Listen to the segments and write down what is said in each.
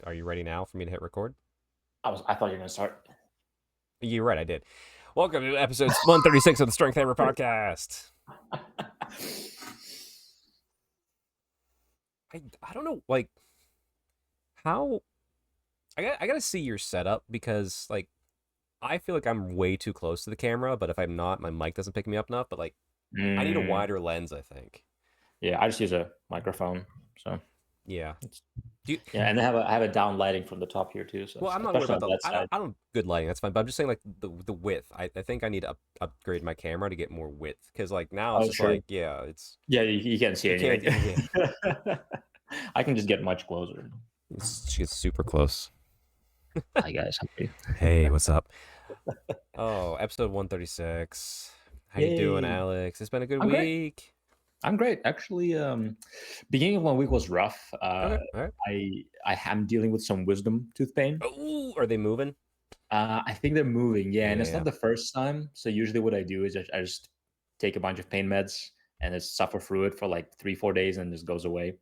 Are you ready now for me to hit record? I thought you were gonna start. You're right, I did. Welcome to episode 136 of the Strength Hammer Podcast. I don't know, like, how... I gotta see your setup because, like, I feel like I'm way too close to the camera, but if I'm not, my mic doesn't pick me up enough, but, like, I need a Mm, wider lens, I think. yeah, I just use a microphone. So Yeah. it's, Do you... yeah, and I have a down lighting from the top here too. So Well, I'm not worried especially about on the... that side. I don't good lighting, that's fine, but I'm just saying, like, the width. I think I need to upgrade my camera to get more width, because, like, now it's Oh, just sure. like, yeah, it's... Yeah, you can't see You can't... anything. Yeah. I can just get much closer. She gets super close. Hi guys, how are you? Hey, what's up? Oh, episode 136. How you doing, Yay! Alex? It's been a good I'm great. week. I'm great. Actually, beginning of one week was rough. Okay, all right. I am dealing with some wisdom tooth pain. Oh, are they moving? I think they're moving, yeah, and Yeah, it's yeah. not the first time. So usually what I do is I just take a bunch of pain meds and just suffer through it for like 3, 4 days and just goes away.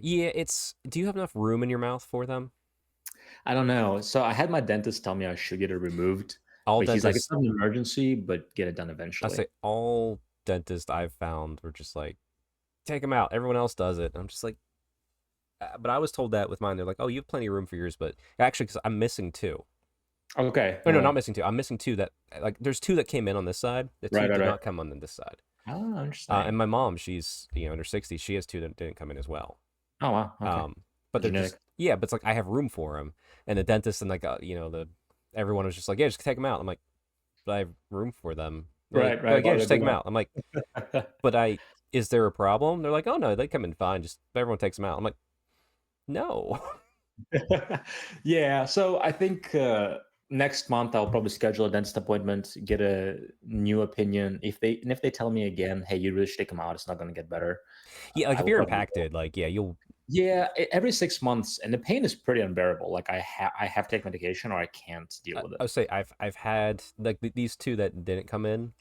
Yeah, it's... Do you have enough room in your mouth for them? I don't know. So I had my dentist tell me I should get it removed, All but he's like, it's dentists... not an emergency, but get it done I eventually. say all dentists I've found were just like, take them out. Everyone else does it. I'm just like... But I was told that with mine. They're like, oh, you have plenty of room for yours, but... Actually, because I'm missing two. Okay. No, not missing two. I'm missing two that... Like, there's two that came in on this side. The two Right, right, did right. not come on this side. Oh, And interesting. my mom, she's, in her 60s. She has two that didn't come in as well. Oh, wow. Okay. But they're Genetic. just... Yeah, but it's like I have room for them, and the dentist and like the everyone was just like, yeah, just take them out. I'm like, but I have room for them. Right, They're right. like, yeah, Why would I just take do them out. I'm like, but is there a problem? They're like, oh no, they come in fine. Just everyone takes them out. I'm like, no. that? Yeah. So I think next month I'll probably schedule a dentist appointment, get a new opinion. If they tell me again, hey, you really should take them out, it's not going to get better. Yeah, like I if will you're probably go. impacted, like yeah, you'll... Yeah, every 6 months, and the pain is pretty unbearable. Like I have to take medication, or I can't deal with I it. would say I've had like these two that didn't come in.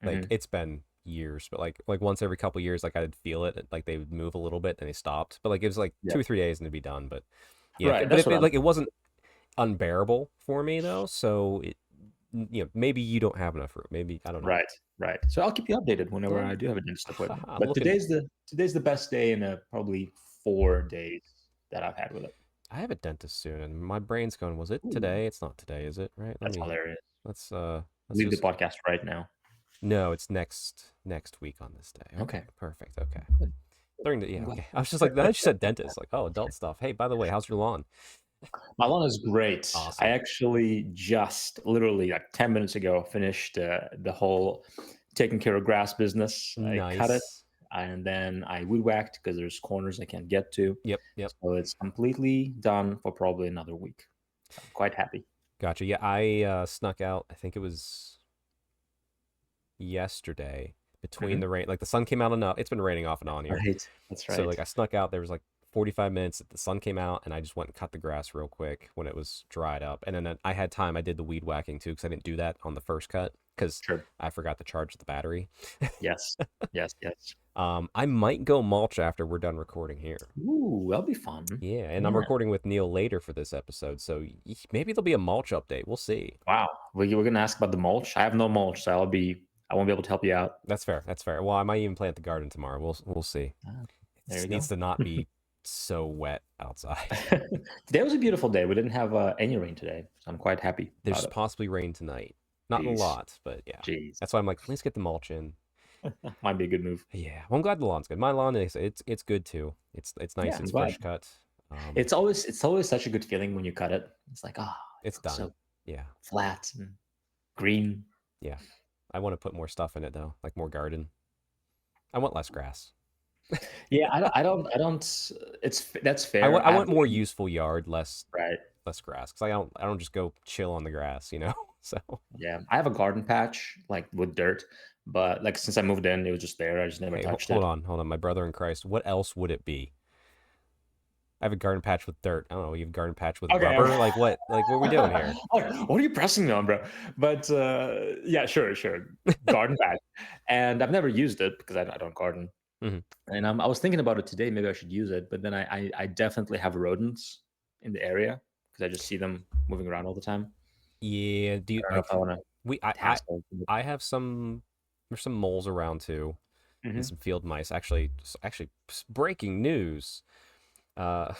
Like Hmm. it's been years, but like once every couple years, like I'd feel it, like they would move a little bit, and they stopped. But like it was like Yeah, 2 or 3 days and it'd be done. But yeah, right. but That's if what it I'm. like it wasn't unbearable for me though, so maybe you don't have enough room. Maybe I don't know. Right, right. So I'll keep you updated whenever Well, I do have a dentist appointment. I'm But looking. today's the best day in probably 4 days that I've had with it. I have a dentist soon, and my brain's going. Was it Ooh, today? It's not today, is it? Right? that's hilarious. Let's Leave the just... podcast right now. No, it's next week on this day. Okay, Okay. perfect. Okay. Good. Yeah, I'm glad. okay. I was just like, then she said dentist, like, oh, adult stuff. Hey, by the way, how's your lawn? My lawn is great. I Awesome. actually just literally like 10 minutes ago finished the whole taking care of grass business. I cut it Nice. and then I wood whacked because there's corners I can't get to. Yep, yep. So it's completely done for probably another week. So I'm quite happy. Gotcha. Yeah, I snuck out, I think it was yesterday between Mhm. the rain. Like the sun came out enough. It's been raining off and on here. Right. That's So right. like I snuck out. There was like 45 minutes that the sun came out, and I just went and cut the grass real quick when it was dried up. And then I had time. I did the weed whacking too because I didn't do that on the first cut because Sure. I forgot to charge the battery. Yes. Yes. Yes. I might go mulch after we're done recording here. Ooh, that'll be fun. Yeah, and I'm Yeah. recording with Neil later for this episode, so maybe there'll be a mulch update. We'll see. Wow. We're gonna ask about the mulch. I have no mulch, so I won't be able to help you out. That's fair. That's fair. Well, I might even plant the garden tomorrow. We'll see. Ah, It there just you needs go. to not be so wet outside. Today was a beautiful day. We didn't have any rain today, so I'm quite happy about There's it. possibly rain tonight. Not a Jeez, lot, but yeah. jeez, That's why I'm like, let's get the mulch in. might be a good move. Yeah. Well, I'm glad the lawn's good. My lawn is it's good too. It's Yeah, nice. I'm It's glad. fresh cut. It's always such a good feeling when you cut it. It's like, it It's looks done. so Yeah. flat and green. Yeah. I want to put more stuff in it though, like more garden. I want less grass. Yeah, I don't. That's I fair. want I I have want more useful yard, right. less grass, because I don't just go chill on the grass, you know. So Yeah, I have a garden patch like with dirt, but like since I moved in, it was just there. I just never hey, touched hold it. on, hold on, my brother in Christ. What else would it be? I have a garden patch with dirt. I don't know. You have a garden patch with Okay. rubber. Like what? Like what are we doing here? What are you pressing me on, bro? But yeah, sure, sure. Garden patch, and I've never used it because I don't garden. Hmm. And I was thinking about it today. Maybe I should use it, but then I definitely have rodents in the area because I just see them moving around all the time. Yeah, do I you don't know if like I want to we tassel. I have some there's some moles around too and Mm-hmm. some field mice. Actually breaking news. Uh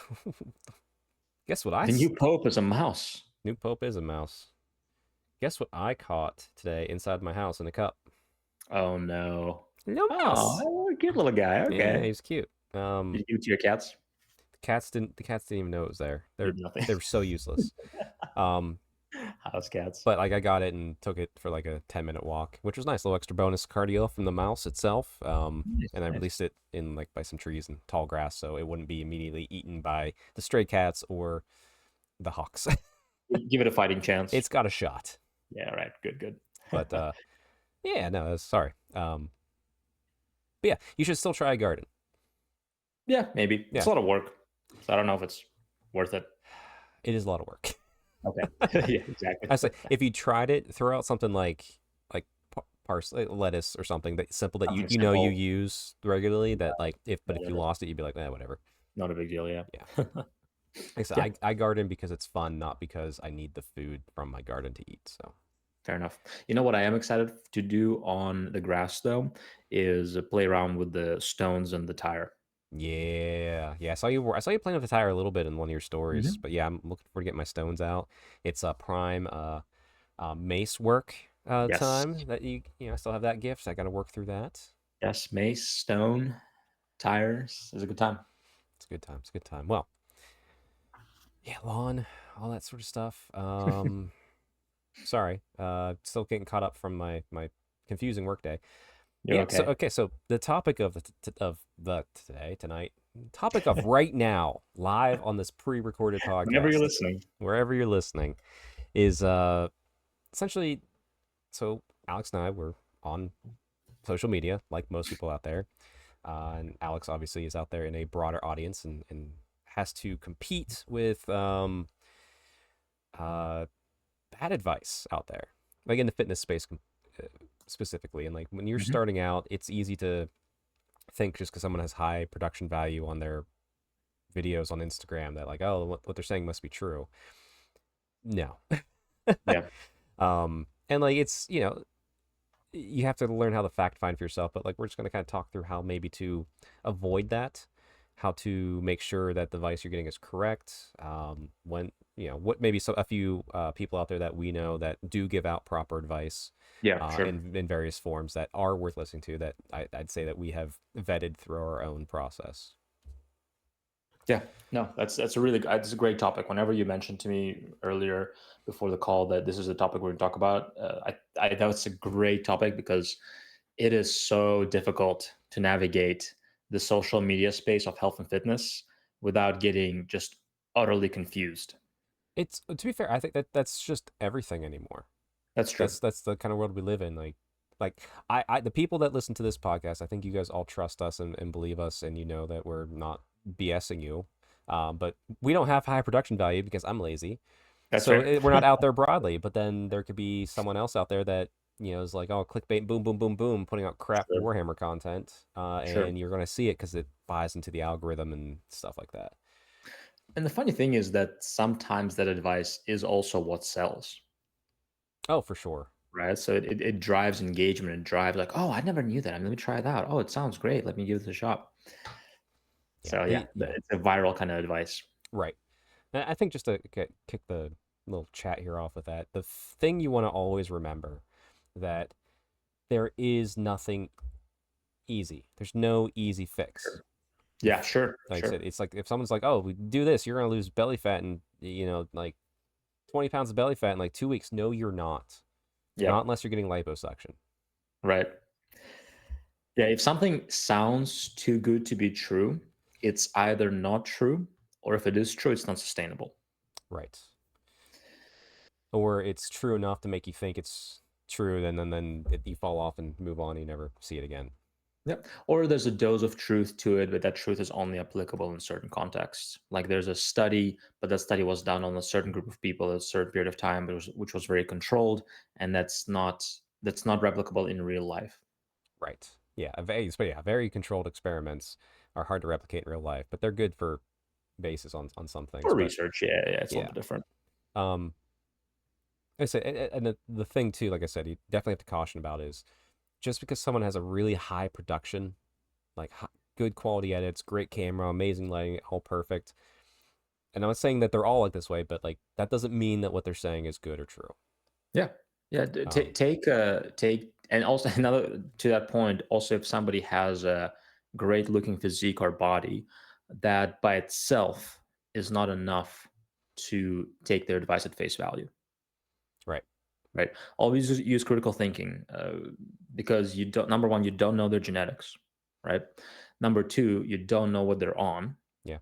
guess what The new pope is a mouse. new pope is a mouse. Guess what I caught today inside my house in a cup? Oh no. No mouse. Oh, cute little guy. Yeah, Okay. he's cute. Did you give it to your cats? The cats didn't even know it was there. Did nothing. They were so useless. Um House cats. but like I got it and took it for like a 10-minute walk, which was nice, a little extra bonus cardio from the mouse itself. Nice, And I nice. released it in like by some trees and tall grass, so it wouldn't be immediately eaten by the stray cats or the hawks. Give it a fighting chance. It's got a shot, Yeah, right. Good, good. but yeah, no, sorry. But yeah, you should still try a garden. Yeah, maybe. It's Yeah, a lot of work. So I don't know if it's worth it. it is a lot of work. Okay. Yeah, exactly. I say if you tried it, throw out something like parsley, lettuce, or something that simple that Something you know you simple. use regularly. That like if you Whatever. lost it, you'd be like, whatever. Not a big deal, yeah. Yeah. Like I said, Yeah, I garden because it's fun, not because I need the food from my garden to eat. So fair enough. You know what I am excited to do on the grass though is play around with the stones and the tire. yeah, yeah. I saw you playing with the tire a little bit in one of your stories, Hmm. but yeah, I'm looking forward to getting my stones out. It's a prime mace work Yes. time that I still have that gift. So I got to work through that. Yes, mace, stone, tires is a good time. It's a good time. It's a good time. Well, yeah, lawn, all that sort of stuff. Sorry, still getting caught up from my confusing workday. You're Yeah. So okay. okay. So the topic of the today tonight topic of right now live on this pre-recorded Whenever you're podcast listening. wherever you're listening is essentially so Alex and I were on social media like most people out there, and Alex obviously is out there in a broader audience and has to compete with uh bad advice out there, like in the fitness space specifically. And like when you're Hmm. starting out, it's easy to think just because someone has high production value on their videos on Instagram that like, oh, what they're saying must be true. No. Yeah. And like it's you have to learn how to fact find for yourself. But like we're just gonna kind of talk through how maybe to avoid that, how to make sure that the advice you're getting is correct. When what maybe a few people out there that we know that do give out proper advice Yeah, sure. in various forms that are worth listening to that I'd say that we have vetted through our own process. Yeah, no, that's a really that's a great topic. Whenever you mentioned to me earlier before the call that this is a topic we're going to talk about, I know it's a great topic because it is so difficult to navigate the social media space of health and fitness without getting just utterly confused. It's to be fair, I think that's just everything anymore. That's true. That's the kind of world we live in. Like the people that listen to this podcast, I think you guys all trust us and believe us, and you know that we're not BSing you. But we don't have high production value because I'm lazy, That's so fair. we're not out there broadly. But then there could be someone else out there that is like, oh, clickbait, boom, boom, boom, boom, putting out crap Sure. Warhammer content, Sure. and you're gonna see it because it buys into the algorithm and stuff like that. And the funny thing is that sometimes that advice is also what sells. Oh, for sure. Right. So it drives engagement and drives like, oh, I never knew that. Let me try that. Oh, it sounds great. Let me give this a shot. Yeah, So yeah, it's a viral kind of advice. right. And I think just to kick the little chat here off with that, the thing you want to always remember that there is nothing easy. There's no easy fix. Sure. Yeah, sure, Like I sure. said, it's like if someone's like, "Oh, we do this, you're gonna lose belly fat and like 20 pounds of belly fat in like 2 weeks." No, you're not. You're not Yep. unless you're getting liposuction. Right. Yeah, if something sounds too good to be true, it's either not true, or if it is true, it's not sustainable. Right. Or it's true enough to make you think it's true, you fall off and move on. And you never see it again. Yep. Or there's a dose of truth to it, but that truth is only applicable in certain contexts. Like there's a study, but that study was done on a certain group of people at a certain period of time, which was very controlled, and that's not replicable in real life. Right. Yeah. Very controlled experiments are hard to replicate in real life, but they're good for basis on some things, For but research, yeah, it's a yeah. little bit different. Um, I say, and the thing too, like I said, you definitely have to caution about is just because someone has a really high production, like good quality edits, great camera, amazing lighting, all perfect. And I'm not saying that they're all like this way, but like that doesn't mean that what they're saying is good or true. Yeah, yeah. Um, Take, and also another to that point. Also, if somebody has a great looking physique or body, that by itself is not enough to take their advice at face value. right, Right? Always use critical thinking, because you don't. Number one, you don't know their genetics, right? Number two, you don't know what they're on, yeah,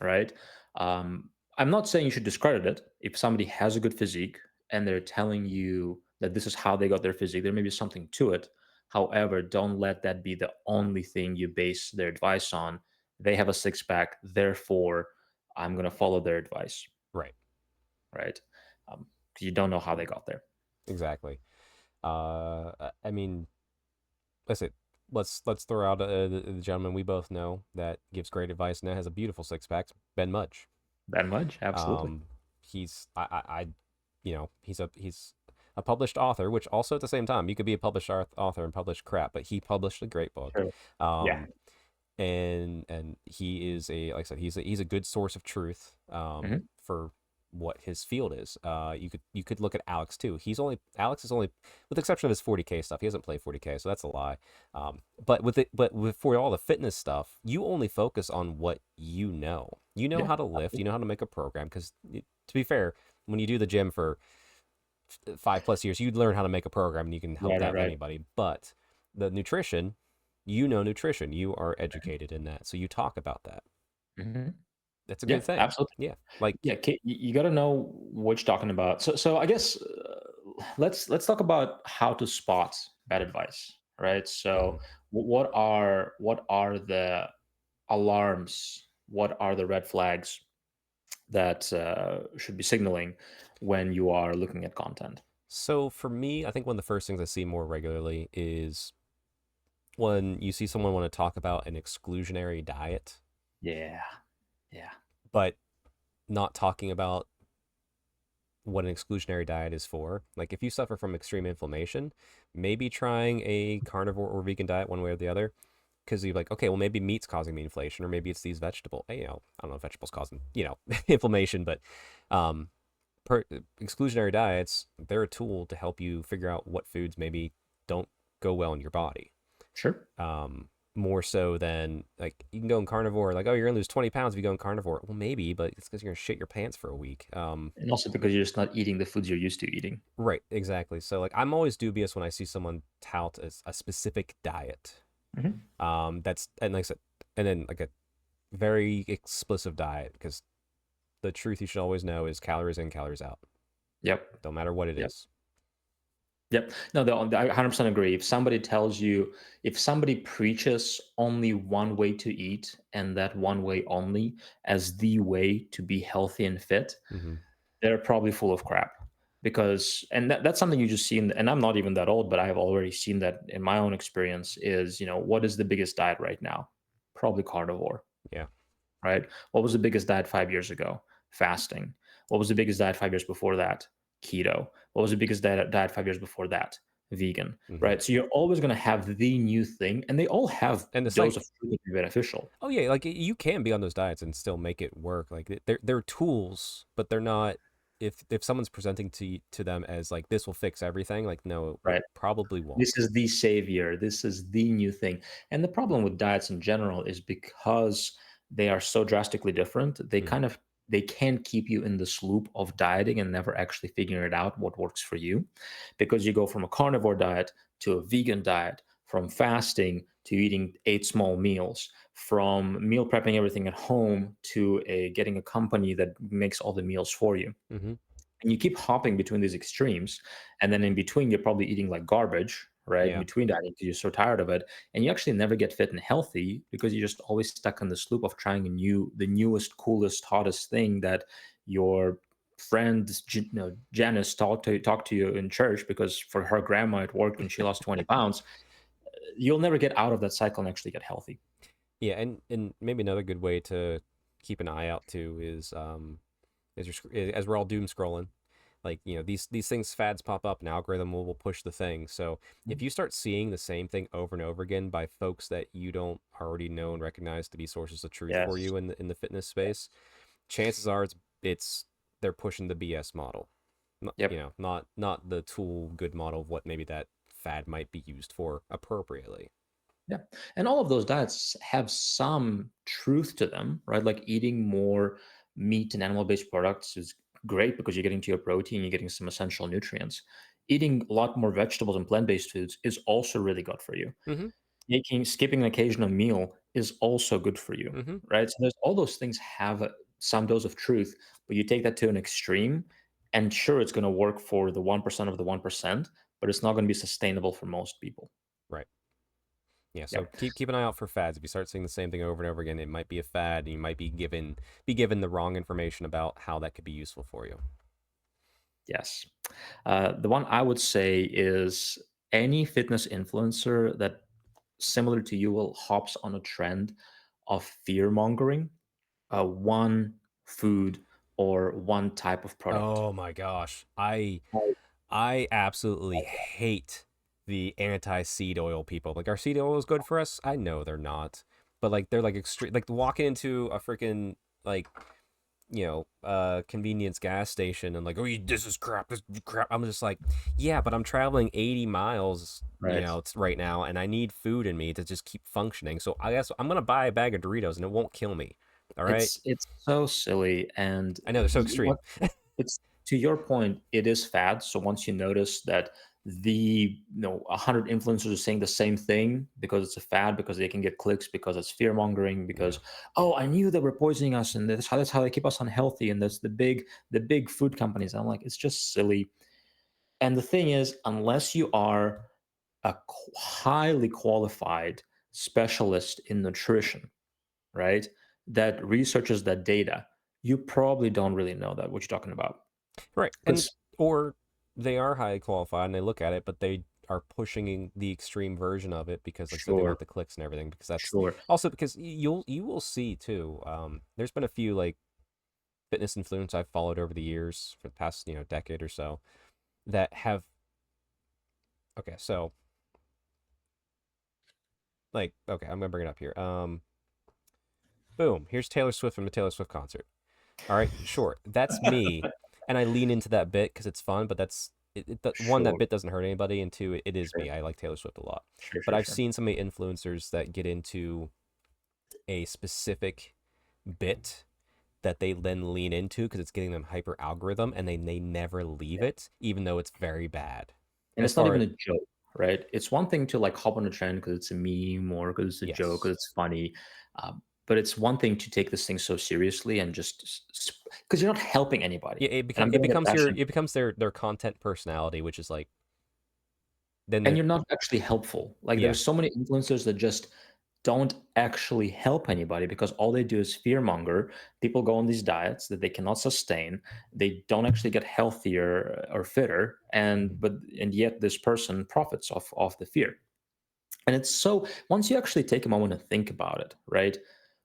right? I'm not saying you should discredit it. If somebody has a good physique and they're telling you that this is how they got their physique, there may be something to it. However, don't let that be the only thing you base their advice on. They have a six pack, therefore, I'm going to follow their advice, right, right? 'Cause you don't know how they got there. exactly. I mean, listen, let's throw out the gentleman we both know that gives great advice and that has a beautiful six pack, Ben Mudge. That much, absolutely. Um, he's he's a published author, which also at the same time you could be a published author and publish crap, but he published a great book. Sure. Yeah. Um, and he is a like I said, he's a good source of truth Hmm. for what his field is. You could look at Alex too. Alex is only, with the exception of his 40K stuff, he hasn't played 40K, so that's a lie. For all the fitness stuff, you only focus on what you know. You know Yeah. how to lift, you know how to make a program. Because to be fair, when you do the gym for 5+ years, you learn how to make a program and you can help Right. that Right. with Right. anybody. But the nutrition, you know nutrition, you are educated in that, so you talk about that. Hmm. That's a Yeah. good thing. Absolutely. Yeah, like Yeah, you got to know what you're talking about. So I guess, let's talk about how to spot bad advice, right? mhm. So what are the alarms? What are the red flags that should be signaling when you are looking at content? So for me, I think one of the first things I see more regularly is when you see someone want to talk about an exclusionary diet, Yeah, yeah, but not talking about what an exclusionary diet is for. Like if you suffer from extreme inflammation, maybe trying a carnivore or vegan diet one way or the other. Because you're like, okay, well, maybe meat's causing me inflation, or maybe it's these vegetable. I don't know if vegetables causing inflammation, but um, exclusionary diets, they're a tool to help you figure out what foods maybe don't go well in your body. sure. More so than like you can go in carnivore, like, oh, you're gonna lose 20 pounds if you go in carnivore. Well, maybe, but it's because you're gonna shit your pants for a week. And also because you're just not eating the foods you're used to eating. Right, exactly. So like I'm always dubious when I see someone tout a specific diet. Hmm. That's and like I said, and then like a very explicit diet because the truth you should always know is calories in, calories out. Yep. Don't matter what it Yep. is. Yep. No, I 100% agree. If somebody preaches only one way to eat and that one way only as the way to be healthy and fit, Mm-hmm. they're probably full of crap. Because, and that's something you just see, and I'm not even that old, but I've already seen that in my own experience is, what is the biggest diet right now? Probably carnivore, Yeah. right? What was the biggest diet 5 years ago? Fasting. What was the biggest diet 5 years before that? Keto. What was the biggest diet 5 years before that? Vegan, Mm-hmm. right? So you're always going to have the new thing, and they all have And it's dose like, of fruit that can be beneficial. oh yeah, like you can be on those diets and still make it work. Like they're tools, but they're not. If someone's presenting to them as like this will fix everything, like no, it Right? probably won't. This is the savior. This is the new thing. And the problem with diets in general is because they are so drastically different, Mm-hmm. they can keep you in this loop of dieting and never actually figuring it out what works for you. Because you go from a carnivore diet to a vegan diet, from fasting to eating 8 small meals, from meal prepping everything at home to getting a company that makes all the meals for you, Mm-hmm. and you keep hopping between these extremes, and then in between you're probably eating like garbage, right, in Yeah. between that because you're so tired of it, and you actually never get fit and healthy because you're just always stuck in this loop of trying the newest, coolest, hottest thing that your friend, Janice talked to you in church because for her grandma it worked when she lost 20 pounds. You'll never get out of that cycle and actually get healthy. Yeah, and maybe another good way to keep an eye out to is as we're all doom scrolling, like these things fads pop up and algorithm will push the thing. So if you start seeing the same thing over and over again by folks that you don't already know and recognize to be sources of truth for Yes. you in the fitness space, chances are it's they're pushing the BS model. Yep. Not the tool good model of what maybe that fad might be used for appropriately. Yeah. And all of those diets have some truth to them, right? Like eating more meat and animal-based products is great because you're getting to your protein, you're getting some essential nutrients. Eating a lot more vegetables and plant-based foods is also really good for you. Mm-hmm. Skipping an occasional meal is also good for you, Mm-hmm. right? So there's all those things have some dose of truth, but you take that to an extreme, and sure, it's going to work for the 1% of the 1%, but it's not going to be sustainable for most people. Right. Yeah, so Yep. keep an eye out for fads. If you start seeing the same thing over and over again, it might be a fad, and you might be given the wrong information about how that could be useful for you. Yes. The one I would say is any fitness influencer that, similar to you, will hops on a trend of fear mongering, one food or one type of product. Oh my gosh, I Right. I absolutely hate the anti seed oil people. Like our seed oil is good for us. I know they're not, but like they're like extreme. Like walk into a freaking like convenience gas station and like, oh, this is crap, this is crap. I'm just like, yeah, but I'm traveling 80 miles, Right. right now, and I need food in me to just keep functioning. So I guess I'm gonna buy a bag of Doritos and it won't kill me. All right. It's so silly, and I know they're so extreme. what it's to your point, it is fad. So once you notice that the 100 influencers are saying the same thing because it's a fad, because they can get clicks, because it's fear mongering, Yeah. because oh, I knew they were poisoning us, and that's how they keep us unhealthy, and that's the big food companies. I'm like, it's just silly. And the thing is, unless you are a highly qualified specialist in nutrition, right? That researches that data, you probably don't really know that what you're talking about. Right. And Because or they are highly qualified and they look at it, but they are pushing the extreme version of it because, like I said, they want sure, the clicks and everything. Because that's sure, also because you will see too. There's been a few like fitness influence I've followed over the years for the past decade or so that have okay. So like okay, I'm gonna bring it up here. Boom. Here's Taylor Swift from the Taylor Swift concert. All right, sure, that's me, and I lean into that bit because it's fun. But one, that sure, bit doesn't hurt anybody, and two, it is sure, me. I like Taylor Swift a lot, sure, but sure, I've sure. seen so many influencers that get into a specific bit that they then lean into because it's getting them hyper algorithm, and they never leave it, even though it's very bad. And As it's not far even as a joke, right? It's one thing to like hop on a trend because it's a meme or because it's a joke, yes, because it's funny. But it's one thing to take this thing so seriously and just because you're not helping anybody. yeah, And I'm it gonna get becomes bashing. it becomes their content personality, which is like then And they're you're not actually helpful. Like yeah. there's so many influencers that just don't actually help anybody because all they do is fear monger. People go on these diets that they cannot sustain. They don't actually get healthier or fitter, and yet this person profits off the fear. And it's so once you actually take a moment to think about it, right?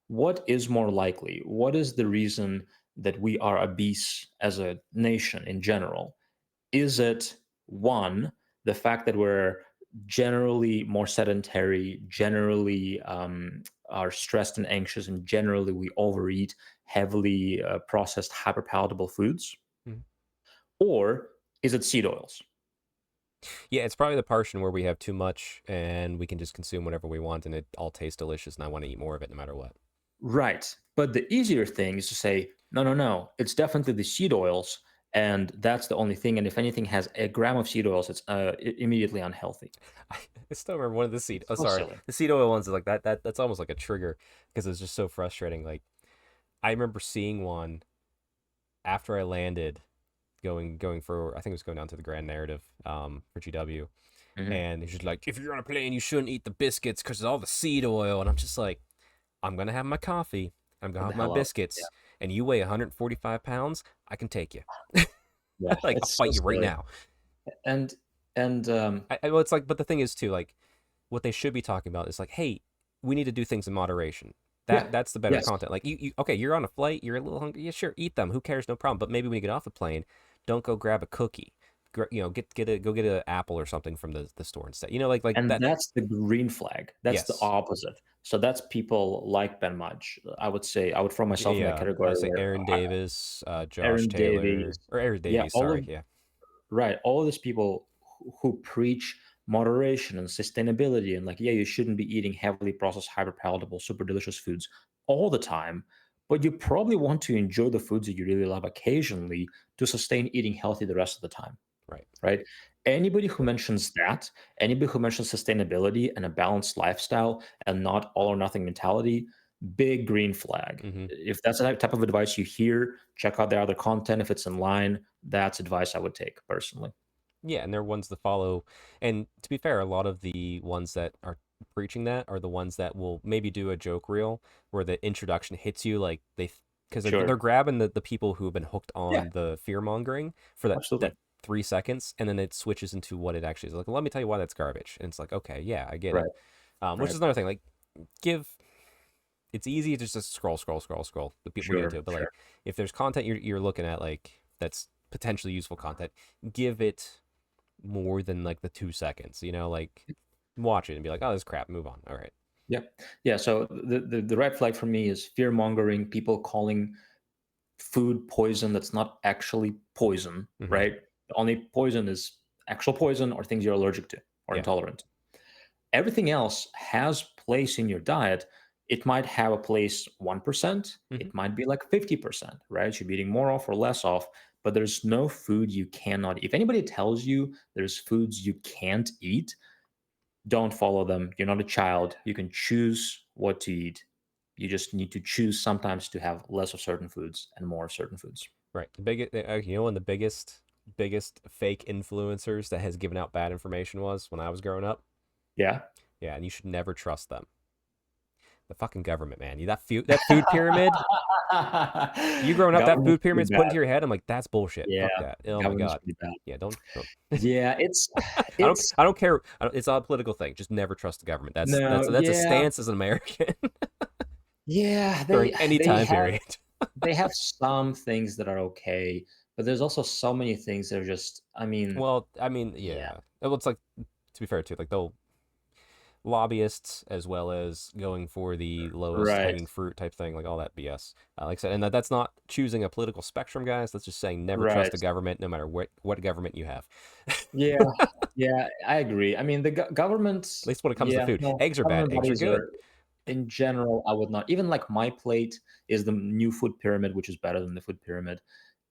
What is more likely? What is the reason that we are obese as a nation in general? Is it one, the fact that we're generally more sedentary, generally are stressed and anxious, and generally we overeat heavily processed, hyperpalatable foods? Mhm. Or is it seed oils? Yeah, it's probably the portion where we have too much and we can just consume whatever we want and it all tastes delicious and I want to eat more of it no matter what. Right. But the easier thing is to say, no, no, no, it's definitely the seed oils. And that's the only thing. And if anything has a gram of seed oils, it's immediately unhealthy. I still remember one of the seed. It's Oh, so sorry, silly. the seed oil ones is like that. That's almost like a trigger because it's just so frustrating. Like I remember seeing one after I landed, going for I think it was going down to the Grand Narrative, for GW, Mhm. and it's just like if you're on a plane, you shouldn't eat the biscuits because of all the seed oil, and I'm just like, I'm gonna have my coffee, I'm gonna Get have the my hell out. Yeah. biscuits, and you weigh 145 pounds, I can take you. Yeah. Like I'll It's so fight you right silly. now. And, and, Well, it's like, but the thing is too, like what they should be talking about is like, hey, we need to do things in moderation. That Yeah. that's the better Yes. content. Like okay, you're on a flight, you're a little hungry. Yeah, sure, eat them. Who cares? No problem. But maybe when you get off the plane, don't go grab a cookie. Go get an apple or something from the store instead. Like And that. that's the green flag. That's the Yes. opposite. So that's people like Ben Mudge. I would say I would throw myself in that Yeah, I category say where Aaron Davis, Josh Aaron Taylor, Davies, or Aaron yeah, Davies. all Sorry, of yeah. right, all these people who preach moderation and sustainability and like, yeah, you shouldn't be eating heavily processed, hyper palatable, super delicious foods all the time, but you probably want to enjoy the foods that you really love occasionally to sustain eating healthy the rest of the time, Right. right? Anybody who mentions that, anybody who mentions sustainability and a balanced lifestyle and not all or nothing mentality, big green flag. Mm-hmm. If that's the type of advice you hear, check out their other content. If it's in line, that's advice I would take personally. Yeah, and they're ones that follow. And to be fair, a lot of the ones that are preaching that are the ones that will maybe do a joke reel where the introduction hits you like because they're Sure. grabbing the people who have been hooked Yeah, on the fear mongering for that absolutely. 3 seconds, and then it switches into what it actually is. Like, let me tell you why that's garbage. And it's like, okay, yeah, I get Right, it. Which right. is another thing. Like, give it's easy to just scroll. The people get into Sure, it, but like sure. if there's content you're looking at like that's potentially useful content, give it more than like the 2 seconds. Like watch it and be like, oh, this is crap. Move on. All right. Yeah. Yeah. So the red flag for me is fear mongering, people calling food poison that's not actually poison, Mm-hmm. right? The only poison is actual poison or things you're allergic to or Yeah. intolerant to. Everything else has place in your diet. It might have a place 1%, Mm-hmm. it might be like 50%, right? You should be eating more off or less off, but there's no food you cannot. If anybody tells you there's foods you can't eat, don't follow them. You're not a child. You can choose what to eat. You just need to choose sometimes to have less of certain foods and more of certain foods. Right. The biggest, one of the biggest fake influencers that has given out bad information was when I was growing up. Yeah. Yeah, and you should never trust them. The fucking government, man. That food pyramid. You growing up, that Government's food pretty pyramid's put into bad. your head. I'm like, that's bullshit. Yeah. Fuck that. Oh my Government's god. pretty bad. Yeah, don't. Yeah, it's I don't. it's I don't care. It's not a political thing. Just never trust the government. That's no, that's that's a yeah. stance as an American Yeah, during any they time have period. they have some things that are okay, but there's also so many things that are just I mean, Well, I mean, yeah. yeah. Well, it's like to be fair too, like they'll lobbyists as well as going for the lowest Right. hanging fruit type thing, like all that BS. Like I said, and that's not choosing a political spectrum, guys. That's just saying never trust Right. the government, no matter what government you have. Yeah. Yeah, I agree. I mean, the At government, least when it comes to yeah, food, no, eggs are bad. government Eggs are bodies good. are in general, I would not even like my plate is the new food pyramid, which is better than the food pyramid.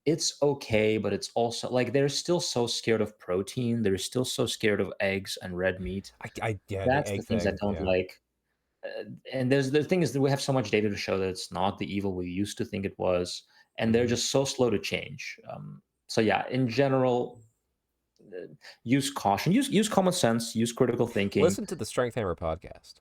It's okay, but it's also like they're still so scared of protein. They're still so scared of eggs and red meat. Yeah, the That's the egg things I thing. don't Yeah. like. And there's the thing is that we have so much data to show that it's not the evil we used to think it was, and they're Hmm. just so slow to change. So yeah, in general, use caution, use common sense, use critical thinking. Listen to the Strength Hammer podcast.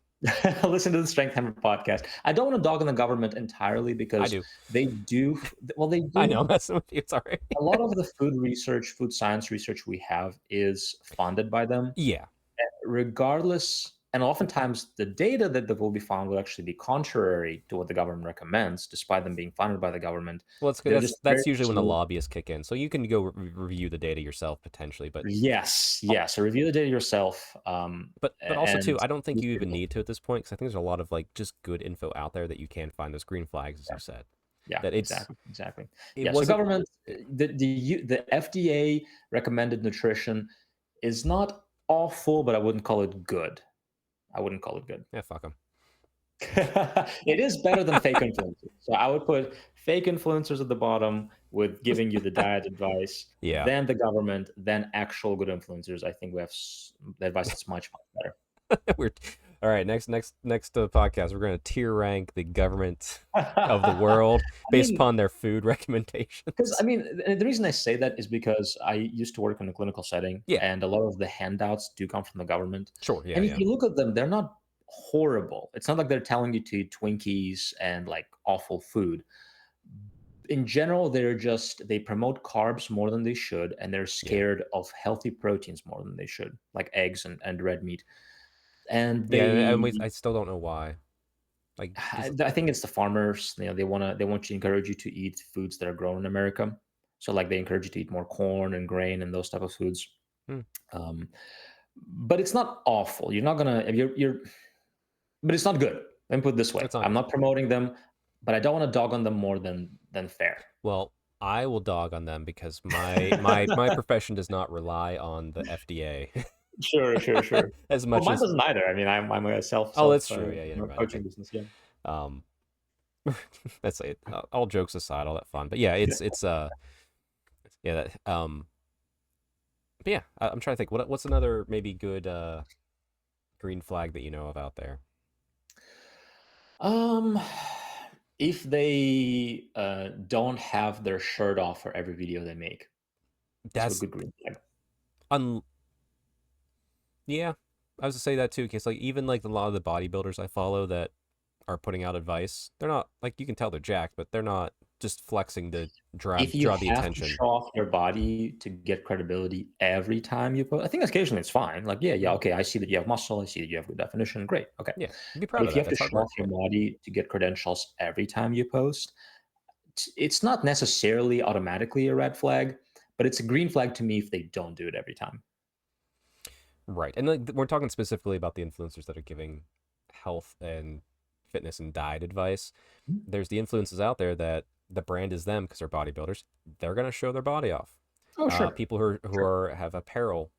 Listen to the Strength Hammer podcast. I don't want to dog on the government entirely I because do. they do well. They I know do I'm messing with you. Sorry. a lot of the food research, food science research we have is funded by them, Yeah. regardless. And oftentimes, the data that will be found will actually be contrary to what the government recommends, despite them being funded by the government. Well, it's They're that's just very that's usually when the slow. lobbyists kick in. So you can go review the data yourself potentially, but Yes, yes. So review the data yourself, but also too, and I don't think use you even critical. need to at this point because I think there's a lot of like just good info out there that you can find those green flags, as Yeah, you said. yeah, That exactly, exactly. it Yeah. So wasn't. government, the FDA recommended nutrition is not awful, but I wouldn't call it good. I wouldn't call it good. Yeah, fuck them. It is better than fake influencers. So I would put fake influencers at the bottom with giving you the diet advice, Yeah, then the government, then actual good influencers. I think we have the advice that's much, much we're all right. Next podcast, we're going to tier rank the government of the better. world I based mean, upon their food because I recommendations. mean, the reason I say that is because I used to work in a clinical setting, Yeah, and a lot of the handouts do come from the government. sure. Yeah, And if yeah, you look at them, they're not horrible. It's not like they're telling you to eat Twinkies and like awful food. In general, they promote carbs more than they should, and they're yeah, scared of healthy proteins more than they should, like eggs and red meat. And yeah. And they I still don't know why. Like, I because I think it's the farmers. They want to encourage you to eat foods that are grown in America. So like they encourage you to eat more corn and grain and those type of foods. Um, but it's not awful. You're not gonna you're but it's not good. Let me put it this way. it's not I'm good. not promoting them, but I don't want to dog on them more than fair. Well, I will dog on them because my profession does not rely on the FDA Sure, sure, sure. as Well, much mine as. doesn't either. I mean, I'm a Oh, that's true. Yeah, yeah, never mind. coaching business. Yeah. Um, that's it. All jokes aside, all that fun, but yeah, it's yeah that but yeah, I'm trying to think what's another maybe good green flag that you know of out there. Um, if they don't have their shirt off for every video they make, that's a That's good green flag. un Yeah, I was to say that too, because like even like a lot of the bodybuilders I follow that are putting out advice, they're not like you can tell they're jacked, but they're not just flexing to draw If you draw the have to attention. show off your body to get credibility every time you post, I think occasionally it's fine. Like, yeah, yeah, Mm, okay, I see that you have muscle, I see that you have good definition, great, okay. yeah, be But proud of if you that. have to That's hard show work. off your Yeah. body to get credentials every time you post, it's not necessarily automatically a red flag, but it's a green flag to me if they don't do it every time. Right. And like we're talking specifically about the influencers that are giving health and fitness and diet advice. There's the influencers out there that the brand is them because they're bodybuilders. They're gonna show their body off. Oh, sure, People who sure. are have apparel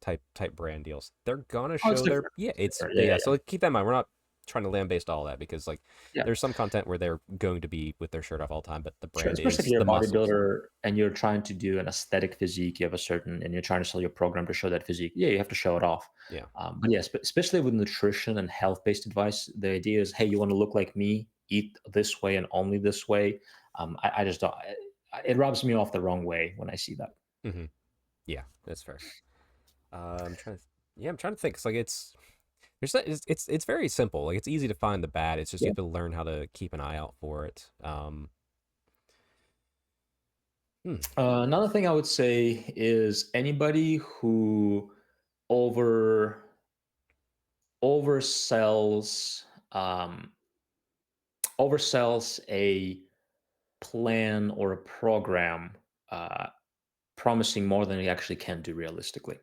type brand deals, they're gonna Oh, it's show their different. yeah. It's It's different. Yeah, yeah. yeah, So yeah. like, keep that in mind. We're not trying to lambaste all that because like Yeah. there's some content where they're going to be with their shirt off all the time, but the Sure, brand especially if is you're a the muscles. bodybuilder and you're trying to do an aesthetic physique, you have a certain, and you're trying to sell your program to show that physique. Yeah, you have to show it off. Yeah. But yes, especially with nutrition and health-based advice, the idea is, hey, you want to look like me, eat this way and only this way. I just don't. It rubs me off the wrong way when I see that. hmm Yeah, that's fair. I'm trying to. Yeah, I'm trying to think. It's like it's very simple. Like it's easy to find the bad. It's just you Yeah. have to learn how to keep an eye out for it. Hmm. Another thing I would say is anybody who over oversells um, oversells a plan or a program uh, promising more than it actually can do realistically,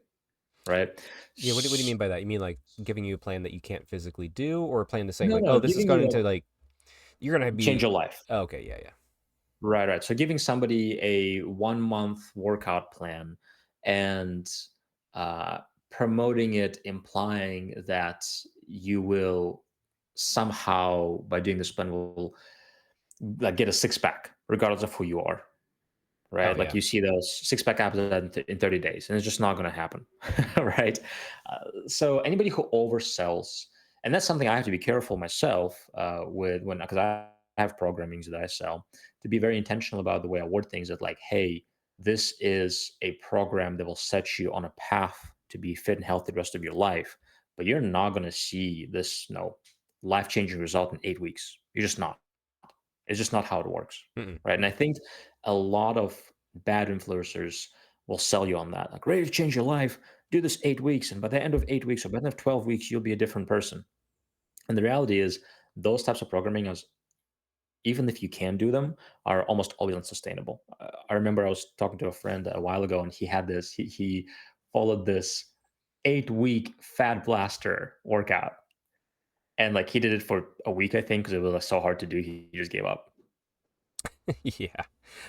right? Yeah, what do you mean by that? You mean like giving you a plan that you can't physically do, or a plan to saying No, like, oh, no, this is giving going you to like you're gonna a change be. your life. Oh, okay, yeah, yeah. Right, right. So giving somebody a 1 month workout plan and uh, promoting it, implying that you will somehow, by doing this plan, will like get a six pack, regardless of who you are. Oh Right? Like yeah. you see those six pack abs in 30 days, and it's just not going to happen. Right? So anybody who oversells, and that's something I have to be careful myself with when, because I have programmings that I sell, to be very intentional about the way I word things. That like, hey, this is a program that will set you on a path to be fit and healthy the rest of your life, but you're not going to see this, life changing result in 8 weeks. You're just not. It's just not how it works, Mm-mm. right? And I think a lot of bad influencers will sell you on that. Like, ready to change your life, do this 8 weeks, and by the end of 8 weeks or by the end of 12 weeks, you'll be a different person. And the reality is, those types of programming is, even if you can do them, are almost always unsustainable. I remember I was talking to a friend a while ago, and he had this. He followed this 8 week fat blaster workout, and like he did it for a week, I think, because it was like, so hard to do. He just gave up. Yeah.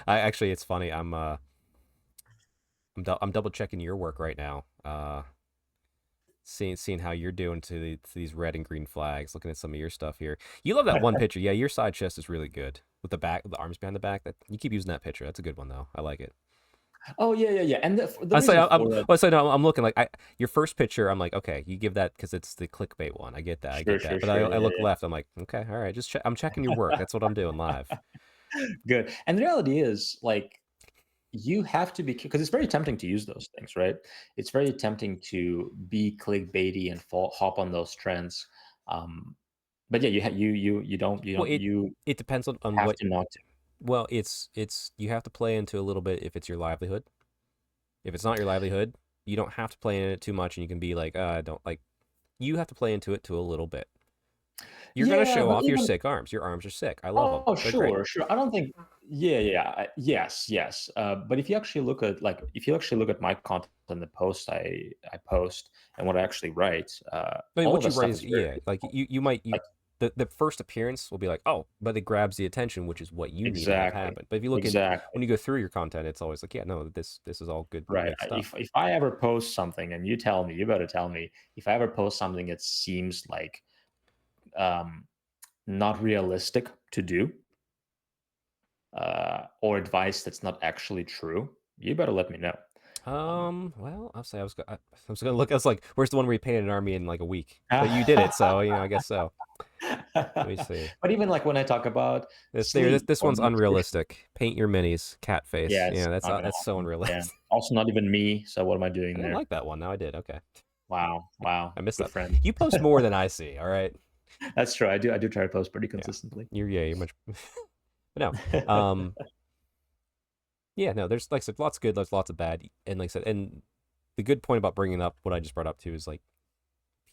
I actually, it's funny. I'm double checking your work right now. Seeing how you're doing to these red and green flags. Looking at some of your stuff here. You love that one picture. Yeah, your side chest is really good with the arms behind the back. That you keep using that picture. That's a good one though. I like it. Oh yeah, yeah, yeah. And the I say reason I'm. for that, Well, I say no. I'm looking like your first picture. I'm like, okay, you give that because it's the clickbait one. I get that. I sure, get that. sure, But sure, I yeah, look left. I'm like, okay, all right. I'm checking your work. yeah, That's what I'm doing live. yeah. Good. And the reality is, like, you have to be, because it's very tempting to use those things, right? It's very tempting to be clickbaity and hop on those trends. Um, but yeah, Well, you it depends on have what. to not to. Well, it's you have to play into a little bit if it's your livelihood. If it's not your livelihood, you don't have to play in it too much, and you can be like, I don't like. You have to play into it to a little bit. You're gonna Yeah, show but off your even sick arms. Your arms are sick. I love them. oh, They're great. sure, sure. I don't think yeah, yeah, yes, yes. But if you actually look at if you actually look at my content and the posts I post and what I actually write, I mean, all of what that you write stuff is is very yeah, like you might like the first appearance will be like, oh, but it grabs the attention, which is what you need to have exactly, happen. But if you look in exactly. when you go through your content, it's always like, yeah, no, this is all good Right. good stuff. If I ever post something and you tell me, you better tell me if I ever post something that seems like um, not realistic to do, or advice that's not actually true, you better let me know. Well, I'll say I was gonna look. I was like, where's the one where you painted an army in like a week? But you did Um, it, so I guess so. Let me see. but even like when I talk about sleep This or one's nutrition, unrealistic. Paint your minis, cat face. yeah, Yeah, it's not gonna that's so happen. Yeah. unrealistic. Also, not even me. So what am I I doing didn't there? like that one. Now I did. Okay, Wow, wow, I missed good that. friend. You post more than I see. All right. That's true. I do try to post pretty Yeah, consistently. you're much. But no. Yeah, no. There's like I said, lots of good. There's lots of bad. And like I said, and the good point about bringing up what I just brought up too is like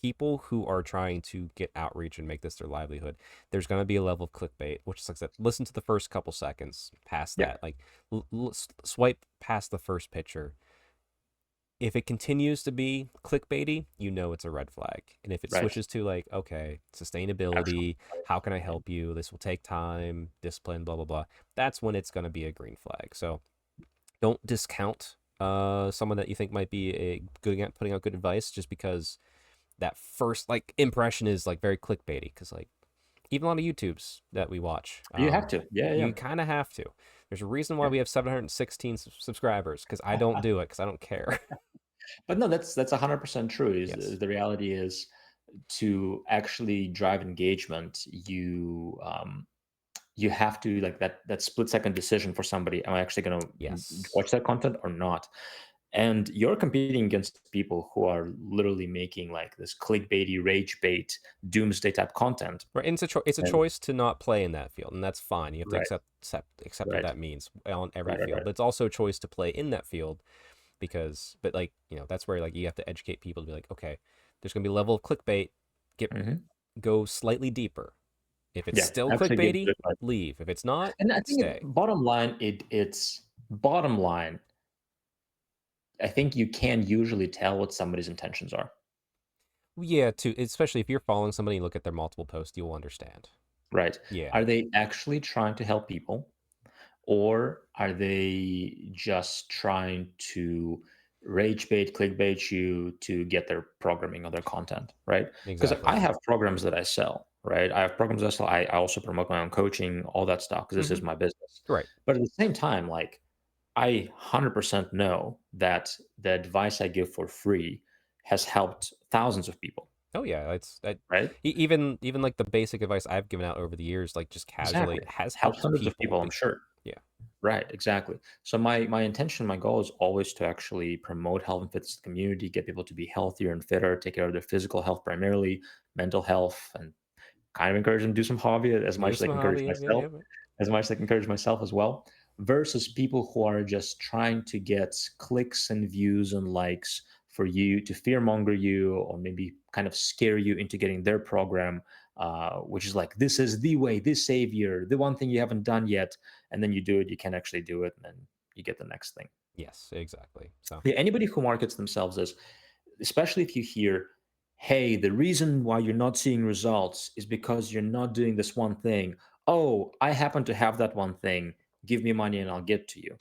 people who are trying to get outreach and make this their livelihood, there's going to be a level of clickbait, which is like I said, listen to the first couple seconds, past Yeah, that, like swipe past the first picture. If it continues to be clickbaity, you know it's a red flag. And if it right. switches to like, okay, Actual. sustainability, how can I help you? This will take time, discipline, blah blah blah. That's when it's going to be a green flag. So don't discount someone that you think might be a good at putting out good advice just because that first like impression is like very clickbaity because like even a lot of YouTubes that we watch, You have to. Yeah, yeah. you kind of have to. There's a reason why Yeah. we have 716 subscribers because I don't do it because I don't care. But no, that's 100% true. Yes. Is the reality is to actually drive engagement, you have to like that split second decision for somebody. Am I actually going to Yes. watch that content or not? And you're competing against people who are literally making like this clickbaity, rage bait, doomsday type content. Right. And it's a And choice to not play in that field, and that's fine. You have to right, accept what right, that means on every right, right, field. right. But it's also a choice to play in that field because, but like that's where like you have to educate people to be like, okay, there's gonna be a level of clickbait. Get Hmm. go slightly deeper. If it's Yeah, still actually give clickbaity, good advice. leave. If it's not, And I think stay. bottom line, it's bottom line. I think you can usually tell what somebody's intentions are, Yeah, too. Especially if you're following somebody and look at their multiple posts, you'll understand. right? Yeah, Are they actually trying to help people, or are they just trying to rage bait, clickbait you to get their programming or their content, right? Because exactly. I have programs that I sell, right? I have programs that I sell. I also promote my own coaching, all that stuff, because this Mm-hmm. is my business. Right. But at the same time, like I 100% know that the advice I give for free has helped thousands of people, Oh yeah, it's that. right? Even like the basic advice I've given out over the years, like just casually, Exactly. has Helps helped hundreds of people. people, I'm sure. Yeah. Right, exactly. So my intention, my goal is always to actually promote health and fitness in the community, get people to be healthier and fitter, take care of their physical health primarily, mental health, and kind of encourage them to do some hobby as Do much as I some can encourage hobby. Yep. Yep. myself, Yep. as well, versus people who are just trying to get clicks and views and likes for you to fearmonger you or maybe kind of scare you into getting their program, which is like, this is the way, this savior, the one thing you haven't done yet. And then you do it, you can actually do it, and then you get the next thing. Yes, exactly. So Yeah, anybody who markets themselves as, especially if you hear, hey, the reason why you're not seeing results is because you're not doing this one thing. Oh, I happen to have that one thing. Give me money and I'll get to you.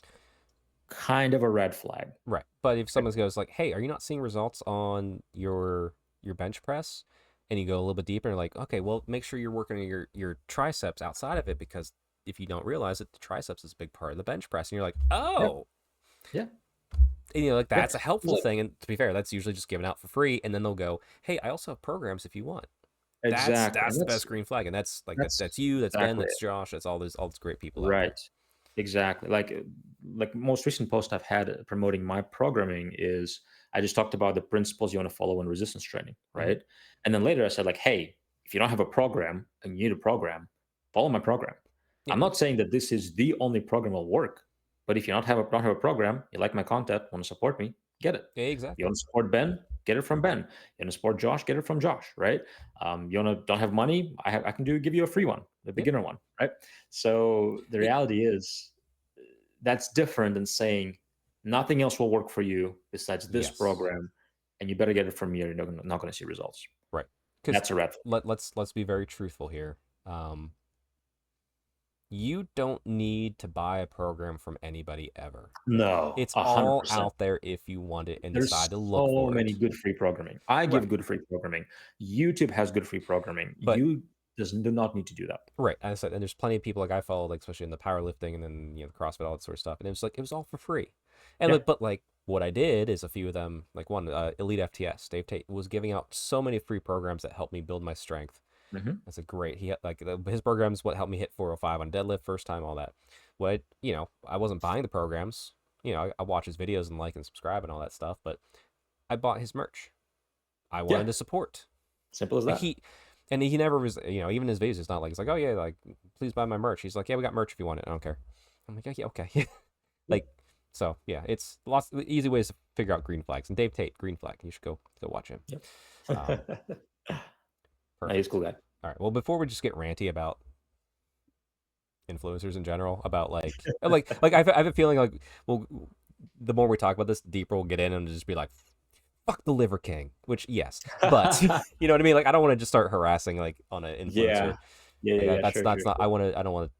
Kind of a red flag. right, but if Right. someone goes like, "Hey, are you not seeing results on your bench press?" and you go a little bit deeper, like, okay, well, make sure you're working on your triceps outside of it because if you don't realize it, the triceps is a big part of the bench press, and you're like, Yeah. oh, Yeah. and like Yeah. that's a It's helpful like, thing. And to be fair, that's usually just given out for free, and then they'll go, "Hey, I also have programs if you want." exactly. That's And the best green flag, and that's like that's that's you, that's Ben, exactly that's Josh, that's all these great people out there. right. Exactly. Like most recent post I've had promoting my programming is I just talked about the principles you want to follow in resistance training, Hmm. right? And then later I said like, hey, if you don't have a program and you need a program, follow my program. Yeah, I'm not saying that this is the only program will work, but if you don't have a program, you like my content, want to support me, get it. You exactly. want to support Ben? Get it from Ben. You want to support Josh? Get it from Josh, right? Don't have money? I can give you a free one, the Yep. beginner one, right? So the It- reality is that's different than saying nothing else will work for you besides this yes. program, and you better get it from me, or you're not going to see results. Right. Because That's a red flag. let's be very truthful here. You don't need to buy a program from anybody ever. No, It's all 100%. out there if you want it and There's decide to look so for many it. good free programming. I Right. give good free programming. YouTube has good free programming. But You do not need to do that. right, as I said, and there's plenty of people like I follow, like especially in the powerlifting and then the CrossFit, all that sort of stuff, and it was like it was all for free. And Yeah. like, but like what I did is a few of them, like one Elite FTS, Dave Tate was giving out so many free programs that helped me build my strength. Hmm. That's a great. He had, like his programs what helped me hit 405 on deadlift first time, all that. What I wasn't buying the programs. I watch his videos and like and subscribe and all that stuff, but I bought his merch. I wanted Yeah. to support. Simple as Like that. he never was, even his videos, it's not like, it's like, oh yeah, like, please buy my merch. He's like, yeah, we got merch if you want it. I don't care. I'm like, yeah, okay. Yeah. Like, so yeah, it's lots of easy ways to figure out green flags. And Dave Tate, green flag. You should go watch him. Yep. Um, No, he's a perfect. cool guy. All right. Well, before we just get ranty about influencers in general, about like I have a feeling like, well, the more we talk about this, the deeper we'll get in and just be like, fuck the Liver King. Which yes, but you know what I mean. Like I don't want to just start harassing like on an influencer. Yeah. Yeah. Yeah. Like Yeah. that's Sure. Sure. not. Sure. I don't want to.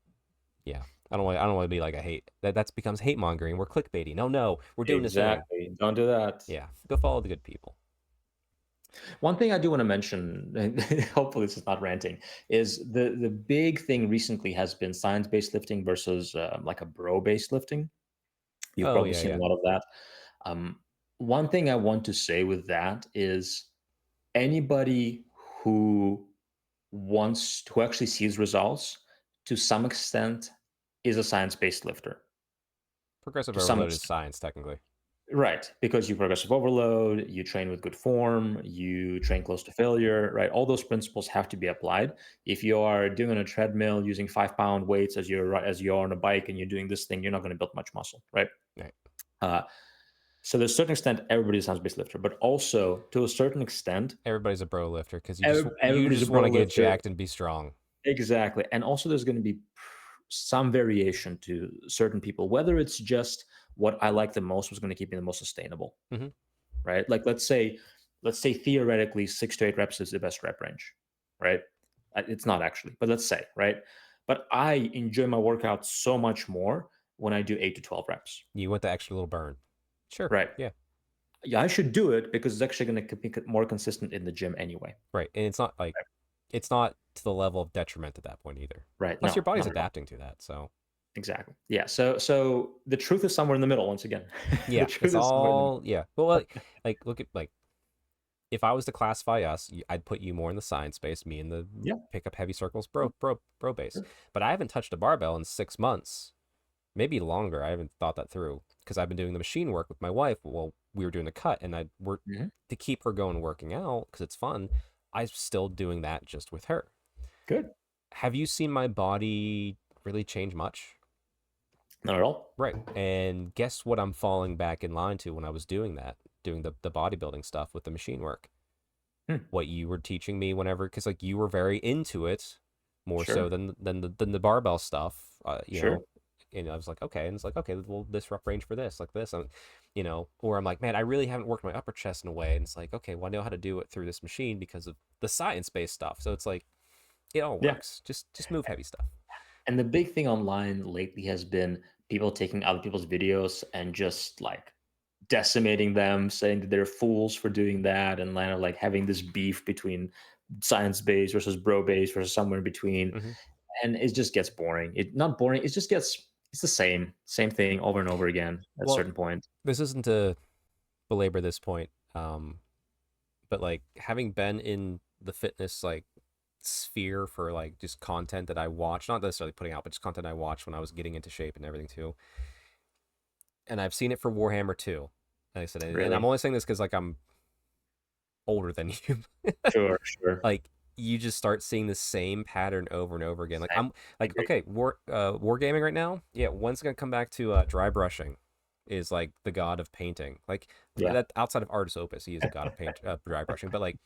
Yeah. I don't want to be like a hate. That's becomes hate mongering. We're clickbaity. No, we're doing this thing. Exactly. Don't do that. Yeah. Go follow the good people. One thing I do want to mention, and hopefully this is not ranting, is the big thing recently has been science-based lifting versus like a bro-based lifting. You've Oh probably yeah, seen a yeah. lot of that. Um, One thing I want to say with that is anybody who who actually sees results to some extent is a science-based lifter. Progressive To some overload is extent. science technically. Right, because you progressive overload, you train with good form, you train close to failure, right? All those principles have to be applied. If you are doing on a treadmill using 5 pound weights as you're on a bike and you're doing this thing, you're not going to build much muscle, right? Right. Uh, so, to a certain extent, everybody's a science-based lifter, but also to a certain extent, Everybody's a bro lifter because you everybody's a just want bro to get lifter. jacked and be strong. Exactly, and also there's going to be some variation to certain people. Whether it's just what I like the most was going to keep me the most sustainable, Hmm. right? Like let's say theoretically 6 to 8 reps is the best rep range, right? It's not actually, but let's say, right? But I enjoy my workout so much more when I do 8 to 12 reps, You want the extra little burn. Sure. right? Yeah. Yeah, I should do it because it's actually going to be more consistent in the gym anyway. Right. And it's not like it's not to the level of detriment at that point either. Right? Plus, No, your body's not at all. adapting to that. So Exactly. Yeah. So the truth is somewhere in the middle. Once again, the yeah, it's truth is somewhere in the all middle. yeah. Well, like look at like if I was to classify us, I'd put you more in the science base, me in the Yeah. pick up heavy circles, bro base. Sure. But I haven't touched a barbell in 6 months, maybe longer. I haven't thought that through because I've been doing the machine work with my wife. Well, we were doing the cut, and I work Mhm. to keep her going working out because it's fun. I'm still doing that just with her. Good. Have you seen my body really change much? Not at all. Right. And guess what I'm falling back in line to when I was doing that, doing the bodybuilding stuff with the machine work. Hmm. What you were teaching me whenever, because like you were very into it more so Sure. than the barbell stuff, Sure. and I was like, okay, and it's like, okay, well, this rep range for this, like this, and or I'm like, man, I really haven't worked my upper chest in a way, and it's like, okay, well, I know how to do it through this machine because of the science based stuff, so it's like, it all Yeah. works. Just move heavy stuff. And the big thing online lately has been people taking other people's videos and just like decimating them, saying that they're fools for doing that, and kind of like having this beef between science based versus bro based versus somewhere in between. Hmm. And it just gets boring. It not boring. It just gets it's the same thing over and over again at a Well, certain point. this isn't to belabor this point, but like having been in the fitness like sphere for like just content that I watch, not necessarily putting out, but just content I watched when I was getting into shape and everything too. And I've seen it for Warhammer too. Like I said, and I'm Really. only saying this because like I'm older than you. Sure. Sure. Like you just start seeing the same pattern over and over again. Like Same. I'm like, Agree. okay, war gaming right now. Yeah, when's it gonna come back to dry brushing? is like the god of painting. Like Yeah. that outside of artist opus, he is a god of paint dry brushing. But like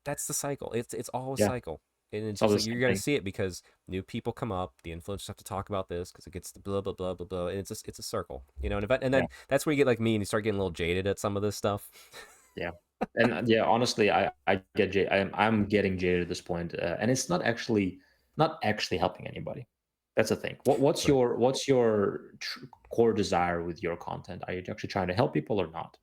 that's the cycle. It's all a Yeah. cycle. And it's It's all just the like you're same gonna thing. see it because new people come up, the influencers have to talk about this because it gets the blah blah blah blah blah, and it's a circle, you know. And Yeah. then that's where you get like me and you start getting a little jaded at some of this stuff. Yeah. And yeah, honestly, I get I'm getting jaded at this point, and it's not actually helping anybody. That's the thing. Right. What's your core desire with your content? Are you actually trying to help people or not?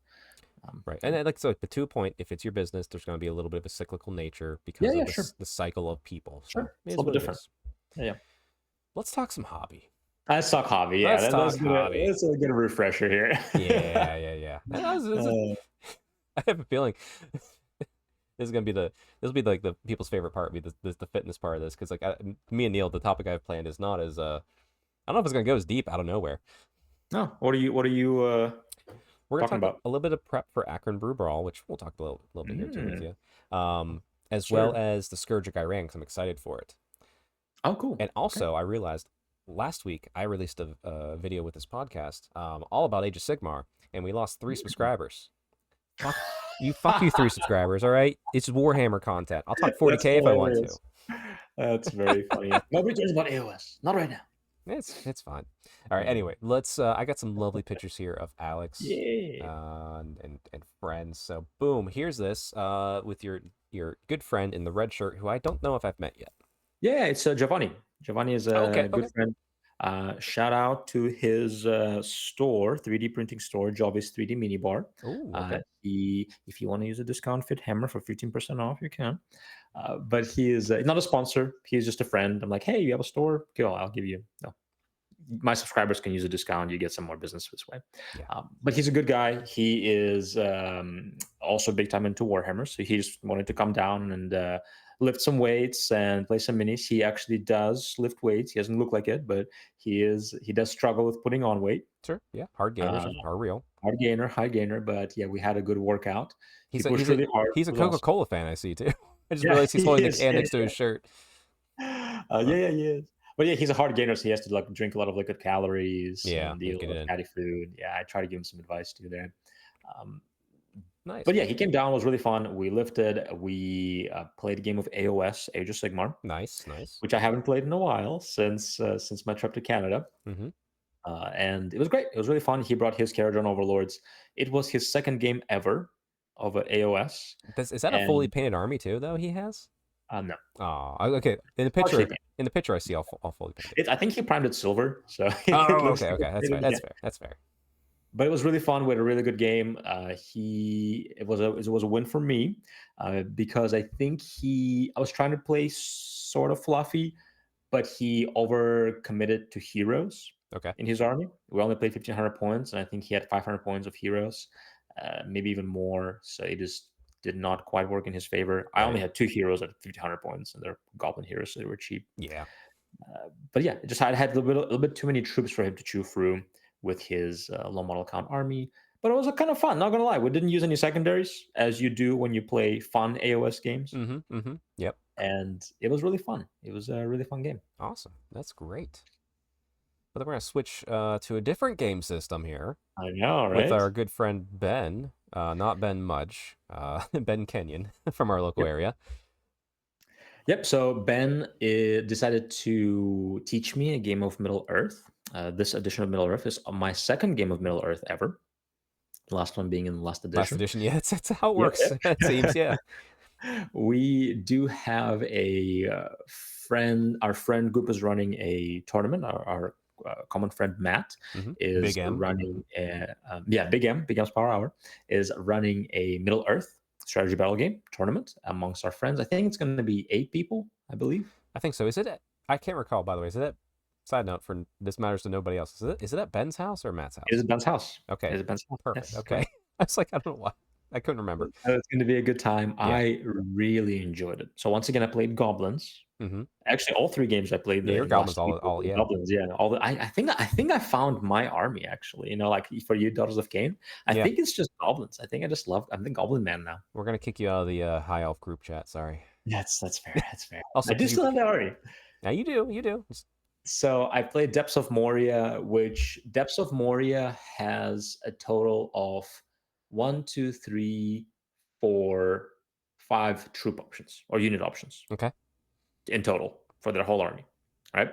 Right. And then, like so, but to a point, if it's your business, there's going to be a little bit of a cyclical nature Yeah, because yeah, of sure, the cycle of people. So sure. it It's a is little what bit it different. is. Yeah, yeah. Let's talk some hobby. I suck hobby. Yeah, Let's talk hobby. let's get a refresher here. Yeah, yeah, yeah. And uh, I have a feeling this is gonna be this will be like the people's favorite part, be the fitness part of this, because like me and Neil, the topic I've planned is not as I don't know if it's gonna go as deep out of nowhere. no, what are you We're gonna talking talk about? a little bit of prep for Akron Brew Brawl, which we'll talk a little bit here too with Mm, you, as well sure. as the Scourge of Iran, because I'm excited for it. Oh, cool. And Okay. also, I realized last week I released a video with this podcast all about Age of Sigmar, and we lost 3 subscribers. Fuck fuck you, 3 subscribers. All right, it's Warhammer content. I'll talk That's 40K if I want to. hilarious. That's very funny. Nobody cares about AOS. Not right now. It's fine. All right. Yeah. Anyway, let's. I got some lovely pictures here of Alex, Yeah. and friends. So boom, here's this with your good friend in the red shirt, who I don't know if I've met yet. Yeah, it's Giovanni. Giovanni is Okay. a good Okay. friend. Shout out to his store, 3D printing store, Jovis 3D Minibar. Oh. Okay. If you want to use a discount fit hammer for 15% off, you can. But he is not a sponsor. He's just a friend. I'm like, hey, you have a store? Cool, I'll give you. No, my subscribers can use a discount. You get some more business this way. Yeah. But he's a good guy. He is also big time into Warhammer. So he just wanted to come down and lift some weights and play some minis. He actually does lift weights. He doesn't look like it, but he does struggle with putting on weight. Sure. Yeah. Hard gainers Uh, are real. high gainer. But yeah, we had a good workout. He He's a pushed really hard. he's a It was awesome. Coca-Cola fan. I see too. I just Yeah, realized he's he holding the is. can next to his shirt. Yeah, yeah, he is. But yeah, he's a hard gainer, so he has to like drink a lot of liquid calories Yeah. and You deal get it with in. fatty food. Yeah, I try to give him some advice too there. Um, Nice. but yeah, he came down. It was really fun. We lifted. We played a game of AOS, Age of Sigmar, Nice. Nice. which I haven't played in a while since my trip to Canada. Mm-hmm. And it was great. It was really fun. He brought his character on Overlords. It was his second game ever of AOS, Is that a fully and painted army too? Though he has. no, Oh, okay. partially painted. In the picture, I see all fully painted. I think he primed it silver, so it Oh, looks okay, like okay. it's That's fair. painted That's again. fair. That's fair. But it was really fun. We had a really good game. It was a win for me because I think I was trying to play sort of fluffy, but he over committed to heroes Okay. in his army. We only played 1,500 points, and I think he had 500 points of heroes, maybe even more. So it just did not quite work in his favor. I only Right. had 2 heroes at 1,500 points, and they're goblin heroes, so they were cheap. Yeah. But yeah, just I had a little bit too many troops for him to chew through with his low model count army. But it was kind of fun. Not gonna lie, we didn't use any secondaries as you do when you play fun AOS games, Mm-hmm. Mm-hmm. Yep. and it was really fun. It was a really fun game. Awesome. That's great. But then we're gonna switch to a different game system here I know, with right? our good friend Ben. Not Ben Mudge. Ben Kenyon from our local Yep. area. Yep. So Ben decided to teach me a game of Middle Earth. This edition of Middle Earth is my second game of Middle Earth ever. The last one being in the last Last edition. edition. Yeah, that's how it Yep, works. It seems. Yeah. We do have a friend. Our friend group is running a tournament. Our common friend Matt Mm-hmm. is Big M. running. Big M's Power Hour is running a Middle Earth strategy battle game tournament amongst our friends. I think it's going to be 8 people, I believe. I think so. Is it? I can't recall. By the way, is it? Side note for this matters to nobody else. Is it at Ben's house or Matt's It is house? Ben's house. Okay. It is Ben's house. Perfect. Yes, Okay. correct. I was like, I don't know why. I couldn't remember. It's going to be a good time. Yeah. I really enjoyed it. So once again, I played goblins. Mm-hmm. Actually, all 3 games I played. Yeah, your The goblins last week all were yeah. goblins. Yeah, I think I found my army actually. Like for you, Daughters of Cain. I Yeah. think it's just goblins. I think I'm the Goblin Man now. We're gonna kick you out of the high elf group chat. Sorry. That's fair. That's fair. Also, I do because you still have that army. now you do. So I played Depths of Moria, which Depths of Moria has a total of one, two, three, four, five troop options or unit options Okay. in total for their whole army, right?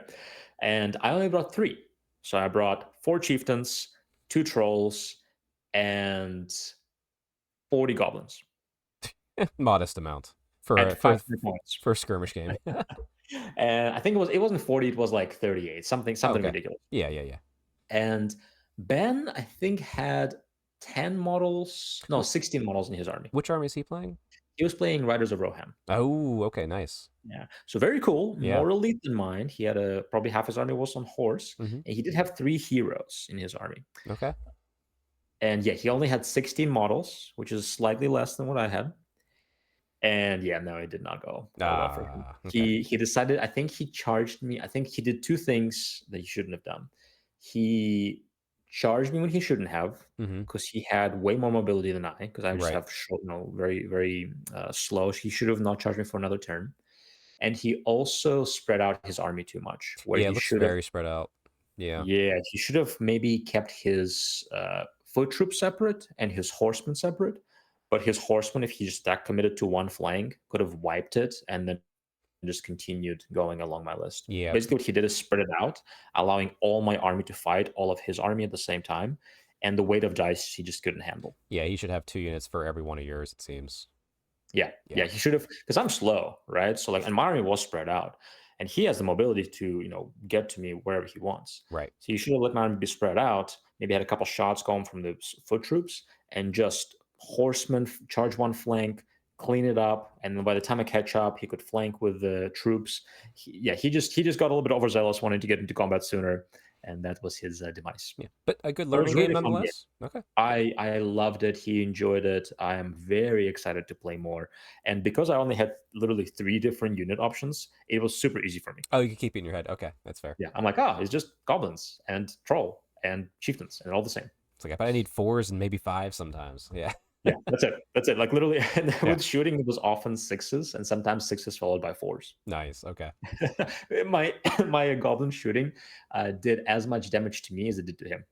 And I only brought three. So I brought four chieftains, two trolls, and 40 goblins Modest amount for at a 500 points. for a skirmish game. And I think it wasn't 40, it was like 38, something Okay. ridiculous. Yeah, yeah, yeah. And Ben, I think, had 10 models, no, Wh- 16 models in his army. Which army is he playing? He was playing Riders of Rohan. Oh, okay, nice. Yeah. So very cool. Yeah. More elite than mine. He had a probably half his army was on horse. Hmm. And he did have three heroes in his army. Okay. And yeah, he only had 16 models, which is slightly less than what I had. And yeah, no, it did not go well for him. Okay. He decided, I think he charged me. I think he did two things that he shouldn't have done. He charged me when he shouldn't have, Hmm. because he had way more mobility than I, because I just Right. have short, very, very slow. He should have not charged me for another turn. And he also spread out his army too much, where Yeah, it he looks should have, very spread out. Yeah. yeah, he should have maybe kept his foot troops separate and his horsemen separate. But his horsemen, if he just stack committed to one flank, could have wiped it and then just continued going along my list. Yeah. Basically, what he did is spread it out, allowing all my army to fight all of his army at the same time. And the weight of dice he just couldn't handle. Yeah, he should have 2 units for every one of yours, it seems. Yeah, Yeah. yeah, he should have, because I'm slow, right? So like, and my army was spread out, and he has the mobility to get to me wherever he wants. Right. So you should have let my army be spread out. Maybe had a couple shots going from the foot troops, and just horsemen charge one flank, clean it up, and then by the time I catch up, he could flank with the troops. He just got a little bit overzealous, wanting to get into combat sooner, and that was his demise. Yeah. But a good But it was learning a game really fun game. nonetheless. Okay. I loved it. He enjoyed it. I am very excited to play more. And because I only had literally three different unit options, it was super easy for me. Oh, you can keep it in your head. Okay, that's fair. Yeah, I'm like, it's just goblins and troll and chieftains and all the same. It's like I bet I need fours and maybe five sometimes. Yeah. Yeah, that's it. That's it. Like literally, and Yeah. with shooting, it was often sixes and sometimes sixes followed by fours. Nice. Okay. my my goblin shooting did as much damage to me as it did to him,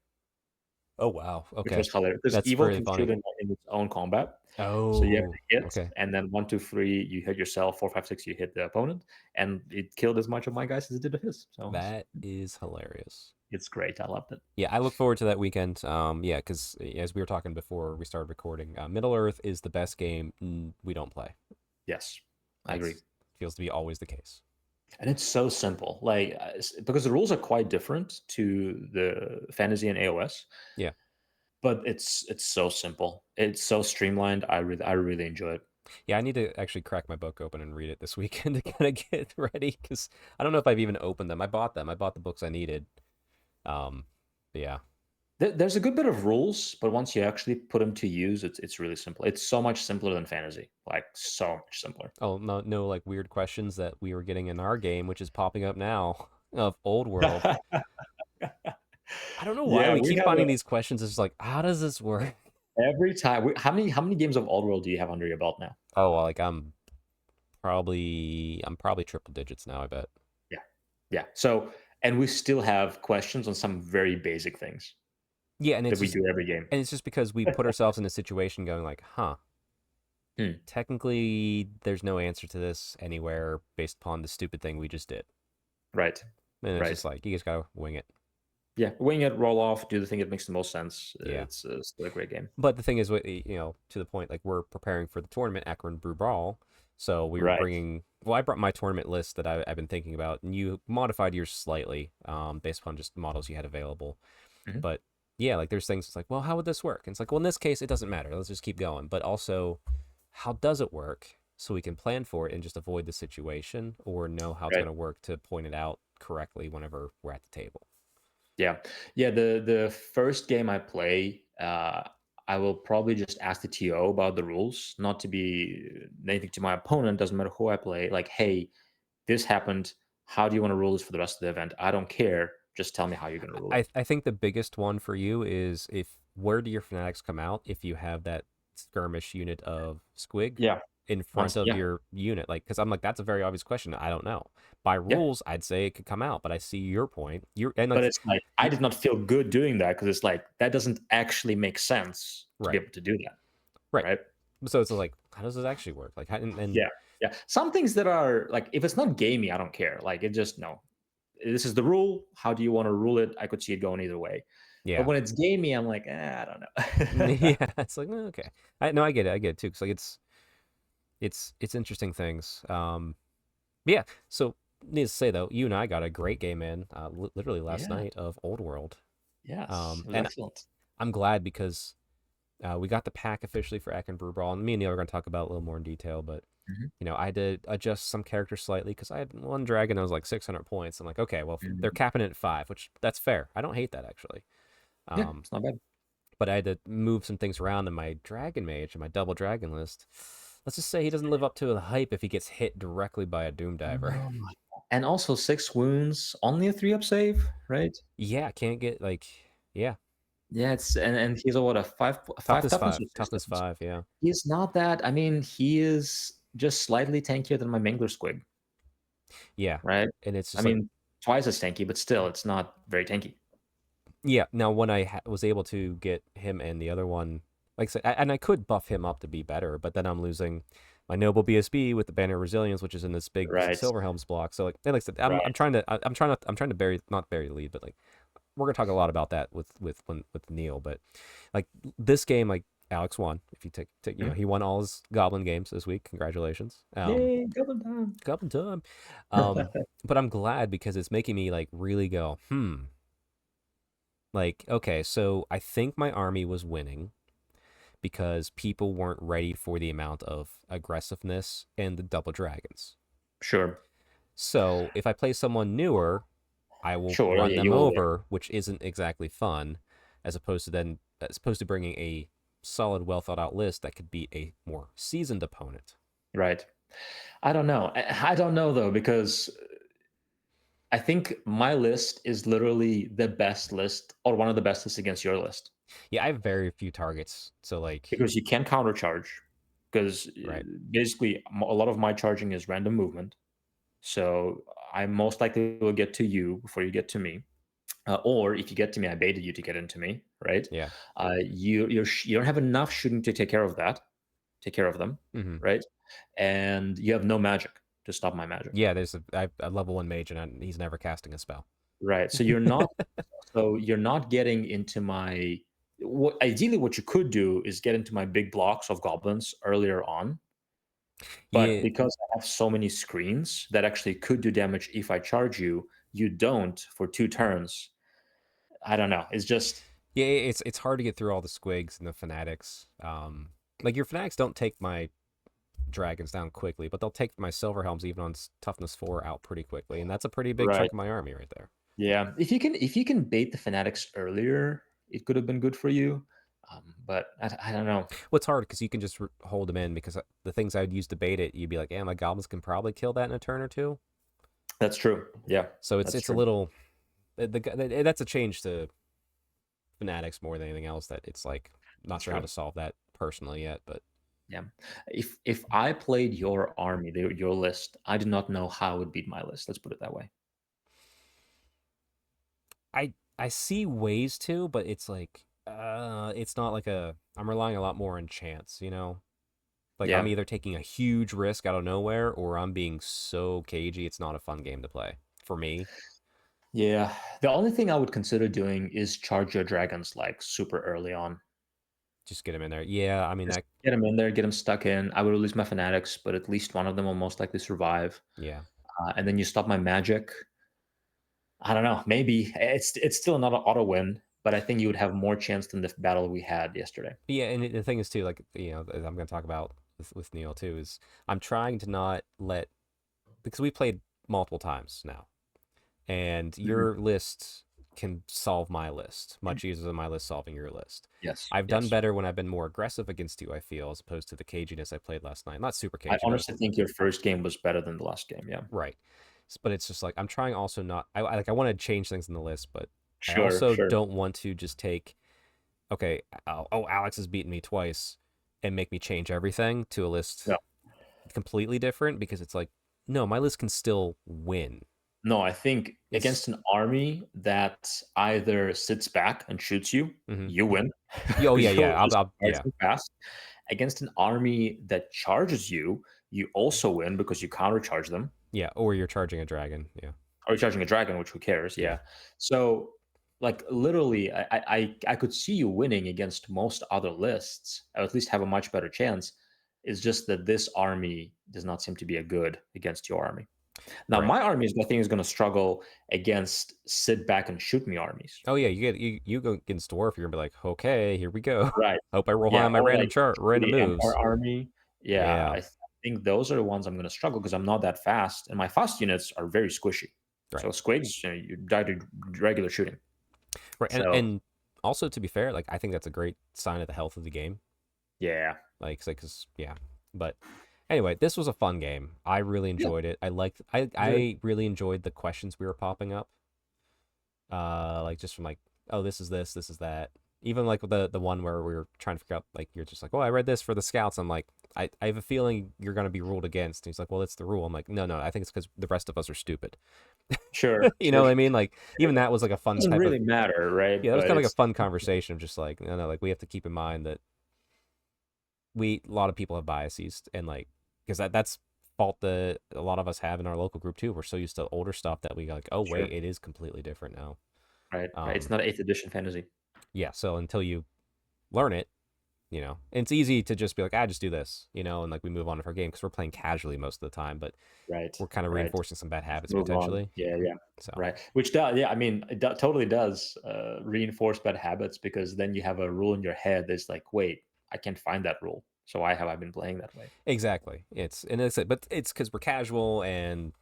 Oh wow. which Okay. was hilarious. Because That's evil really can funny. shoot in its own combat. So you have Oh. to hit, Okay. and then 1, 2, 3, you hit yourself. 4, 5, 6, you hit the opponent, and it killed as much of my guys as it did of his. So That is hilarious. it's great. I loved it. Yeah, I look forward to that weekend. Yeah, because as we were talking before we started recording, Middle Earth is the best game we don't play. Yes, I agree. Feels to be always the case. And it's so simple, like because the rules are quite different to the fantasy and AOS. Yeah. But it's so simple. It's so streamlined. I really enjoy it. Yeah, I need to actually crack my book open and read it this weekend to kind of get ready because I don't know if I've even opened them. I bought them. I bought the books I needed. But yeah. There's a good bit of rules, but once you actually put them to use, it's really simple. It's so much simpler than fantasy, like so much simpler. Oh, no, like weird questions that we were getting in our game, which is popping up now of Old World. I don't know why Yeah, we we keep have finding these questions. It's like, how does this work? every time. How many games of Old World do you have under your belt now? Oh, well, like I'm probably triple digits now, I bet. Yeah, yeah. So, and we still have questions on some very basic things Yeah, that we do every game. and it's just because we put ourselves in a situation going like, huh, Hmm. technically there's no answer to this anywhere based upon the stupid thing we just did. Right. And it's Right. just like you just gotta wing it. Yeah, wing it, roll off, do the thing that makes the most sense. Yeah. It's still a great game. But the thing is, to the point, like we're preparing for the tournament, Akron Brew Brawl. So we were Right. I brought my tournament list that I've been thinking about, and you modified yours slightly, based upon just models you had available. Mhm. But yeah, like there's things it's like, well, how would this work? And it's like, well, in this case, it doesn't matter. Let's just keep going. But also, how does it work so we can plan for it and just avoid the situation or know how it's Right. going to work to point it out correctly whenever we're at the table. Yeah, yeah. The first game I play, I will probably just ask the TO about the rules, not to be anything to my opponent. Doesn't matter who I play. Like, hey, this happened. How do you want to rule this for the rest of the event? I don't care. Just tell me how you're going to rule it. I think the biggest one for you is where do your fanatics come out if you have that skirmish unit of Squig? Yeah. in front of Yeah, your unit? Like, because I'm like, that's a very obvious question. I don't know. By yeah. rules, I'd say it could come out, but I see your point. You're and But like, it's like I did not feel good doing that because it's like that doesn't actually make sense to be right, able to do that, right. right? So it's like, how does this actually work? Like, and Yeah, yeah. Some things that are like if it's not gamey, I don't care. Like it just no. This is the rule. How do you want to rule it? I could see it going either way. But yeah, when it's gamey, I'm like, I don't know. yeah. It's like, okay. I no, I get it. I get it too. Cause like it's interesting things. But yeah. So needless to say though, you and I got a great game in, literally last Yeah. night of Old World. Yes. It was And excellent. I'm glad because we got the pack officially for Eck and Brew Brawl, and me and Neil are going to talk about it a little more in detail. But Mhm. I had to adjust some characters slightly because I had one dragon that was like 600 points. I'm like, okay, well, they're Mm. capping it at 5, which that's fair. I don't hate that actually. Yeah, Um, it's not bad. but I had to move some things around in my dragon mage and my double dragon list. Let's just say he doesn't live up to the hype if he gets hit directly by a doom diver. Oh my And also 6 wounds, only a 3-up save, right? Yeah, can't get like, yeah, Yeah, it's and he's a what, a 5 toughness toughness 5, or 6 toughness toughness? 5. Yeah, He's not that I mean, he is just slightly tankier than my Mangler Squig, yeah, right? and it's I just like, mean, twice as tanky, but still, it's not very tanky. yeah. Now when I was able to get him and the other one, like I said, and I could buff him up to be better, but then I'm losing my noble BSB with the banner of resilience, which is in this big Right, silver helms block. So like I said, I'm right. trying to I'm trying to bury not bury the lead, but like we're gonna talk a lot about that with Neil. But like this game, like Alex won. If you take Mhm. he won all his Goblin games this week. Congratulations. Yay, Goblin time. Goblin time. Um, but I'm glad because it's making me like really go, like, okay, so I think my army was winning because people weren't ready for the amount of aggressiveness and the double dragons. Sure, So if I play someone newer, I will sure, run yeah, them you will win. over, which isn't exactly fun, as opposed to bringing a solid, well thought out list that could be a more seasoned opponent. Right. I don't know. I don't know though because I think my list is literally the best list or one of the best lists against your list Yeah, I have very few targets, so like, because you can counter charge because right, basically a lot of my charging is random movement. So I most likely will get to you before you get to me. Or if you get to me, I baited you to get into me, right? yeah, You don't have enough shooting to take care of them, hmm right? And you have no magic to stop my magic, yeah. I have a level 1 mage, and he's never casting a spell. right? So you're not getting into my what ideally what you could do is get into my big blocks of goblins earlier on, but Yeah, because I have so many screens that actually could do damage if I charge you, you don't for 2 turns. I don't know. It's just yeah. It's hard to get through all the squigs and the fanatics. Like your fanatics don't take my dragons down quickly, but they'll take my silver helms even on toughness 4 out pretty quickly, and that's a pretty big right. chunk of my army right there. Yeah, if you can bait the fanatics earlier, it could have been good for you. But I don't know. What's hard because you can just hold them in because the things I'd use to bait it, you'd be like, yeah, my goblins can probably kill that in a turn or two. That's true. Yeah, So that's it's a true. little that's a change to fanatics more than anything else. That it's like not That's sure how true. to solve that personally yet, but Yeah. If I played your army, your list, I do not know how I would beat my list. Let's put it that way. I see ways to, but it's like it's not like I'm relying a lot more on chance, Like I'm Yeah. either taking a huge risk out of nowhere or I'm being so cagey it's not a fun game to play for me. Yeah. The only thing I would consider doing is charge your dragons like super early on. Just get him in there. Yeah, I mean Just that get them in there, get them stuck in. I would release my fanatics, but at least one of them will most likely survive. yeah. And then you stop my magic. I don't know. Maybe it's still not an auto win, but I think you would have more chance than the battle we had yesterday. But yeah, and the thing is too, like as I'm going to talk about with Neil too, is I'm trying to not let because we played multiple times now, and Mhm. your list can solve my list much easier than my list solving your list. Yes, I've done yes. better when I've been more aggressive against you. I feel as opposed to the caginess I played last night. Not super I cagey, but honestly think your first game was better than the last game. Yeah. right. But it's just like I'm trying also not. I want to change things in the list, but I Sure, also sure. don't want to just take okay. Oh, Alex has beaten me twice and make me change everything to a list No. completely different because it's like, no, my list can still win. No, I think It's against an army that either sits back and shoots you, mm-hmm. you win Oh because yeah, you'll yeah. just charge Yeah, them fast. Against an army that charges you, you also win because you countercharge them. yeah. Or you're charging a dragon. Yeah, Or you're charging a dragon, which who cares? yeah. Yeah. So like literally, I could see you winning against most other lists, or at least have a much better chance. It's just that this army does not seem to be a good against your army. Now, Right. my army is, I think, is going to struggle against sit back and shoot me armies. Oh yeah, you go against dwarf. You're gonna be like, okay, here we go. Right. Hope I roll high Yeah. on my Or random like chart, random the Empire moves. army. Yeah. Yeah. Think those are the ones I'm going to struggle because I'm not that fast. And my fast units are very squishy. Right. So squigs, you die to regular shooting. Right. So And also to be fair, like I think that's a great sign of the health of the game. yeah. Cause yeah. But anyway, this was a fun game. I really Yeah. enjoyed it. Good. I really enjoyed the questions we were popping up. Like just from like, oh, this is this, this is that. Even like the one where we were trying to figure out, like, you're just like, oh, I read this for the scouts. I'm like, I have a feeling you're gonna be ruled against. And he's like, well, it's the rule. I'm like, no, I think it's because the rest of us are stupid. Sure. You know Sure. what I Sure. mean? Like even that was like a fun Doesn't type of, really matter, right? yeah, that was But kind of like a it's fun conversation of just like, no, like we have to keep in mind that a lot of people have biases, and like, because that's fault that a lot of us have in our local group too. We're so used to older stuff that we like, oh sure. wait, it is completely different now. Right. Right. It's not 8th edition fantasy. Yeah, so until you learn it, and it's easy to just be like, just do this, and like we move on to our game because we're playing casually most of the time, but Right. we're kind of Right. reinforcing some bad habits Move on. potentially. Yeah. Yeah. So Right. Which does, yeah, I mean, totally does reinforce bad habits because then you have a rule in your head that's like, wait, I can't find that rule. So why have I been playing that way? exactly, but it's because we're casual and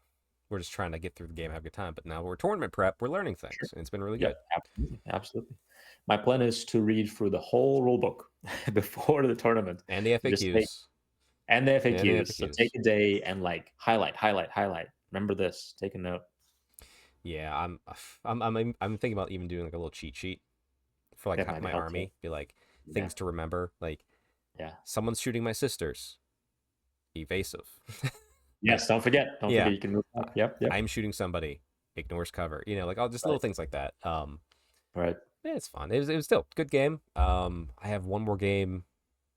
we're just trying to get through the game, have a good time. But now we're tournament prep, we're learning Sure. things, and it's been really Yep. good. Absolutely. Absolutely. My plan is to read through the whole rule book before the tournament. And the Just take FAQs, and the and the FAQs. So take FAQs. a day and like highlight, highlight, highlight. Remember this. Take a note. Yeah, I'm thinking about even doing like a little cheat sheet for like That might be my helpful. army. Be like Yeah. things to remember, like Yeah. someone's shooting my sisters, evasive. Yes. Don't forget. Don't Yeah, forget. You can move on. Yep. Yep. I'm shooting somebody, ignores cover. Like all just little Right. things like that. Right. Yeah, it's fun. It was still a good game. I have one more game,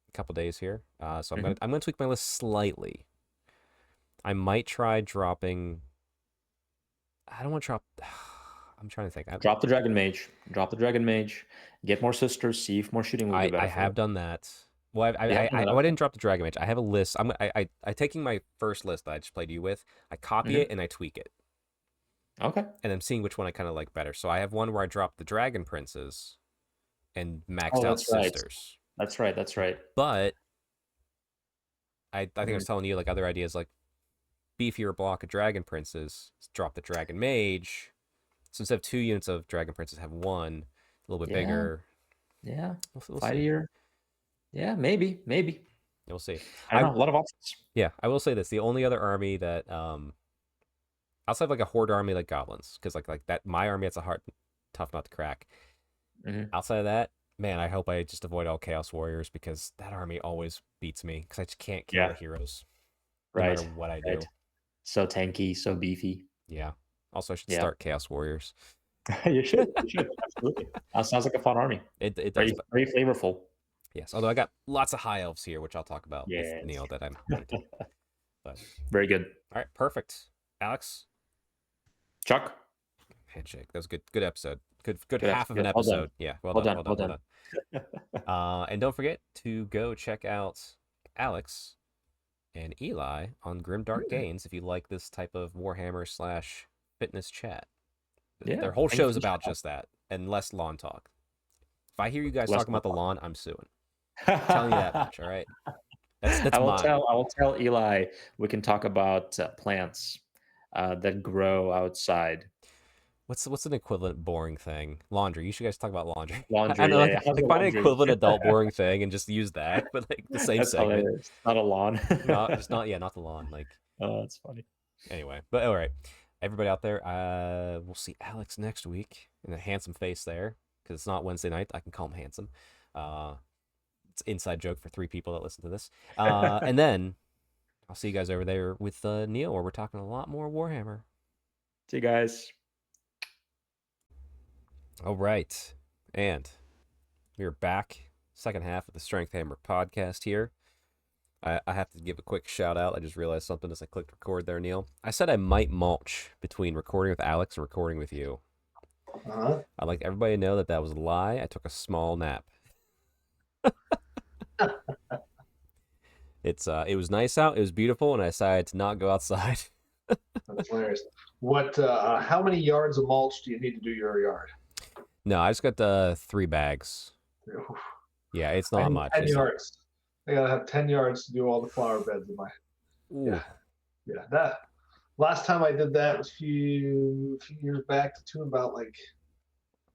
a couple days here. So Mhm. I'm gonna tweak my list slightly. I might try dropping. I don't want to drop. I'm trying to think. Drop the dragon mage. Drop the dragon mage. Get more sisters. See if more shooting will be I better for you. have done that. Well, You have done that. I Okay. didn't drop the Dragon Mage. I have a list. I taking my first list that I just played you with. I copy Mhm. it and I tweak it, Okay. and I'm seeing which one I kind of like better. So I have one where I dropped the Dragon Princes and maxed Oh, out that's right. Sisters. That's right. That's right. But I think I was Mhm. telling you like other ideas like beefier block of Dragon Princes, drop the Dragon Mage. So instead of 2 units of Dragon Princes, have one a little bit Yeah. bigger. Yeah. We'll Fight see. here. Yeah. Maybe. Maybe. We'll see. I don't know. A lot of options. Yeah, I will say this: the only other army that outside of like a horde army like goblins, because like that my army, it's a hard tough nut to crack. Mhm. Outside of that, man, I hope I just avoid all chaos warriors because that army always beats me because I just can't kill the Yeah. heroes no matter Right. what I Right. do. So tanky. So beefy. Yeah. Also, I should Yeah. start chaos warriors. You should. You should. Absolutely. Sounds like a fun army. It does, Very, but very flavorful. yes. Although I got lots of high elves here, which I'll talk about with Yes. Neil that I'm hunting. But Very good. all right, perfect. Alex, Chuck. handshake. That was a good episode. Good Good. half of an Good. Well done. episode. Yeah, well Well done, done. well Well done, well done. done. And don't forget to go check out Alex and Eli on Grimdark Games if you like this type of Warhammer slash fitness chat. Yeah. Their whole Thank you show's for the about shout just that and less lawn talk. If I hear you guys out. talking about the lawn, I'm suing. Telling you that much, all right? That's I will mine. tell. I will tell Eli we can talk about plants that grow outside. What's an equivalent boring thing? Laundry. You should guys talk about laundry. I Laundry. know, Yeah. like Yeah. How's like the find an laundry? equivalent adult boring thing and just use that, but like the same That's segment. hilarious. Not a lawn. Not the lawn. Like Oh, that's funny. anyway, but all right, everybody out there, we'll see Alex next week in a handsome face there because it's not Wednesday night. I can call him handsome. It's an inside joke for 3 people that listen to this. And then I'll see you guys over there with Neil, where we're talking a lot more Warhammer. See you guys. All right, and we're back. Second half of the Strength Hammer podcast here. I have to give a quick shout out. I just realized something as I clicked record there, Neil. I said I might mulch between recording with Alex and recording with you. Uh-huh. I'd like everybody to know that that was a lie. I took a small nap. It was nice out. It was beautiful, and I decided to not go outside. That's hilarious. What? How many yards of mulch do you need to do your yard? No, I just got the 3 bags. Oof. Yeah, it's I not need much. 10 It's yards. I gotta have 10 yards to do all the flower beds in my. ooh. Yeah. That last time I did that was a few years back to about like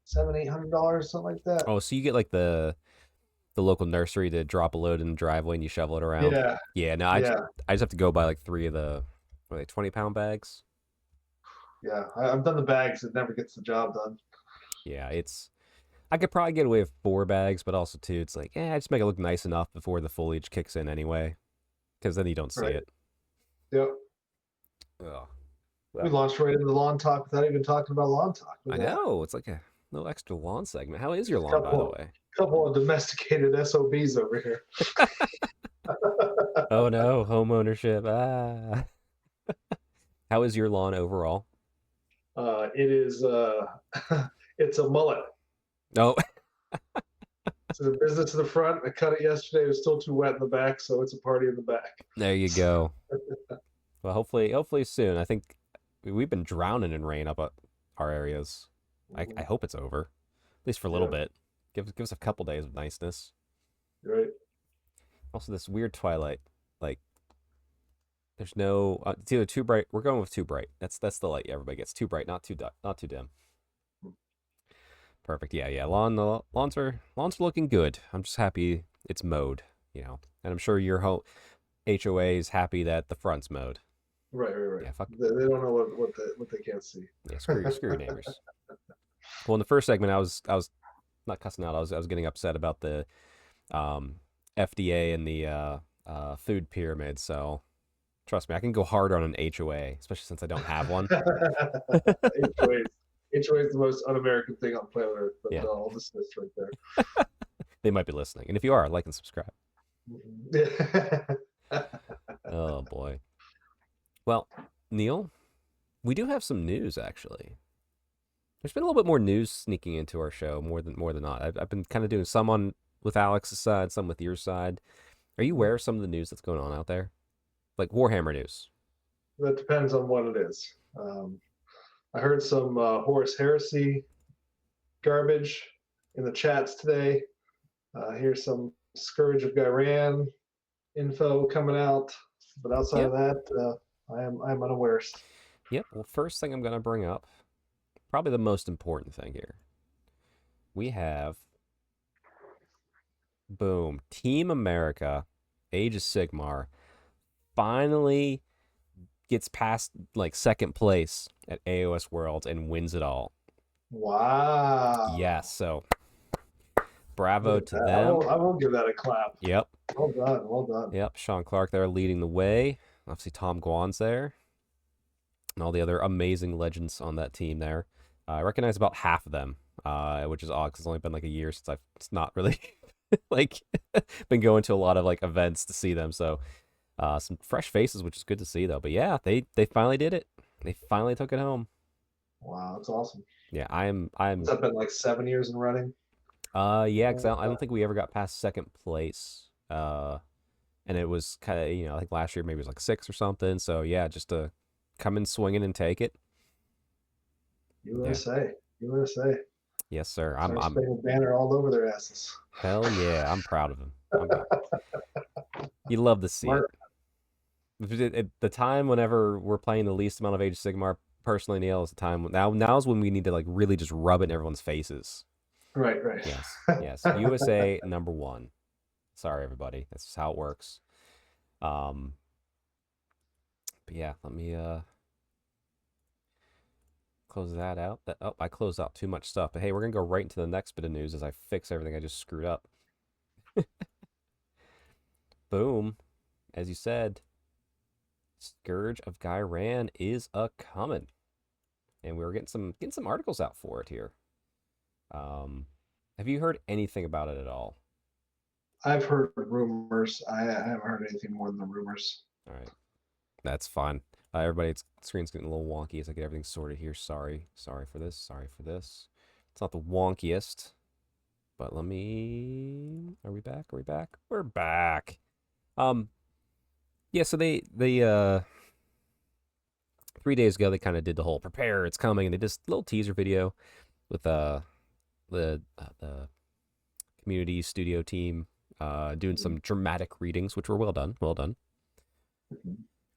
$700-800, something like that. Oh, so you get like the local nursery to drop a load in the driveway and you shovel it around. Yeah. Yeah. No, Yeah. I just have to go buy like 3 of the 20-pound bags. Yeah. I've done the bags. It never gets the job done. Yeah, I could probably get away with 4 bags, but also too, it's like, I just make it look nice enough before the foliage kicks in anyway, because then you don't see Right. it. Yep. Oh, We launched right into the lawn talk without even talking about lawn talk. I know it's like a little extra lawn segment. How is your lawn, by the Couple. way? Couple of domesticated SOBs over here. Oh no, home ownership. Ah. How is your lawn overall? It is it's a mullet. Oh, So the business in the front. I cut it yesterday. It was still too wet in the back, so it's a party in the back. there you go. Well, hopefully soon. I think we've been drowning in rain up at our areas. I hope it's over, at least for a little bit. Give us a couple days of niceness. Right. Also, this weird twilight, like there's no. It's either too bright. We're going with too bright. That's the light everybody gets. Too bright, not too dim. Perfect. Yeah. Lawns are looking good. I'm just happy it's mowed. And I'm sure your whole HOA is happy that the front's mowed. Right. Yeah, fuck. They don't know what they can't see. Yeah, screw your neighbors. Well, in the first segment, I was not cussing out. I was getting upset about the FDA and the food pyramid. So trust me, I can go harder on an HOA, especially since I don't have one. HOA is the most un-American thing on planet Earth, but Yeah. I'll dismiss right there. They might be listening, and if you are, like and subscribe. Yeah. Oh boy. Well, Neil, we do have some news actually. There's been a little bit more news sneaking into our show, more than not. I've been kind of doing some on with Alex's side, some with your side. Are you aware of some of the news that's going on out there, like Warhammer news? That depends on what it is. I heard some Horus Heresy garbage in the chats today. Here's some Scourge of Gyran info coming out, but outside of that, I am unaware. Yep. Well, first thing I'm going to bring up, probably the most important thing here. We have, boom, Team America, Age of Sigmar, finally gets past like second place at AOS Worlds and wins it all. Wow. Yes. So, bravo to them. I will give that a clap. Yep. Well done. Yep. Sean Clark there leading the way. Obviously, Tom Guan's there. And all the other amazing legends on that team there. I recognize about half of them, which is odd because it's only been like a year since I've not really like been going to a lot of like events to see them. So some fresh faces, which is good to see though. But yeah, they finally did it. They finally took it home. Wow, that's awesome. Yeah, I'm. Has that been like 7 years in running? Yeah, because I don't think we ever got past second place. And it was kind of, I think last year maybe it was like 6 or something. So yeah, just to come in swinging and take it. USA. Yes, sir. I'm a banner all over their asses. Hell yeah, I'm proud of him. You love to see it. The time whenever we're playing the least amount of Age of Sigmar, personally, Neil, is the time now's when we need to like really just rub it in everyone's faces. Right. Yes. USA number 1. Sorry, everybody. That's just how it works. But yeah, let me close that out. I closed out too much stuff. But hey, we're gonna go right into the next bit of news as I fix everything I just screwed up. Boom. As you said, Scourge of Gyran is a coming, and we were getting some articles out for it here. Have you heard anything about it at all? I've heard rumors. I haven't heard anything more than the rumors. All right, that's fine. Everybody, its screen's getting a little wonky as I get everything sorted here. Sorry for this. Sorry for this. It's not the wonkiest, but let me. Are we back? Are we back? We're back. Yeah. So they 3 days ago they kind of did the whole prepare, it's coming, and they did a little teaser video with the community studio team doing some dramatic readings, which were well done.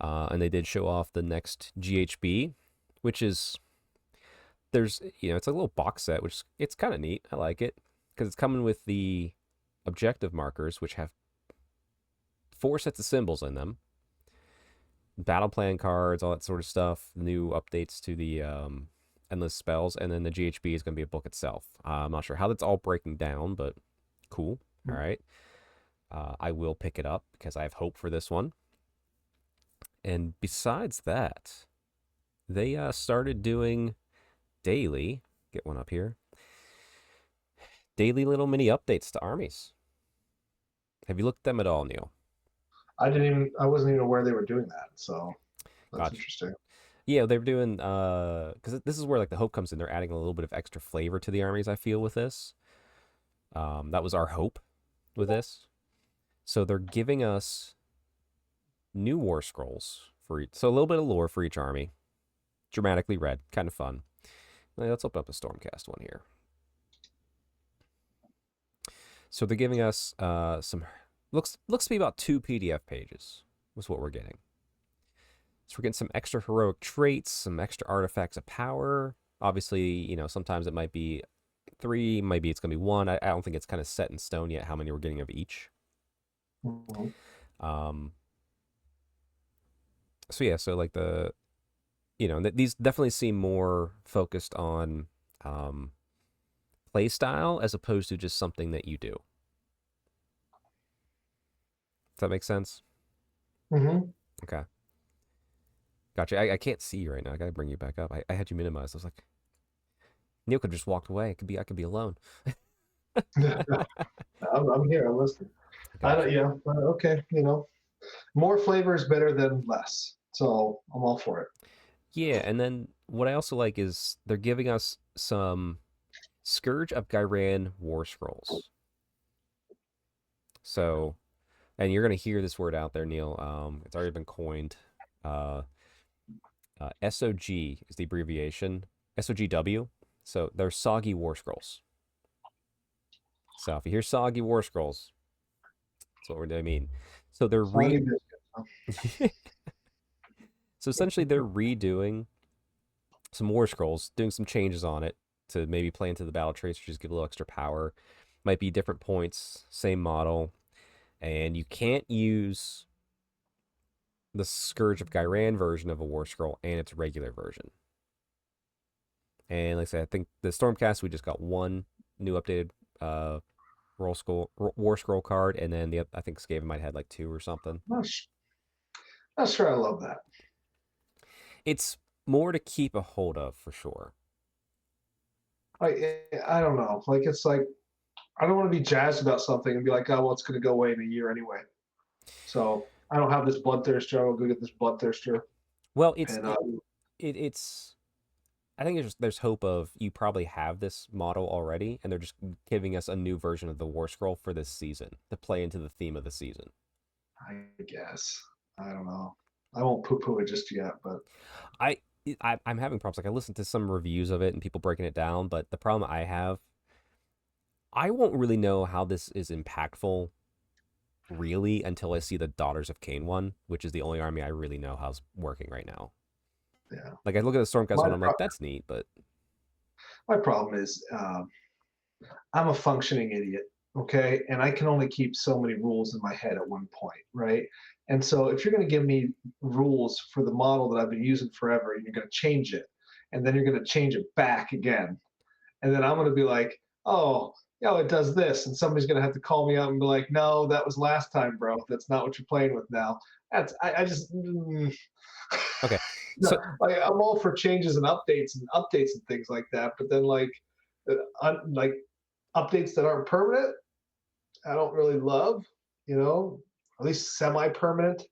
And they did show off the next GHB, which is it's a little box set, which it's kind of neat. I like it because it's coming with the objective markers, which have 4 sets of symbols in them, battle plan cards, all that sort of stuff, new updates to the endless spells, and then the GHB is going to be a book itself. I'm not sure how that's all breaking down, but cool. All right. I will pick it up because I have hope for this one. And besides that, they started doing daily, get one up here, daily little mini updates to armies. Have you looked at them at all, Neil? I wasn't even aware they were doing that. So that's Gotcha. interesting. Yeah, they're doing because this is where like the hope comes in. They're adding a little bit of extra flavor to the armies, I feel, with this. That was our hope with this. So they're giving us new war scrolls for each, so a little bit of lore for each army, dramatically read, kind of fun. Let's open up a Stormcast one here. So they're giving us some looks to be about 2 PDF pages was what we're getting. So we're getting some extra heroic traits, some extra artifacts of power. Obviously, sometimes it might be 3, maybe it's gonna be 1. I don't think it's kind of set in stone yet how many we're getting of each. Mm-hmm. So yeah, so like these definitely seem more focused on play style as opposed to just something that you do. Does that make sense? Mm-hmm. Okay. Gotcha. I can't see you right now. I gotta bring you back up. I had you minimized. I was like, Neil could have just walked away. I could be alone. I'm here. I'm listening. Gotcha. Okay. More flavor is better than less. So I'm all for it. Yeah, and then what I also like is they're giving us some Scourge of Gyran war scrolls. So, and you're gonna hear this word out there, Neil. It's already been coined. SOG is the abbreviation. SOGW. So they're soggy war scrolls. So if you hear soggy war scrolls, that's what I mean. So they're so essentially they're redoing some war scrolls, doing some changes on it to maybe play into the battle traits, or just give a little extra power. Might be different points, same model, and you can't use the Scourge of Gyran version of a war scroll and its regular version. And like I said, I think the Stormcast, we just got 1 new updated war scroll card, and then I think Skaven might have had like 2 or something. Not sure I love that. It's more to keep a hold of for sure. I don't know. It's like I don't want to be jazzed about something and be like, oh well, it's going to go away in a year anyway. So I don't have this bloodthirster. I'll go get this bloodthirster. Well, it's. I think there's hope of you probably have this model already, and they're just giving us a new version of the War Scroll for this season to play into the theme of the season. I guess. I don't know. I won't poo-poo it just yet, but I'm having problems. Like I listened to some reviews of it and people breaking it down, but the problem I have, I won't really know how this is impactful really until I see the Daughters of Cain one, which is the only army I really know how's working right now. Yeah. Like I look at the Stormcast one, I'm like, that's neat, but my problem is I'm a functioning idiot, okay? And I can only keep so many rules in my head at one point, right? And so if you're going to give me rules for the model that I've been using forever, and you're going to change it, and then you're going to change it back again, and then I'm going to be like, oh, it does this, and somebody's going to have to call me out and be like, no, that was last time, bro. That's not what you're playing with now. I just Okay, no, so I'm all for changes and updates and things like that. But then like updates that aren't permanent, I don't really love. You know, at least semi-permanent.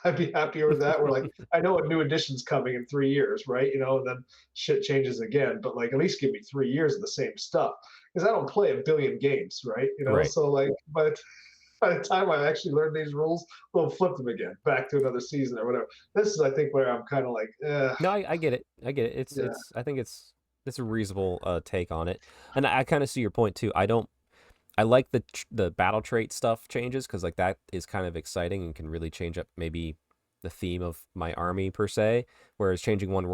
I'd be happier with that. Where like I know a new edition's coming in 3 years, right? You know, and then shit changes again. But like at least give me 3 years of the same stuff because I don't play a billion games, right? You know, right. so like, but by the time I actually learn these rules, we'll flip them again back to another season or whatever. This is, I think, where I'm kind of like, No, I get it. I get it. yeah, I think it's a reasonable take on it, and I kind of see your point too. I like the battle trait stuff changes because like that is kind of exciting and can really change up maybe the theme of my army per se. Whereas changing one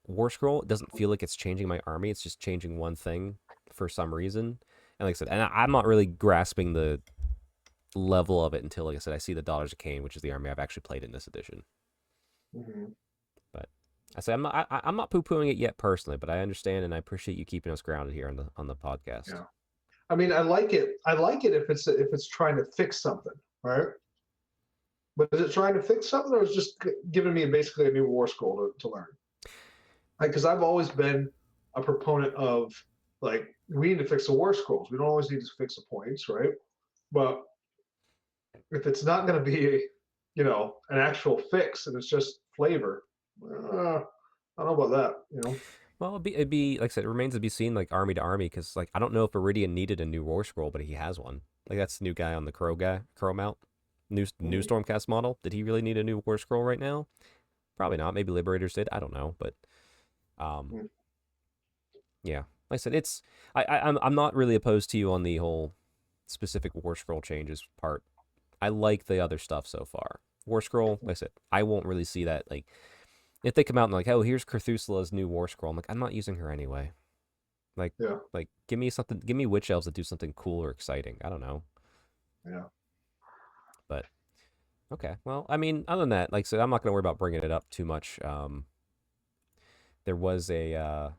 war scroll, it doesn't feel like it's changing my army. It's just changing one thing for some reason. And like I said, and I'm not really grasping the level of it until, like I said, I see the Daughters of Cain, which is the army I've actually played in this edition. mhm, But I say I'm not poo pooing it yet personally, but I understand and I appreciate you keeping us grounded here on the podcast. yeah. I mean, I like it. I like it if it's trying to fix something, right? But is it trying to fix something, or is it just giving me basically a new war scroll to learn? Like, because I've always been a proponent of like we need to fix the war scrolls. We don't always need to fix the points, right? But if it's not going to be, you know, an actual fix and it's just flavor, I don't know about that. You know. Well, it'd be like I said, it remains to be seen, like army to army, because like I don't know if Iridian needed a new war scroll, but he has one. Like that's the new guy on the crow mount, new Mhm. Stormcast model. Did he really need a new war scroll right now? Probably not. Maybe Liberators did. I don't know, but um, Mhm. yeah. Like I said, I'm not really opposed to you on the whole specific war scroll changes part. I like the other stuff so far. War scroll, like I said, I won't really see that. Like if they come out and like, oh, here's Cthulhu's new war scroll, I'm like, I'm not using her anyway. Like, Yeah. give me something. Give me witch elves that do something cool or exciting. I don't know, Yeah. but okay. Well, I mean, other than that, like I said, I'm not gonna worry about bringing it up too much. There was a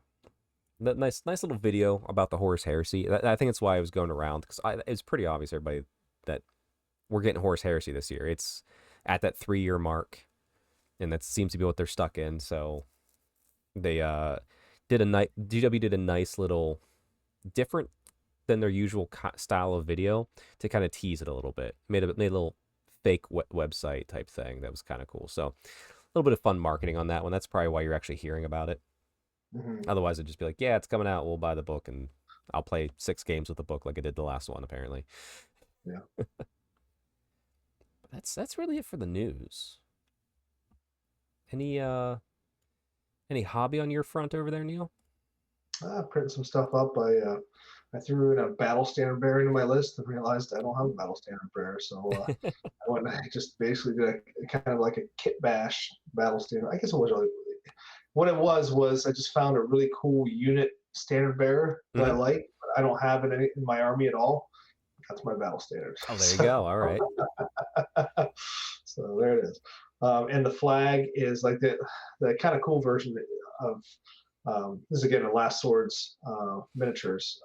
nice little video about the Horus Heresy. I think that's why I was going around because it's pretty obvious everybody that we're getting Horus Heresy this year. It's at that 3 year mark, and that seems to be what they're stuck in. So they did a night. GW did a nice little different than their usual style of video to kind of tease it a little bit. Made a little fake website type thing that was kind of cool. So a little bit of fun marketing on that one. That's probably why you're actually hearing about it. Mhm. Otherwise, it'd just be like, yeah, it's coming out. We'll buy the book and I'll play 6 games with the book like I did the last one. Apparently, Yeah. that's really it for the news. Any any hobby on your front over there, Neil? Printing some stuff up. I threw in a battle standard bearer into my list and realized I don't have a battle standard bearer. So I went and I just basically did a kind of like a kit bash battle standard. I guess it was really what it was I just found a really cool unit standard bearer that I Mm-hmm. like, but I don't have it in my army at all. That's my battle standard. Oh, there you go. All right. So there it is. And the flag is like the kind of cool version of this is again a Last Swords miniatures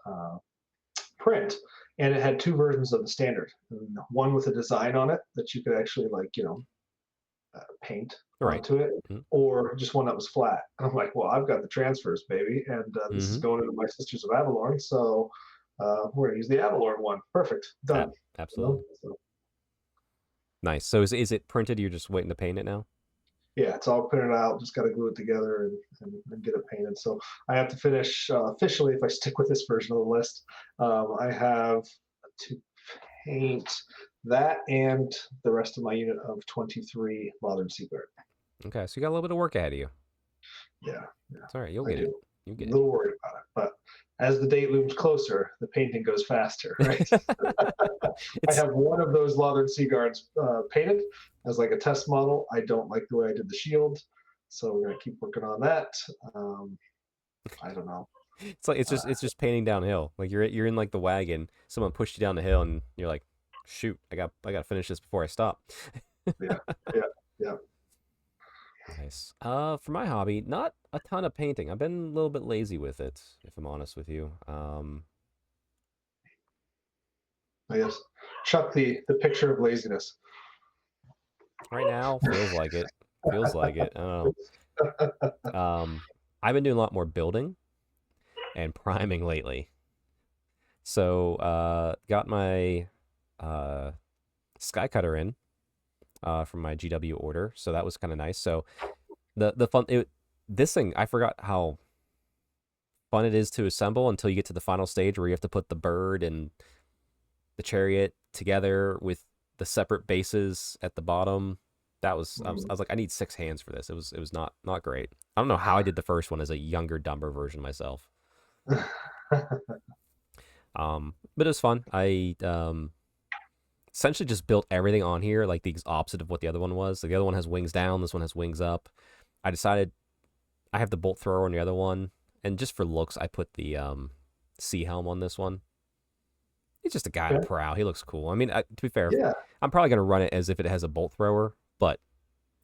print, and it had 2 versions of the standard. One with a design on it that you could actually paint All right. onto it, Mm-hmm. or just one that was flat. And I'm like, well, I've got the transfers, baby, and this is Mm-hmm. going into my Sisters of Avalorn, so we're gonna use the Avalorn one. Perfect, done. You know? Absolutely. So, Nice. So is it printed? You're just waiting to paint it now? yeah, it's all printed out. Just got to glue it together and get it painted. So I have to finish officially if I stick with this version of the list. I have to paint that and the rest of my unit of 23 Modern Seaguard. Okay, so you got a little bit of work ahead of you. Yeah, It's all right. You'll I get it. do. You A get it. little worried about it, but as the date looms closer, the painting goes faster, right? I It's have one of those Lothern Sea Guards painted as like a test model. I don't like the way I did the shield, so we're gonna keep working on that. Um, I don't know. it's like Uh, it's just painting downhill. Like you're in like the wagon. Someone pushed you down the hill, and you're like, shoot, I got to finish this before I stop. yeah, yeah, yeah. Nice. For my hobby, not a ton of painting. I've been a little bit lazy with it, if I'm honest with you. I guess chuck the picture of laziness. Right now, feels like it. Feels like it. I don't know. I've been doing a lot more building and priming lately. So, got my Sky Cutter in from my GW order, so that was kind of nice. So the fun this thing, I forgot how fun it is to assemble until you get to the final stage where you have to put the bird and the chariot together with the separate bases at the bottom. That was I was like, I need 6 hands for this. It was not great. I don't know how I did the first one as a younger, dumber version of myself. But it was fun. I essentially just built everything on here like the opposite of what the other one was. Like, the other one has wings down, this one has wings up. I decided I have the bolt thrower on the other one, and just for looks, I put the sea helm on this one. He's just a guy in a prow. He looks cool. I mean, to be fair, Yeah. I'm probably gonna run it as if it has a bolt thrower, but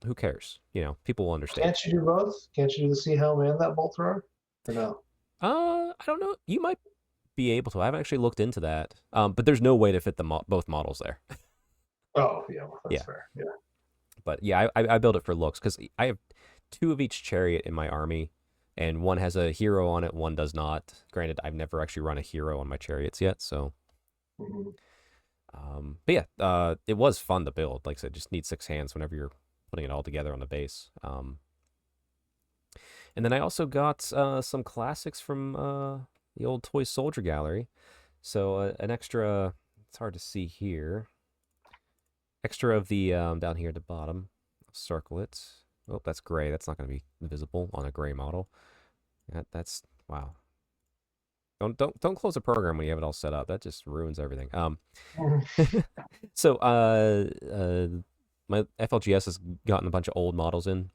who cares? You know, people will understand. Can't you do both? Can't you do the sea helm and that bolt thrower? Or no? I don't know. You might be able to. I haven't actually looked into that. But there's no way to fit both models there. Oh, yeah, well, that's Yeah. fair. Yeah. But yeah, I built it for looks because I have 2 of each chariot in my army, and one has a hero on it, one does not. Granted, I've never actually run a hero on my chariots yet, so. But yeah, it was fun to build. Like I said, just need 6 hands whenever you're putting it all together on the base. And then I also got some classics from the old Toy Soldier Gallery. So an extra, it's hard to see here. Extra of the down here at the bottom. Circle it. Oh, that's gray. That's not going to be visible on a gray model. That's wow. Don't close the program when you have it all set up. That just ruins everything. So my FLGS has gotten a bunch of old models in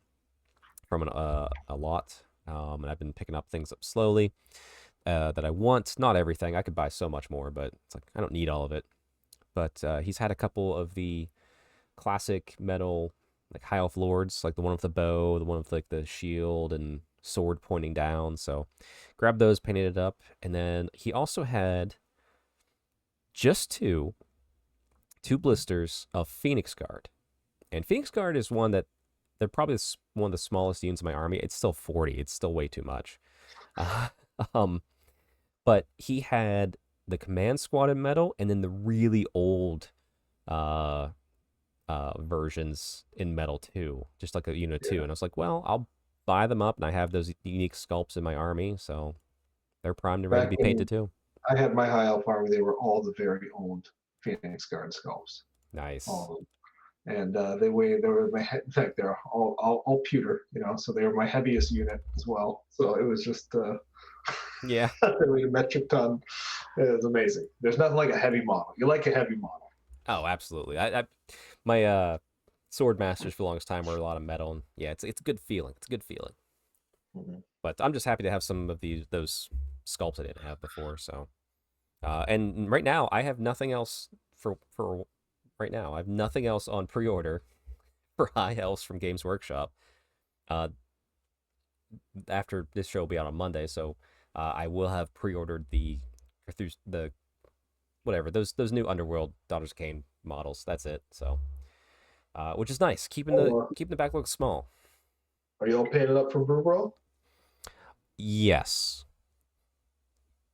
from a lot, and I've been picking up things up slowly that I want. Not everything. I could buy so much more, but it's like I don't need all of it. But he's had a couple of the classic metal, like high elf lords, like the one with the bow, the one with like the shield and sword pointing down. So grabbed those, painted it up, and then he also had just two blisters of Phoenix Guard. And Phoenix Guard is one that they're probably one of the smallest units in my army. It's still 40. It's still way too much. But he had the command squad in metal, and then the really old versions in metal too, just like a unit 2. And I was like, well, I'll buy them up, and I have those unique sculpts in my army, so they're primed and ready to be painted too. I had my high elf army. They were all the very old Phoenix Guard sculpts. Nice. All of them. And they were my in fact they're all pewter, you know, so they were my heaviest unit as well. So it was just yeah, they were a metric ton. It was amazing. There's nothing like a heavy model. You like a heavy model. Oh, absolutely. My sword masters for the longest time were a lot of metal, and yeah, it's a good feeling. It's a good feeling. But I'm just happy to have some of those sculpts I didn't have before. So, and right now I have nothing else for right now. I have nothing else on pre-order for High Elves from Games Workshop. After this show will be out on Monday, so I will have pre-ordered through the whatever those new Underworld Daughters of Cain models. That's it. So, which is nice, keeping the backlog small. Are you all painted up for Brew Brawl? Yes.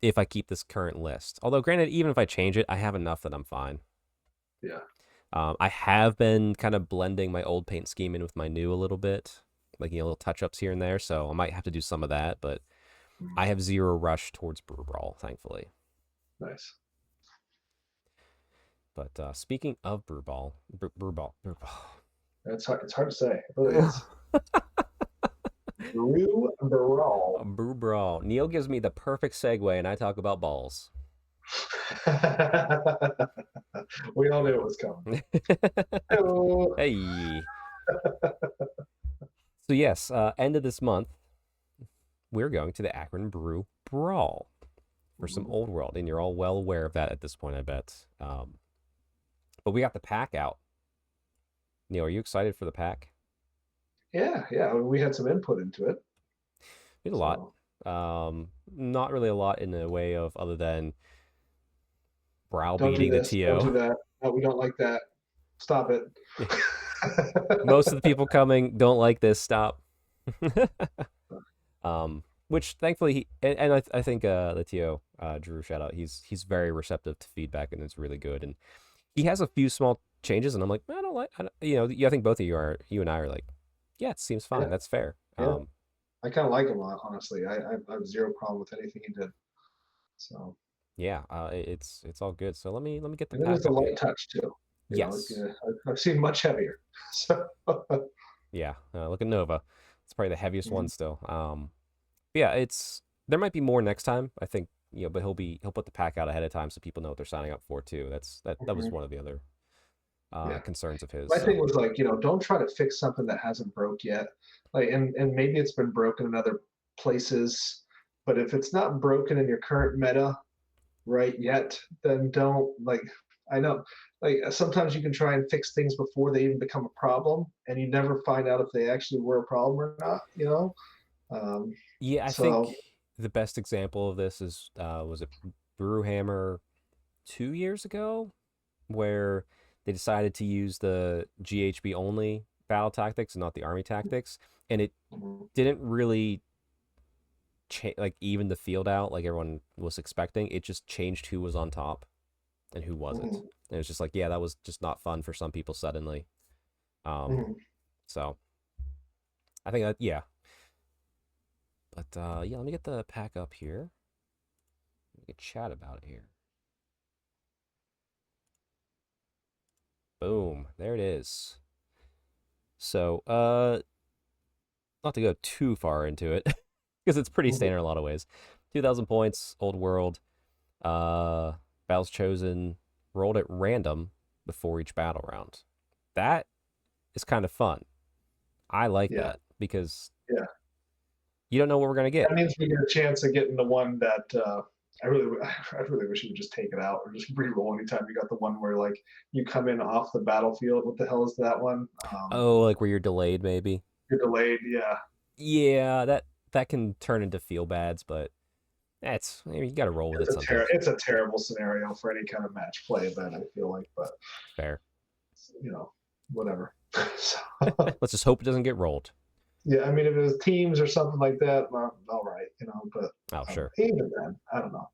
If I keep this current list. Although, granted, even if I change it, I have enough that I'm fine. Yeah. I have been kind of blending my old paint scheme in with my new a little bit, like, little touch-ups here and there, so I might have to do some of that, but I have zero rush towards Brew Brawl, thankfully. Nice. But speaking of Brew Brawl. It's hard to say. It really is. Brew Brawl. Brew Brawl. Neil gives me the perfect segue, and I talk about balls. We all knew it was coming. Hey. So yes, end of this month, we're going to the Akron Brew Brawl for some Old World, and you're all well aware of that at this point, I bet. But we got the pack out. Neil, are you excited for the pack? Yeah. We had some input into it. We did a lot. Not really a lot in the way of other than browbeating the TO. Don't do that. No, we don't like that. Stop it. Most of the people coming don't like this. Stop. Which thankfully, I think the TO Drew shout out. He's very receptive to feedback and it's really good. And he has a few small changes, and I'm like, I don't like, I think both of you and I are like, yeah, it seems fine. Yeah, That's fair. yeah. I kind of like him, honestly. I have zero problem with anything he did. So Yeah, it's all good. So let me get the and it is pack a up here. light touch too. Yes. I've seen much heavier. So Yeah. Look at Nova. It's probably the heaviest one Mhm. still. Yeah, there might be more next time. I think but he'll put the pack out ahead of time so people know what they're signing up for too. That was Mhm. one of the other Yeah. concerns of his. My So thing was like, don't try to fix something that hasn't broke yet. Like, and maybe it's been broken in other places, but if it's not broken in your current meta right yet, then don't like. I know, like sometimes you can try and fix things before they even become a problem, and you never find out if they actually were a problem or not. Um, yeah, I think so the best example of this is was it Brewhammer 2 years ago, where they decided to use the GHB only battle tactics and not the army tactics, and it mhm, didn't really like even the field out like everyone was expecting. It just changed who was on top and who wasn't. mhm, And it was just like, yeah, that was just not fun for some people suddenly. Um, mhm. so I think that yeah, but yeah, let me get the pack up here. We can chat about it here. Boom, there it is. So not to go too far into it because it's pretty Mhm. standard in a lot of ways. 2,000 points, old world. Uh, battles chosen, rolled at random before each battle round. That is kind of fun. I like Yeah, that because yeah. you don't know what we're gonna get. That means we get a chance of getting the one that I really wish you would just take it out or just re-roll anytime you got the one where like you come in off the battlefield. What the hell is that one? Oh, like where you're delayed, maybe. You're delayed. Yeah, Yeah, that can turn into feel bads, but that's you got to roll with it sometimes. it's a terrible scenario for any kind of match play event. I feel like, but Fair. you know, whatever. So, Let's just hope it doesn't get rolled. yeah, I mean, if it was teams or something like that, well, all right, but Oh, sure. even then, I don't know.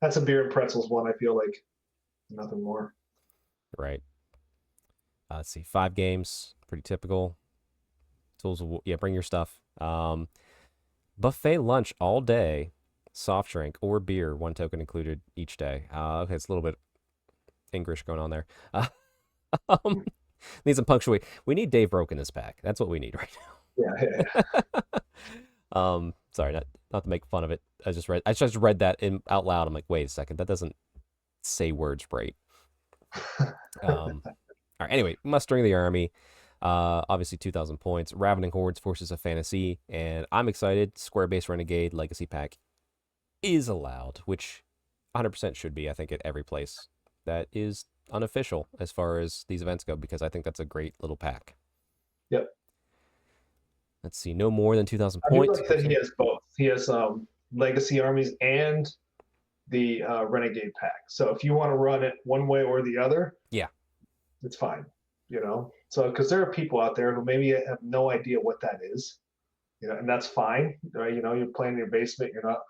That's a beer and pretzels one. I feel like nothing more. Right. Let's see. 5 games, pretty typical. Tools, yeah, bring your stuff. Buffet lunch all day, soft drink or beer, 1 token included each day. Okay, it's a little bit English going on there. Um, need some punctuate. We need Dave Broke in this pack. That's what we need right Yeah, yeah, yeah. now. Sorry, not to make fun of it. I just read that out loud. I'm like, wait a second, that doesn't say words right. All right. Anyway, mustering the army. Obviously 2,000 points. Ravening Hordes, Forces of Fantasy, and I'm excited. Square Base Renegade Legacy Pack is allowed, which 100% should be. I think at every place that is unofficial as far as these events go, because I think that's a great little pack. Yep. Let's see, no more than 2,000 I do points. like that he has both. He has legacy armies and the renegade pack. So if you want to run it one way or the other, Yeah, it's fine. So because there are people out there who maybe have no idea what that is, and that's fine. Right? You're playing in your basement. You're not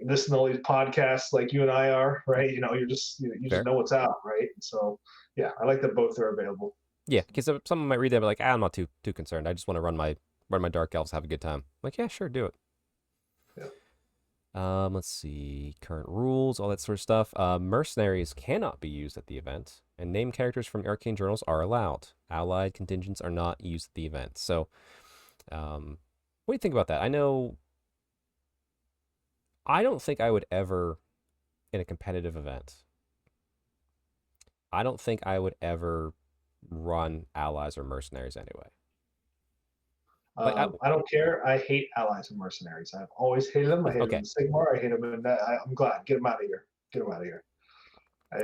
listening to all these podcasts like you and I are, right? You're just you just fair. know what's out, right? So yeah, I like that both are available. Yeah, because someone might read that, but like, I'm not too concerned. I just want to run my Dark Elves, have a good time. I'm like, yeah, sure, do it. Yeah. Let's see. Current rules, all that sort of stuff. Mercenaries cannot be used at the event, and named characters from arcane journals are allowed. Allied contingents are not used at the event. So, what do you think about that? I don't think I would ever, in a competitive event, I don't think I would ever run allies or mercenaries anyway. But I don't care. I hate allies and mercenaries. I've always hated them. I hate them okay, in Sigmar. I hate them in. I'm glad. Get them out of here. Get them out of here. I, I,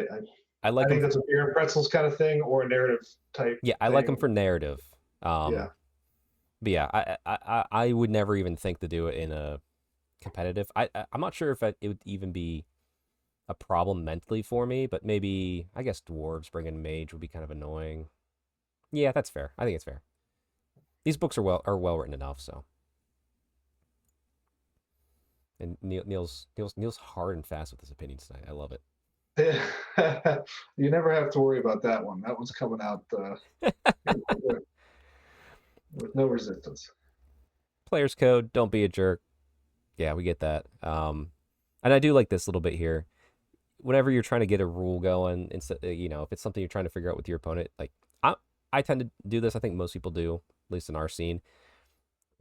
I I like them. think that's a beer and pretzels kind of thing or a narrative type Yeah, I like them thing. for narrative. Yeah. But yeah, I would never even think to do it in a competitive. I'm not sure if it would even be a problem mentally for me, but maybe I guess dwarves bringing mage would be kind of annoying. Yeah, that's fair. I think it's fair. These books are well written enough, so. And Neil's hard and fast with his opinions tonight. I love it. You never have to worry about that one. That one's coming out with no resistance. Player's code, don't be a jerk. Yeah, we get that. And I do like this little bit here. Whenever you're trying to get a rule going, instead, if it's something you're trying to figure out with your opponent, like I tend to do this. I think most people do, at least in our scene.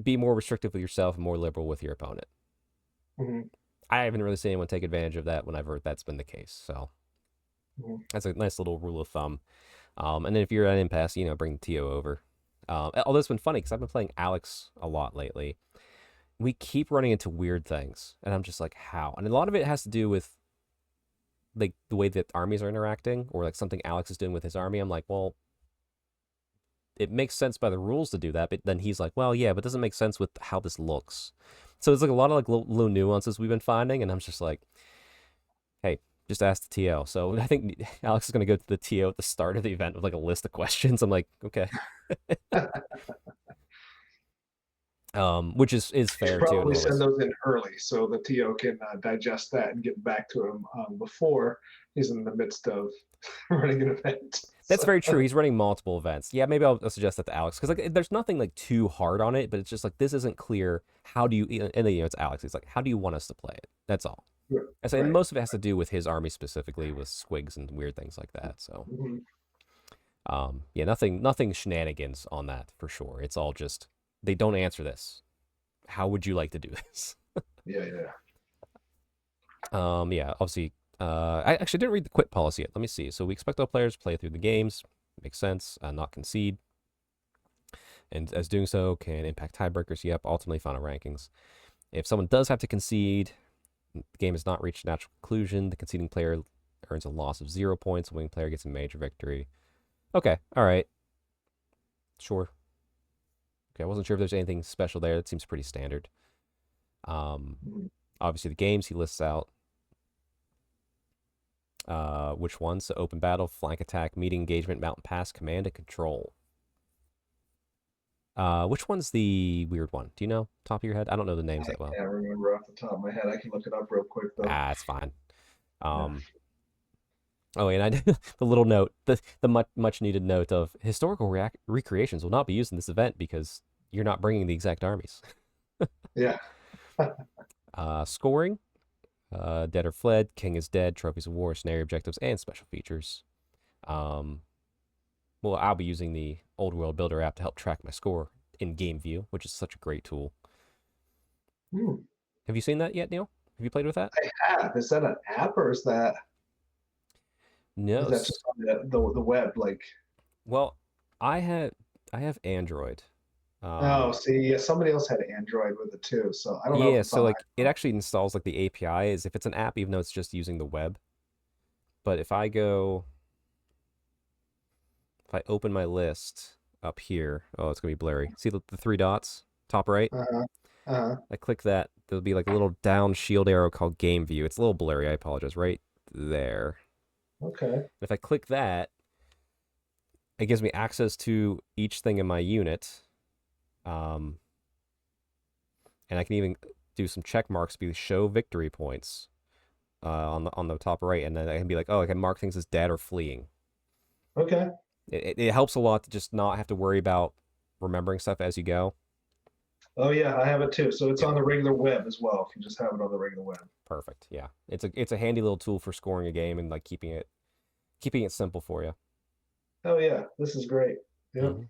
Be more restrictive with yourself and more liberal with your opponent. Mm-hmm. I haven't really seen anyone take advantage of that whenever that's been the case. So that's a nice little rule of thumb. And then if you're at an impasse, bring the TO over. Although it's been funny because I've been playing Alex a lot lately. We keep running into weird things, and I'm just like, how? And a lot of it has to do with like the way that armies are interacting, or like something Alex is doing with his army. I'm like, well, it makes sense by the rules to do that, but then he's like, well, yeah, but it doesn't make sense with how this looks. So it's like a lot of like little nuances we've been finding, and I'm just like, hey, just ask the TO. So I think Alex is going to go to the TO at the start of the event with like a list of questions. I'm like, okay. Which is fair too. Probably send those in early so the TO can digest that and get back to him before he's in the midst of running an event. That's very true. He's running multiple events. Yeah, maybe I'll suggest that to Alex because like there's nothing like too hard on it, but it's just like this isn't clear. How do you? And then it's Alex. He's like, how do you want us to play it? That's all. Right. I say most of it has to do with his army specifically, with squigs and weird things like that. So, yeah, nothing shenanigans on that for sure. It's all just they don't answer this. How would you like to do this? Yeah. Yeah, obviously. I actually didn't read the quit policy yet. Let me see. So we expect all players to play through the games. Makes sense. Not concede. And as doing so can impact tiebreakers. Yep, ultimately final rankings. If someone does have to concede, the game has not reached a natural conclusion. The conceding player earns a loss of 0 points. The winning player gets a major victory. Okay, all right. Sure. Okay, I wasn't sure if there's anything special there. That seems pretty standard. Obviously, the games he lists out. Which ones? So open battle, flank attack, meeting engagement, mountain pass, command, and control. Which one's the weird one? Do you know, top of your head? I don't know the names that well. I can't remember off the top of my head. I can look it up real quick though. It's fine. Oh, and I did the little note, the much needed note of historical recreations will not be used in this event because you're not bringing the exact armies. Yeah. Scoring. Dead or fled, king is dead, trophies of war, scenario objectives, and special features. Well, I'll be using the Old World Builder app to help track my score in game view, which is such a great tool. Have you seen that yet, Neil? Have you played with that? I have. Is that an app or is that? No. Is that just on the web? Like. Well, I have Android. See, yeah, somebody else had Android with it too, so I don't know. Yeah, so like it actually installs like the API as if it's an app, even though it's just using the web. But if I open my list up here, oh, it's gonna be blurry. See the 3 dots, top right? I click that. There'll be like a little down shield arrow called Game View. It's a little blurry. I apologize. Right there. Okay. And if I click that, it gives me access to each thing in my unit. And I can even do some check marks, be show victory points on the top right, and then I can be like, oh, I can mark things as dead or fleeing. Okay. It helps a lot to just not have to worry about remembering stuff as you go. Oh yeah, I have it too. So it's on the regular web as well. If you just have it on the regular web. Perfect. Yeah, it's a handy little tool for scoring a game and like keeping it simple for you. Oh yeah, this is great. Yeah. Mm-hmm.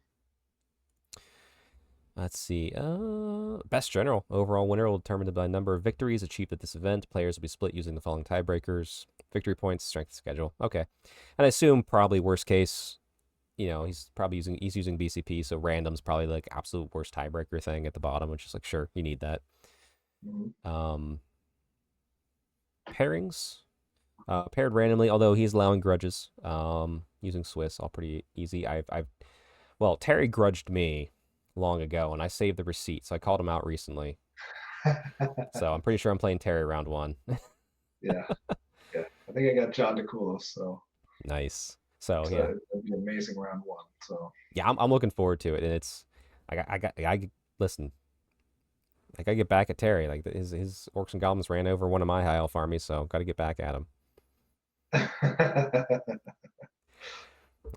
Let's see. Best general. Overall winner will be determined by number of victories achieved at this event. Players will be split using the following tiebreakers: victory points, strength, schedule. Okay, and I assume probably worst case, he's using BCP, so random's probably like absolute worst tiebreaker thing at the bottom, which is like sure you need that. Mm-hmm. Pairings. Paired randomly, although he's allowing grudges. Using Swiss, all pretty easy. Well, Terry grudged me long ago, and I saved the receipt, so I called him out recently. So I'm pretty sure I'm playing Terry round 1. Yeah. I think I got John DeCoulos, so. Nice. So So yeah, it'd be amazing round one. So yeah, I'm looking forward to it, and it's listen. I gotta get back at Terry. Like his orcs and goblins ran over one of my high elf armies, so gotta get back at him.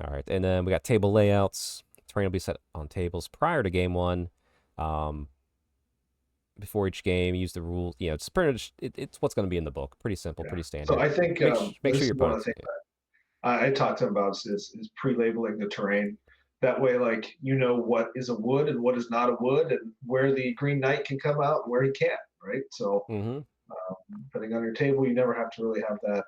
All right, and then we got table layouts. Terrain will be set on tables prior to game one. Um, Before each game, use the rules. You know, it's pretty much it's what's going to be in the book. Pretty simple, yeah. pretty So standard. I think Make this sure is your one of the opponents. things I talked to him about is pre-labeling the terrain. That way, like you know what is a wood and what is not a wood, and where the Green Knight can come out and where he can't. Right. So Mm-hmm. putting on your table, you never have to really have that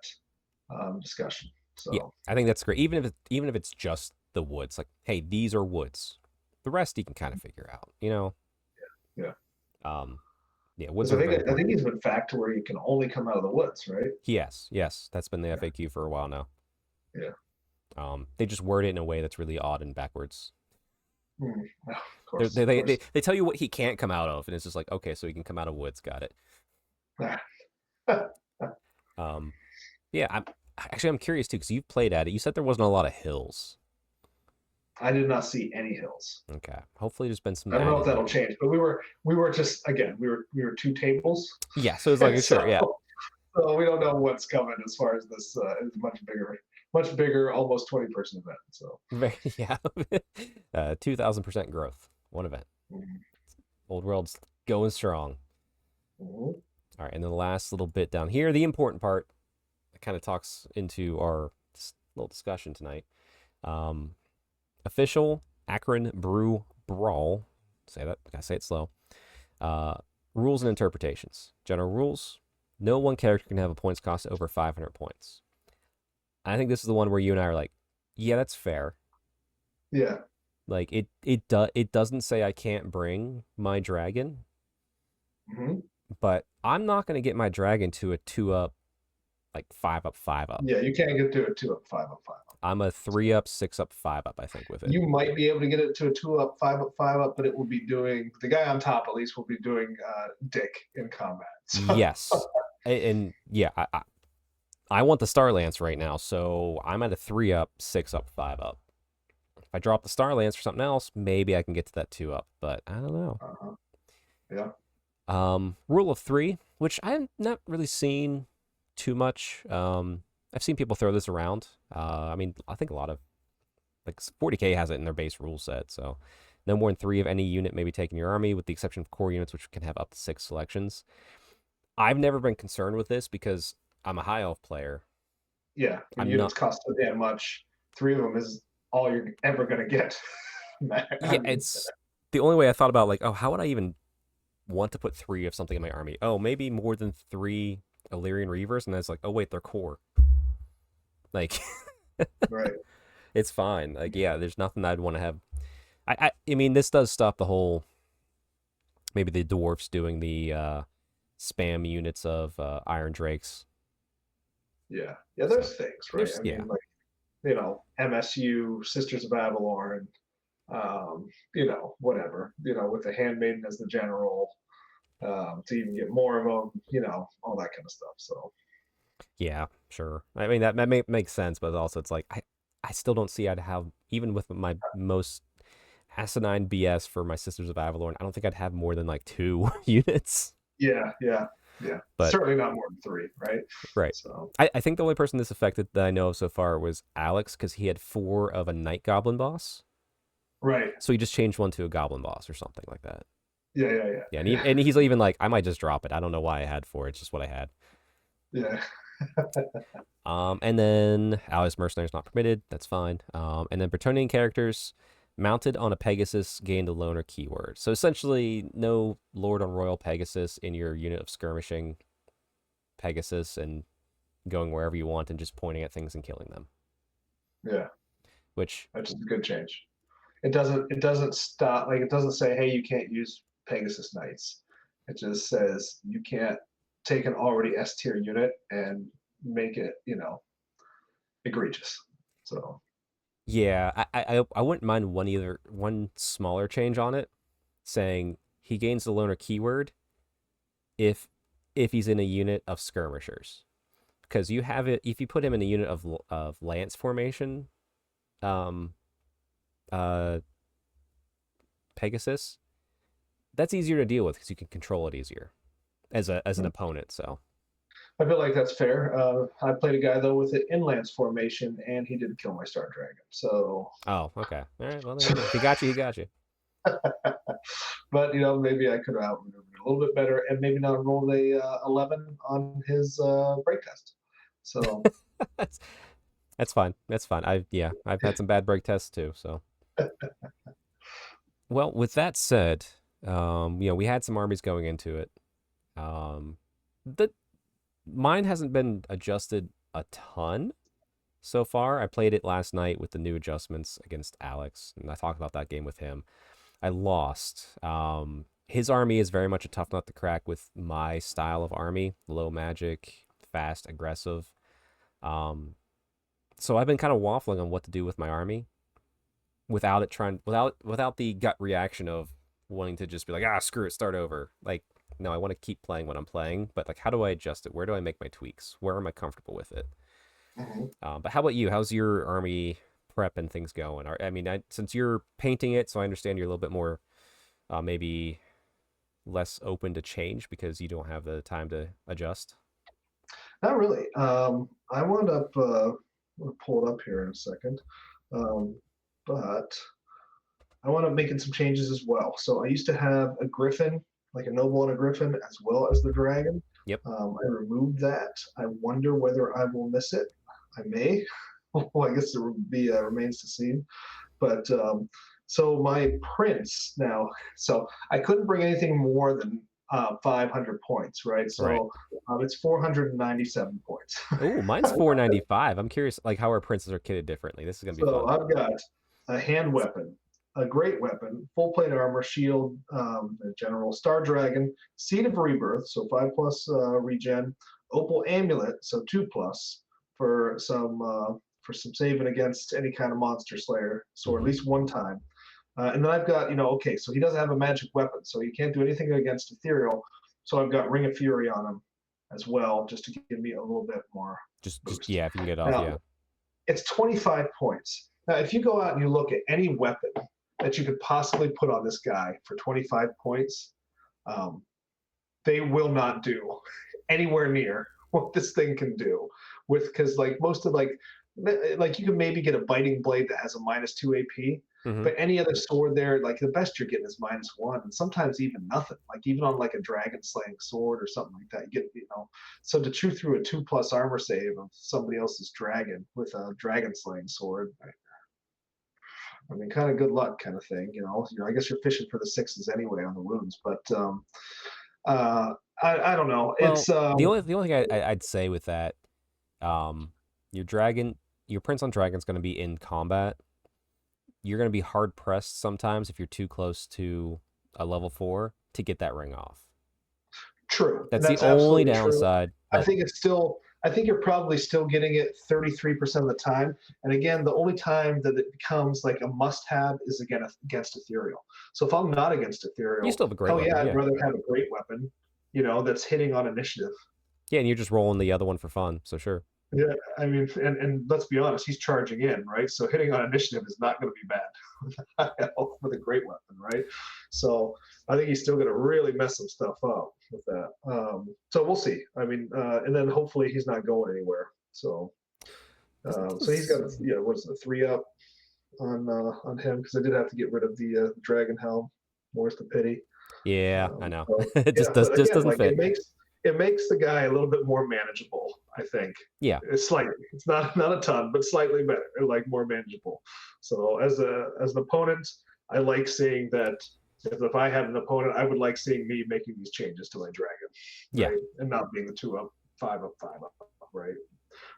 discussion. Yeah, So I think that's great. Even if it's just the woods, like, hey, these are woods. The rest you can kind of figure out. You know. yeah, Um. Yeah, woods because are very I think important. he's been fact to where you can only come out of the woods, right? Yes, that's been the FAQ for a while now. Yeah. They just word it in a way that's really odd and backwards. Of They course, they, of they, course. they tell you what he can't come out of, and it's just like, okay, so he can come out of woods. Got it. Um, yeah, I'm curious too because you've played at it. You said there wasn't a lot of hills. I did not see any hills. Okay, hopefully there's been some I don't know added if that'll hills. change, but we were just again we were two tables, Yeah, so it's like so, sure, yeah, so we don't know what's coming as far as this is much bigger, almost 20-person event. So yeah, 2,000% growth, one event. mhm. Old world's going strong. Mhm. All right, and then the last little bit down here, the important part, that kind of talks into our little discussion tonight. Um, Official Akron Brew Brawl. Say that. Gotta say it slow. Uh, Rules and interpretations. General rules. No one character can have a points cost over 500 points. I think this is the one where you and I are like, yeah, that's fair. Yeah. Like it doesn't say I can't bring my dragon, Hmm. but I'm not gonna get my dragon to a 2-up, like 5-up, 5-up. Yeah, you can't get to a 2-up, 5-up, 5-up. I'm a 3-up, 6-up, 5-up, I think, with it. You might be able to get it to a 2-up, 5-up, 5-up, but it will be doing the guy on top at least will be doing Dick in combat. So, Yes. And yeah, I want the Star Lance right now, so I'm at a 3-up, 6-up, 5-up. If I drop the Star Lance for something else, maybe I can get to that 2-up, but I don't know. yeah. Rule of 3, which I've not really seen too much. I've seen people throw this around. I mean, I think a lot of, like 40K has it in their base rule set, so no more than 3 of any unit may be taken in your army, with the exception of core units, which can have up to 6 selections. I've never been concerned with this because I'm a high elf player. Yeah. Your I'm units not. cost so damn much. 3 of them is all you're ever going to get. Yeah, it's the only way I thought about, like, oh, how would I even want to put 3 of something in my army? Oh, maybe more than 3 Illyrian Reavers, and I was like, oh wait, they're core. Like, Right. it's fine. Like, yeah, there's nothing I'd want to have. I mean, this does stop the whole. Maybe the dwarfs doing the spam units of Iron Drakes. Yeah. Yeah, there's things, right? I Yeah. mean, like, you know, MSU, Sisters of Avalon, you know, whatever, you know, with the Handmaiden as the general, to even get more of them, you know, all that kind of stuff. So, Yeah, sure. I mean, that makes sense, but also it's like, I still don't see I'd have, even with my most asinine BS for my Sisters of Avalon, I don't think I'd have more than like 2 units. yeah. But Certainly not more than 3, right? right. So, I think the only person this affected that I know of so far was Alex, because he had 4 of a Night Goblin boss. right. So he just changed one to a Goblin boss or something like that. Yeah. Yeah, and he's even like, I might just drop it. I don't know why I had 4. It's just what I had. Yeah. And then Allies Mercenaries not permitted. That's fine. And then Bretonnian characters mounted on a Pegasus gained a loner keyword. So essentially, no Lord on Royal Pegasus in your unit of skirmishing Pegasus and going wherever you want and just pointing at things and killing them. Yeah. Which That's just a good change. It doesn't stop, like, it doesn't say, hey, you can't use Pegasus Knights. It just says you can't take an already S tier unit and make it, you know, egregious. So, yeah, I wouldn't mind one smaller change on it, saying he gains the loner keyword if he's in a unit of skirmishers, because you have it if you put him in a unit of lance formation, um, uh, Pegasus, that's easier to deal with because you can control it easier as an opponent. So I feel like that's fair. I played a guy though with an inlance formation, and he didn't kill my Star Dragon. So, oh, okay, all right. Well, there you go. If he got you, he got you. but maybe I could have outmaneuvered it a little bit better, and maybe not rolled a 11 on his break test. So that's that's fine. That's fine. I've had some bad break tests too. So well, with that said, we had some armies going into it. The mine hasn't been adjusted a ton so far. I played it last night with the new adjustments against Alex, and I talked about that game with him. I lost. His army is very much a tough nut to crack with my style of army: low magic, fast, aggressive. So I've been kind of waffling on what to do with my army without the gut reaction of wanting to just be like, screw it, start over. Like, no, I want to keep playing what I'm playing, but like, how do I adjust it? Where do I make my tweaks? Where am I comfortable with it? But how about you? How's your army prep and things going? Since you're painting it, so I understand you're a little bit more maybe less open to change because you don't have the time to adjust. not really. I wound up. I'm gonna pull it up here in a second, but I wound up making some changes as well. So I used to have a griffin, like a noble and a griffin, as well as the dragon. Yep. I removed that. I wonder whether I will miss it. I may. Well, I guess it would be remains to see. But so my prince now. So I couldn't bring anything more than 500 points, right? So Right. it's 497 points. Oh, mine's 495. I'm curious, like how our princes are kitted differently. This is gonna be So fun. I've got a hand weapon, a great weapon, full plate armor, shield, a general star dragon, seed of rebirth, so 5+ regen, opal amulet, so 2+ for some saving against any kind of monster slayer, so at least one time. And then I've got, okay, so he doesn't have a magic weapon, so he can't do anything against ethereal. So I've got Ring of Fury on him as well, just to give me a little bit more Just boost. yeah, if you can get off, Now, yeah. it's 25 points. Now, if you go out and you look at any weapon that you could possibly put on this guy for 25 points, they will not do anywhere near what this thing can do. Because like most of like you can maybe get a biting blade that has a -2 AP, but any other sword there, like the best you're getting is -1, and sometimes even nothing. Like even on like a dragon slaying sword or something like that, you get. So to chew through a 2+ armor save of somebody else's dragon with a dragon slaying sword, I mean, kind of good luck, kind of thing. I guess you're fishing for the sixes anyway on the wounds, but I don't know. Well, It's the only thing I'd say with that, your prince on dragon's going to be in combat. You're going to be hard pressed sometimes if you're too close to a level 4 to get that ring off. true. That's the only absolutely true. downside. I think you're probably still getting it 33% of the time. And again, the only time that it becomes like a must-have is again against ethereal. So if I'm not against You ethereal, still have a great weapon. I'd Yeah. rather have a great weapon, that's hitting on initiative. Yeah, and you're just rolling the other one for fun. So sure. Yeah, I mean, and let's be honest, he's charging in, right? So hitting on initiative is not going to be bad with a great weapon, right? So I think he's still going to really mess some stuff up with that. So we'll see. I mean, and then hopefully he's not going anywhere. So he's got what is it, 3+ on him, because I did have to get rid of the dragon helm. More's the pity. Yeah, I know. So, It just doesn't fit. It makes the guy a little bit more manageable, I think. Yeah. It's slightly. It's not a ton, but slightly better, like more manageable. So as an opponent, I like seeing that. If I had an opponent, I would like seeing me making these changes to my dragon. Yeah. Right? And not being the 2+, 5+, 5+, right?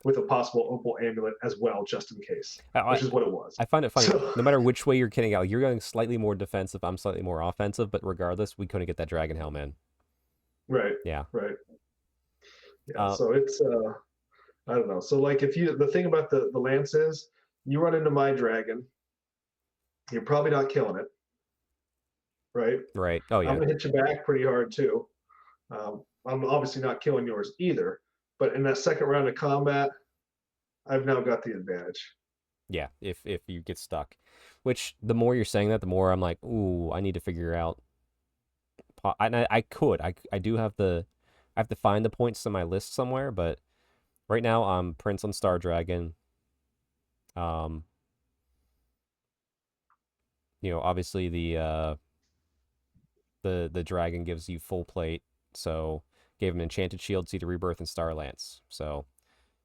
With a possible opal amulet as well, just in case, which is what it was. I find it funny. No matter which way you're kidding out, you're going slightly more defensive. I'm slightly more offensive, but regardless, we couldn't get that dragon helm in. Right. Yeah. Right. Yeah. So it's I don't know. So like the thing about the lance is you run into my dragon, you're probably not killing it. Right. Right. Oh yeah. I'm gonna hit you back pretty hard too. I'm obviously not killing yours either. But in that second round of combat, I've now got the advantage. Yeah, if you get stuck. Which the more you're saying that, the more I'm like, ooh, I need to figure out. And I do have I have to find the points in my list somewhere, but right now I'm Prince on Star Dragon. Um, obviously the dragon gives you full plate, so gave him Enchanted Shield, Seed of Rebirth, and Star Lance. So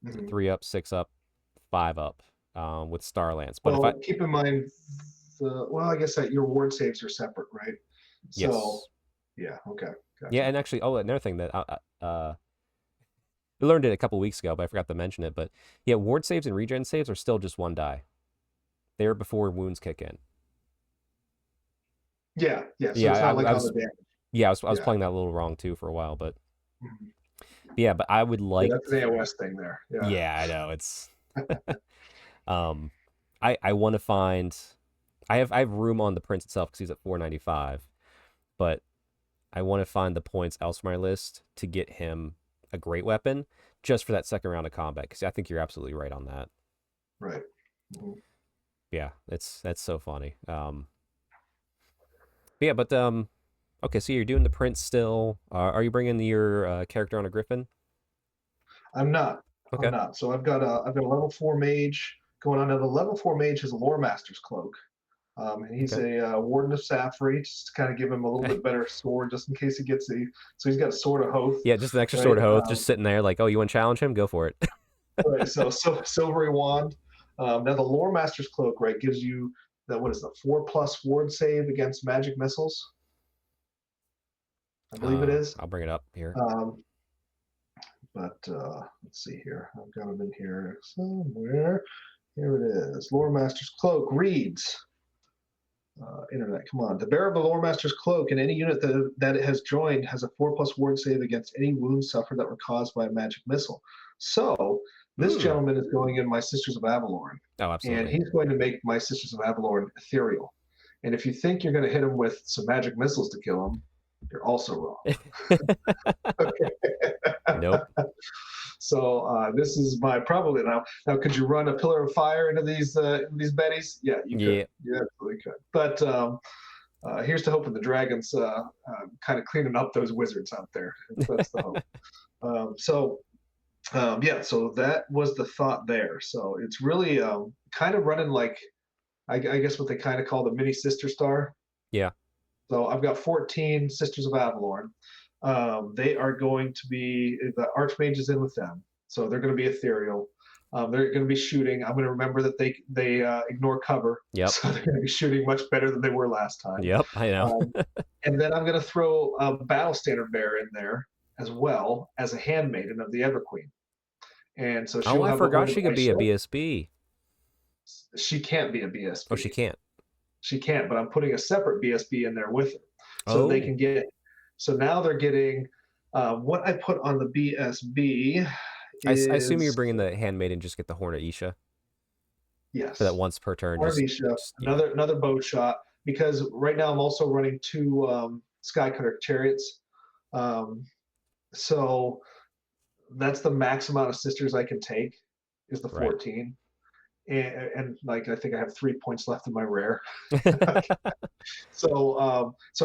Mhm. 3 up, 6 up, 5 up, with Star Lance. But if I Well, keep in mind, well, I guess that your ward saves are separate, right? So, yes, yeah, okay, yeah, gotcha. and actually, oh, another thing that we learned it a couple weeks ago, but I forgot to mention it. But yeah, ward saves and regen saves are still just 1 die. They are before wounds kick in. Yeah, yeah. So Yeah, it's I, not like I on the was damage. yeah, I was Yeah. playing that a little wrong too for a while, but Mhm. yeah, but I would Yeah, like. that's an AOS thing there. Yeah. Yeah, I know it's. um, I want to find. I have room on the prince itself because he's at 495, but I want to find the points elsewhere on my list to get him a great weapon just for that second round of combat because I think you're absolutely right on that. Right. Mhm. Yeah, that's so funny. Yeah, but okay, so you're doing the prince still. Are you bringing your character on a griffin? I'm not. I'm Okay, not. So I've got a level 4 mage going on. Now the level 4 mage has a lore master's cloak. And he's okay. a warden of Safri, just to kind of give him a little bit better sword, just in case he gets a. So he's got a sword of Hoth, Yeah, just an extra right? sword of oath, just sitting there like, oh, you want to challenge him? Go for it. Right. So silvery wand. Now the lore master's cloak, right, gives you that. What is the 4+ ward save against magic missiles? I believe it is. I'll bring it up here. Um, but let's see here. I've got it in here somewhere. Here it is. Lore master's cloak reads. Internet, come on. The bearer of the Lore Master's cloak and any unit that it has joined has a 4+ ward save against any wounds suffered that were caused by a magic missile. So this Hmm. gentleman is going in my Sisters of Avalorn, Oh, and absolutely. he's going to make my Sisters of Avalorn ethereal. And if you think you're going to hit him with some magic missiles to kill him, you're also wrong. Nope. So this is my probably now. Now, could you run a pillar of fire into these betties? Yeah, you could. Yeah. You absolutely could. But here's to hoping the dragons kind of cleaning up those wizards out there. That's the hope. Yeah, so that was the thought there. So it's really kind of running like I guess what they kind of call the mini sister star. Yeah. So I've got 14 Sisters of Avalorn. They are going to be the Archmage is in with them, so they're going to be ethereal. They're going to be shooting. I'm going to remember that they ignore cover, Yep. so they're going to be shooting much better than they were last time. Yep. I know. And then I'm going to throw a Battle Standard Bearer in there as well as a Handmaiden of the Everqueen, and so Oh, she'll I have the forgot Horn of she could be a Aisha. BSB. She can't be a Oh, she BSB. can't. She can't, but I'm putting a separate BSB in there with her so that they can Oh. get. So now they're getting what I put on the BSB I assume you're is bringing the handmaid and just get the Horn of Isha for that yes, once per turn. Arvisha, Yeah. another bow shot because right now I'm also running two Skycutter chariots. Um, so that's the max amount of sisters I can take is the Right. 14. And like I think I have 3 points left in my rare. So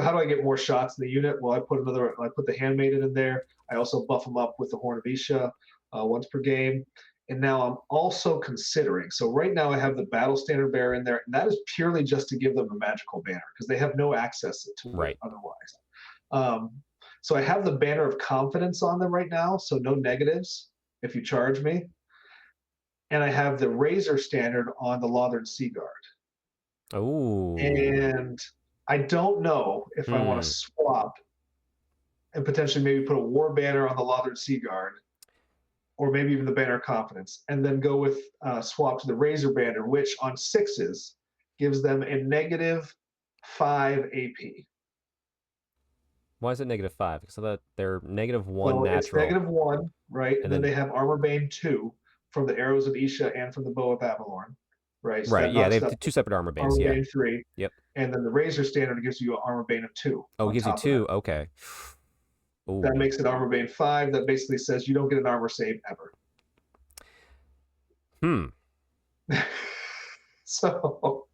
how do I get more shots in the unit? Well, I put the handmaiden in there. I also buff them up with the Horn of Isha once per game. And now I'm also considering. So right now I have the Battle Standard Bearer in there, and that is purely just to give them a magical banner because they have no access to it Right. otherwise. Um, so I have the Banner of Confidence on them right now, so no negatives if you charge me. And I have the Razor Standard on the Lothern Seaguard. Oh. And I don't know if I want to Hmm. swap and potentially maybe put a war banner on the Lothern Seaguard, or maybe even the Banner of Confidence, and then go with swap to the Razor Banner, which on sixes gives them a -5 AP. Why is it -5? Because I thought they're -1 So it's natural, -1, right? and And then then they have Armor Bane 2 from the Arrows of Isha and from the Bow of Avalorn, right? So right. that Yeah, they knocks it have up to two separate armor banes. Armor Yeah. Bane 3. Yep. And then the Razor Standard gives you an Armor Bane of 2 Oh, it on gives you top of that. two. Okay. That Ooh. makes it Armor Bane 5. That basically says you don't get an armor save ever. Hmm. So,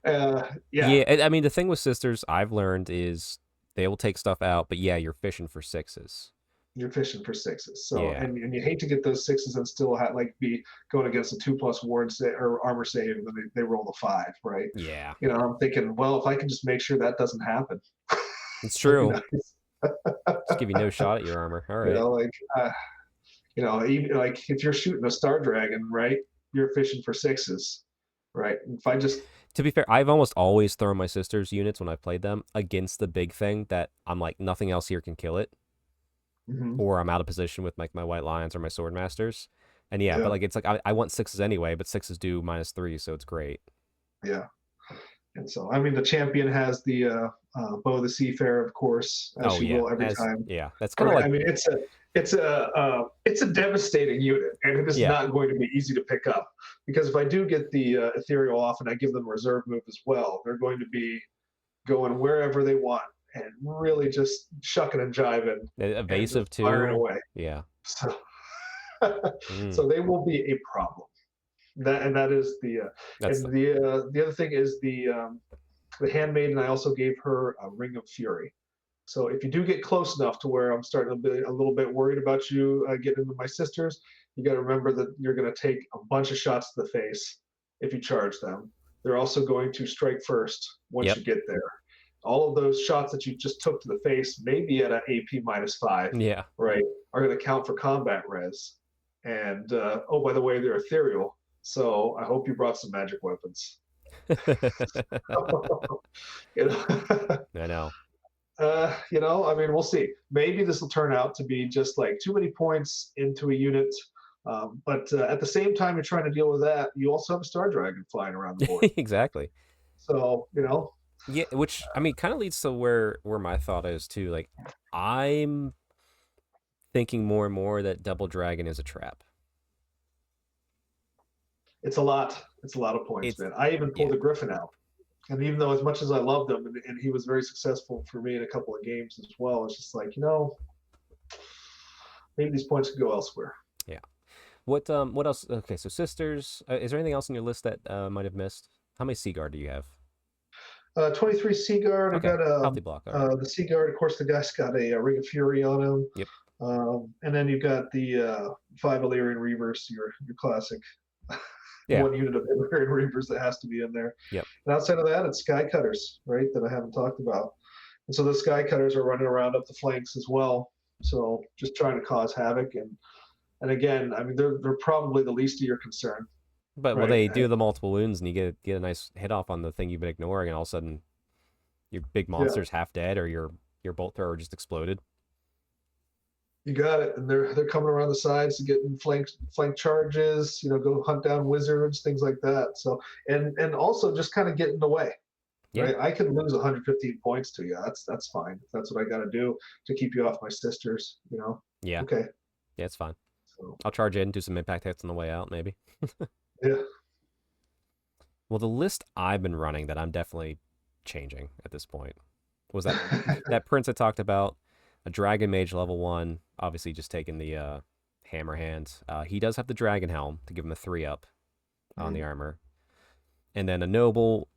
yeah, Yeah, I mean, the thing with sisters I've learned is they will take stuff out, but yeah, you're fishing for sixes. you're fishing for sixes. So, Yeah, and you hate to get those sixes and still have like be going against a 2+ ward or armor save, and then they roll a 5, right? yeah, You know, I'm thinking, well, if I can just make sure that doesn't happen, it's that'd be true. nice. Just give you no shot at your armor. All You right. know, like, even like if you're shooting a star dragon, right? You're fishing for sixes, right? If I just To be fair, I've almost always thrown my sister's units when I've played them against the big thing that I'm like, nothing else here can kill it, mhm, or I'm out of position with like my white lions or my sword masters. And yeah, but yeah, like it's like I want sixes anyway, but sixes do -3, so it's great. yeah. And so, I mean, the champion has the Bow the Seafarer, of course, as Oh she yeah, will every as time. yeah, that's kind of Right. like I mean, it's a devastating unit, and it is yeah, not going to be easy to pick up because if I do get the ethereal off and I give them reserve move as well, they're going to be going wherever they want and really just shucking and jiving and just evasive firing too. away. Yeah. So, Mm, so they will be a problem. That is that's the the other thing is the handmaiden. I also gave her a ring of fury. So if you do get close enough to where I'm starting to be a little bit worried about you getting into my sisters, you got to remember that you're going to take a bunch of shots to the face if you charge them. They're also going to strike first once yep. you get there. All of those shots that you just took to the face, maybe at an AP -5, Yeah. right, are going to count for combat res. And oh, by the way, they're ethereal. So I hope you brought some magic weapons. You know? I know. I mean, we'll see. Maybe this will turn out to be just like too many points into a unit. But at the same time, you're trying to deal with that. You also have a Star Dragon flying around the board. Exactly. So, Yeah, which I mean kind of leads to where my thought is too. Like I'm thinking more and more that Double Dragon is a trap. it's a lot. It's a lot of points, It's man. I even yeah. pulled the Griffin out. And even though, as much as I loved him, and he was very successful for me in a couple of games as well, it's just like, maybe these points could go elsewhere. Yeah. What else? Okay, so sisters. Is there anything else on your list that might have missed? How many Seaguard do you have? 23 Seaguard. I Okay, got healthy block. All right. the Seaguard. Of course, the guy's got a Ring of Fury on him. Yep. And then you've got the 5 Illyrian Reavers, your classic Yeah. one unit of Illyrian Reavers that has to be in there. Yep. And outside of that, it's Sky Cutters, right, that I haven't talked about. And so the Sky Cutters are running around up the flanks as well. So just trying to cause havoc. And again, I mean, they're probably the least of your concern, But well, right? they do the multiple wounds, and you get a nice hit off on the thing you've been ignoring, and all of a sudden, your big Yeah, monster's half dead, or your bolt thrower just exploded. you got it. And they're coming around the sides to get in flank charges, go hunt down wizards, things like that. So and also just kind of get in the way. Yeah. Right, I can lose 115 points to you. That's fine. If that's what I got to do to keep you off my sisters. Yeah. Okay. Yeah, it's fine. So I'll charge in, do some impact hits on the way out, maybe. yeah, Well, the list I've been running that I'm definitely changing at this point was that prince I talked about, a dragon mage level 1, obviously just taking the hammer hand. He does have the dragon helm to give him a 3-up on the armor, and then a noble,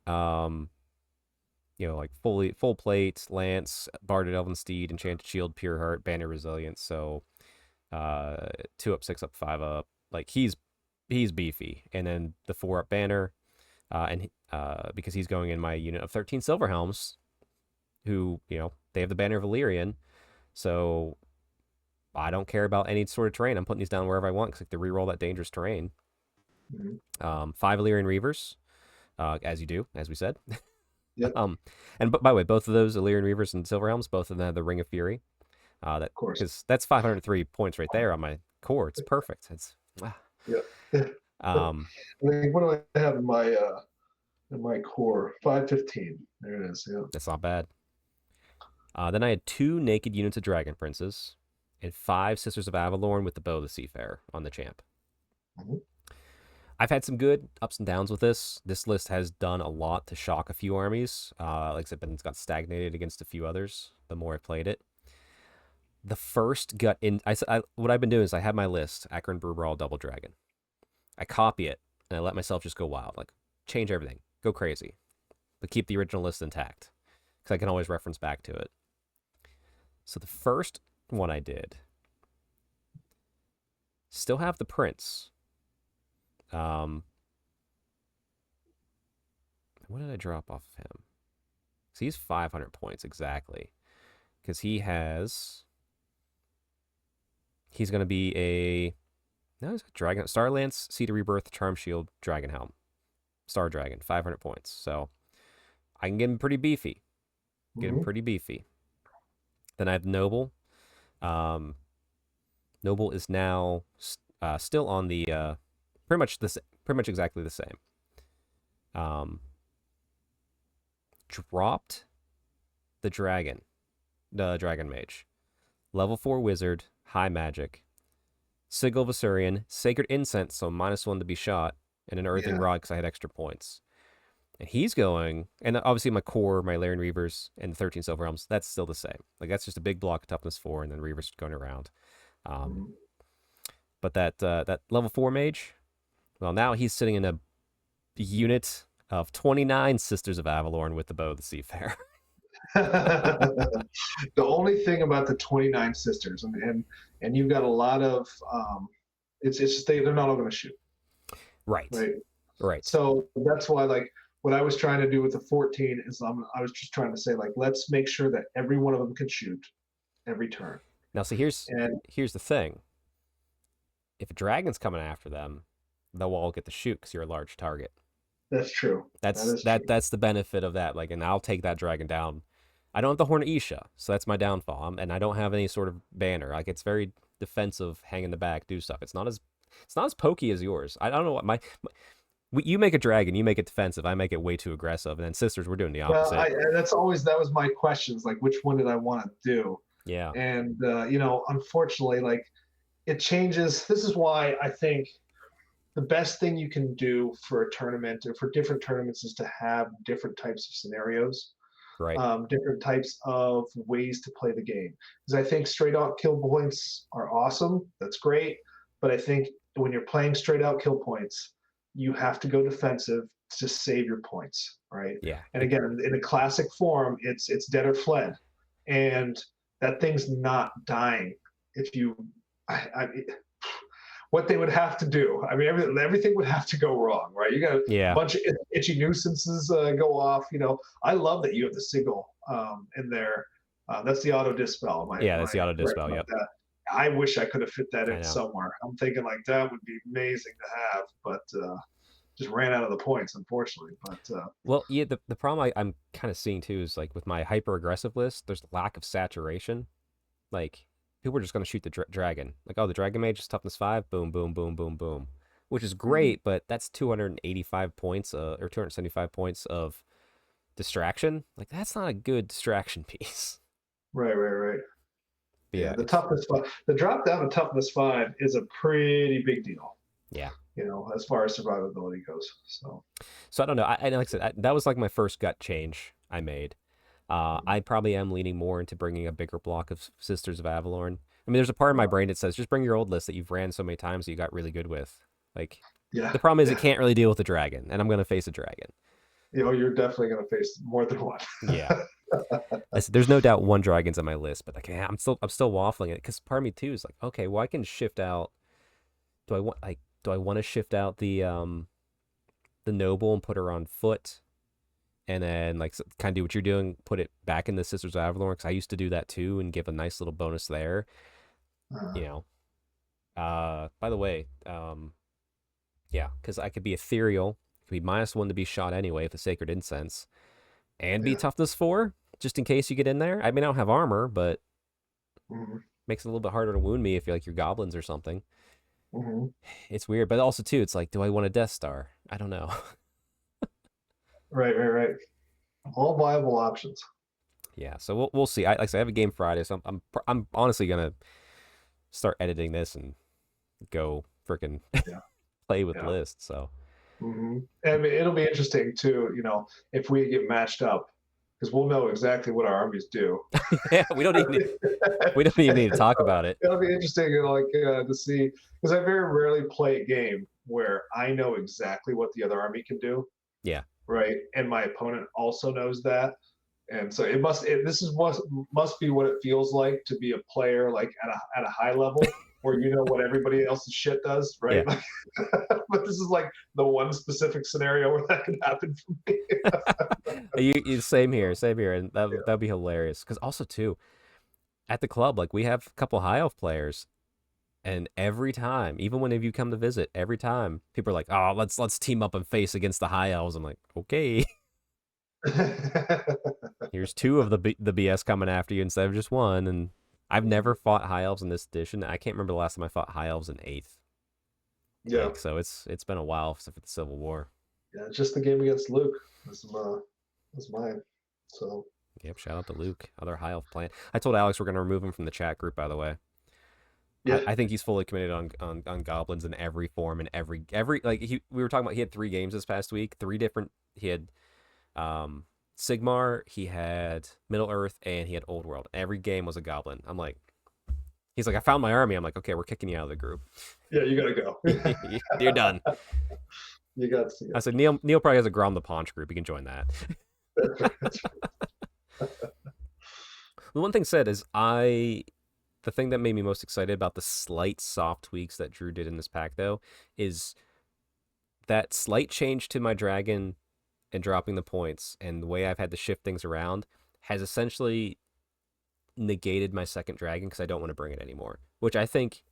like full plate, lance, barded elven steed, enchanted shield, pure heart, banner resilience. So 2-up, 6-up, 5-up. Like he's beefy, and then the 4-up banner, and because he's going in my unit of 13 silver helms, who they have the banner of Illyrian, so I don't care about any sort of terrain. I'm putting these down wherever I want because I can reroll that dangerous terrain. 5 Illyrian Reavers, as you do, as we said. Yep. And by the way, both of those Illyrian Reavers and Silver Helms, both of them have the Ring of Fury. of course. Because that's 503 points right there on my core. It's perfect. It's Yeah. I think, what do I have in my core? 515. There it is. Yeah. That's not bad. Then I had 2 naked units of Dragon Princes and 5 Sisters of Avalorn with the Bow of the Seafarer on the champ. Mhm. I've had some good ups and downs with this. This list has done a lot to shock a few armies. Like I said, it's got stagnated against a few others the more I played it. The first gut in, what I've been doing is I have my list, Akron Brew Brawl Double Dragon. I copy it and I let myself just go wild. Like, change everything, go crazy, but keep the original list intact because I can always reference back to it. So the first one I did, still have the prince. What did I drop off of him? So he's 500 points exactly. Because he's going to be no, he's got Dragon, Starlance, Seed of Rebirth, Charm Shield, Dragon Helm. Star Dragon, 500 points. So I can get him pretty beefy. Then I have Noble. Noble is now still on the pretty much exactly the same. Dropped the Dragon Mage, level 4 Wizard, high magic, Sigil of Asurian, Sacred Incense, so -1 to be shot, and an Earthing Rod because I had extra points. And he's going, and obviously my core, my Larian Reavers, and the 13 Silver Realms, that's still the same. Like, that's just a big block of toughness 4, and then Reavers going around. But that level 4 mage, well, now he's sitting in a unit of 29 Sisters of Avalorn with the Bow of the Seafarer. The only thing about the 29 sisters, and you've got a lot of, it's just they're not all going to shoot. Right. So that's why, like, what I was trying to do with the 14 is I was just trying to say, like, let's make sure that every one of them can shoot every turn. Now, see, here's the thing. If a dragon's coming after them, they'll all get to shoot because you're a large target. That's true. That's the benefit of that. Like, and I'll take that dragon down. I don't have the Horn of Isha, so that's my downfall. And I don't have any sort of banner. Like, it's very defensive, hang in the back, do stuff. It's not as pokey as yours. I don't know what you make a dragon, you make it defensive. I make it way too aggressive. And then Sisters, we're doing the opposite. Well, that was my questions. Like, which one did I want to do? Yeah. And unfortunately, like, it changes. This is why I think the best thing you can do for a tournament or for different tournaments is to have different types of scenarios, right? Different types of ways to play the game. Because I think straight out kill points are awesome. That's great. But I think when you're playing straight out kill points, you have to go defensive to save your points, right? Yeah. And again, in a classic form, it's dead or fled, and that thing's not dying if you. What they would have to do, I mean, everything would have to go wrong, right? You got a bunch of itchy nuisances go off. I love that you have the Sigil in there. That's the auto dispel. That's the auto dispel. Yep. I wish I could have fit that in somewhere. I'm thinking like that would be amazing to have, but just ran out of the points, unfortunately. But well, yeah, the problem I'm kind of seeing too is, like, with my hyper aggressive list, there's lack of saturation. Like, people are just going to shoot the dragon. Like, oh, the Dragon Mage is toughness 5, boom, boom, boom, boom, boom. Which is great, but that's 285 points, or 275 points of distraction. Like, that's not a good distraction piece. Right. Yeah, the toughness 5, the drop down to toughness 5 is a pretty big deal. Yeah. As far as survivability goes. So I don't know. I like I said, that was like my first gut change I made. I probably am leaning more into bringing a bigger block of Sisters of Avalorn. I mean, there's a part of my brain that says, just bring your old list that you've ran so many times that you got really good with. Like, the problem is it can't really deal with the dragon, and I'm going to face a dragon. You're definitely going to face more than one. Yeah. There's no doubt one dragon's on my list, but like, I'm still waffling it, because part of me too is like, okay, well, I can shift out. Do I want to shift out the noble and put her on foot? And then, like, kind of do what you're doing, put it back in the Sisters of Avalorn, because I used to do that too and give a nice little bonus there. By the way, because I could be ethereal, it could be -1 to be shot anyway with the Sacred Incense, and be toughness 4, just in case you get in there. I mean, I don't have armor, but makes it a little bit harder to wound me if you're like your goblins or something. It's weird, but also too, it's like, do I want a Death Star? I don't know. Right. All viable options. Yeah, so we'll see. Like I said, I have a game Friday, so I'm honestly gonna start editing this and go freaking play with lists. So, and it'll be interesting too. If we get matched up, because we'll know exactly what our armies do. Yeah, we don't even need to talk about it. It'll be interesting, to see, because I very rarely play a game where I know exactly what the other army can do. Yeah. right? And my opponent also knows that. And so this is what must be what it feels like to be a player like at a high level where you know what everybody else's shit does, Yeah. right? Like, but this is like the one specific scenario where that can happen for me. Same here, and that'd be hilarious. Because also too, at the club, like we have a couple high elf players, and every time, even when you come to visit, every time people are like, "Oh, let's team up and face against the high elves." I'm like, okay, here's two of the BS coming after you instead of just one. And I've never fought high elves in this edition. I can't remember the last time I fought high elves in 8th. Yeah. Like, so it's been a while since the Civil War. Yeah, just the game against Luke was mine. So Yep, shout out to Luke, other high elf playing. I told Alex we're gonna remove him from the chat group, by the way. yeah, I think he's fully committed on goblins in every form and every like we were talking about. He had 3 games this past week, 3 different. He had Sigmar, he had Middle Earth, and he had Old World. Every game was a goblin. I'm like, he's like, I found my army. I'm like, okay, we're kicking you out of the group. yeah, you gotta go. You're done. You got to see it. I said, Neil probably has a Grom the Paunch group. You can join that. The one thing said is the thing that made me most excited about the slight soft tweaks that Drew did in this pack, though, is that slight change to my dragon and dropping the points and the way I've had to shift things around has essentially negated my second dragon because I don't want to bring it anymore, which I think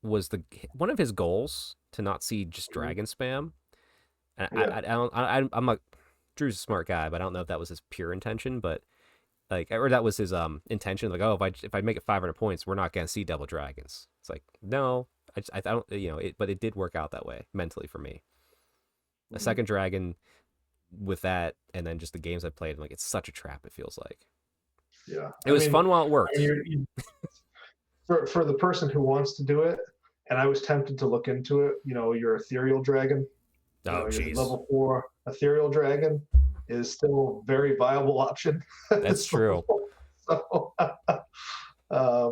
was one of his goals, to not see just dragon spam. And I'm like, Drew's a smart guy, but I don't know if that was his pure intention, but like, or that was his intention. Like, oh, if I make it 500 points, we're not gonna see double dragons. It's like, no, I don't, but it did work out that way mentally for me. A second dragon with that, and then just the games I played, like, it's such a trap. It feels like. Yeah, It was fun while it worked. For the person who wants to do it, and I was tempted to look into it. Your ethereal dragon. Oh, jeez. Level 4 ethereal dragon is still a very viable option. That's true.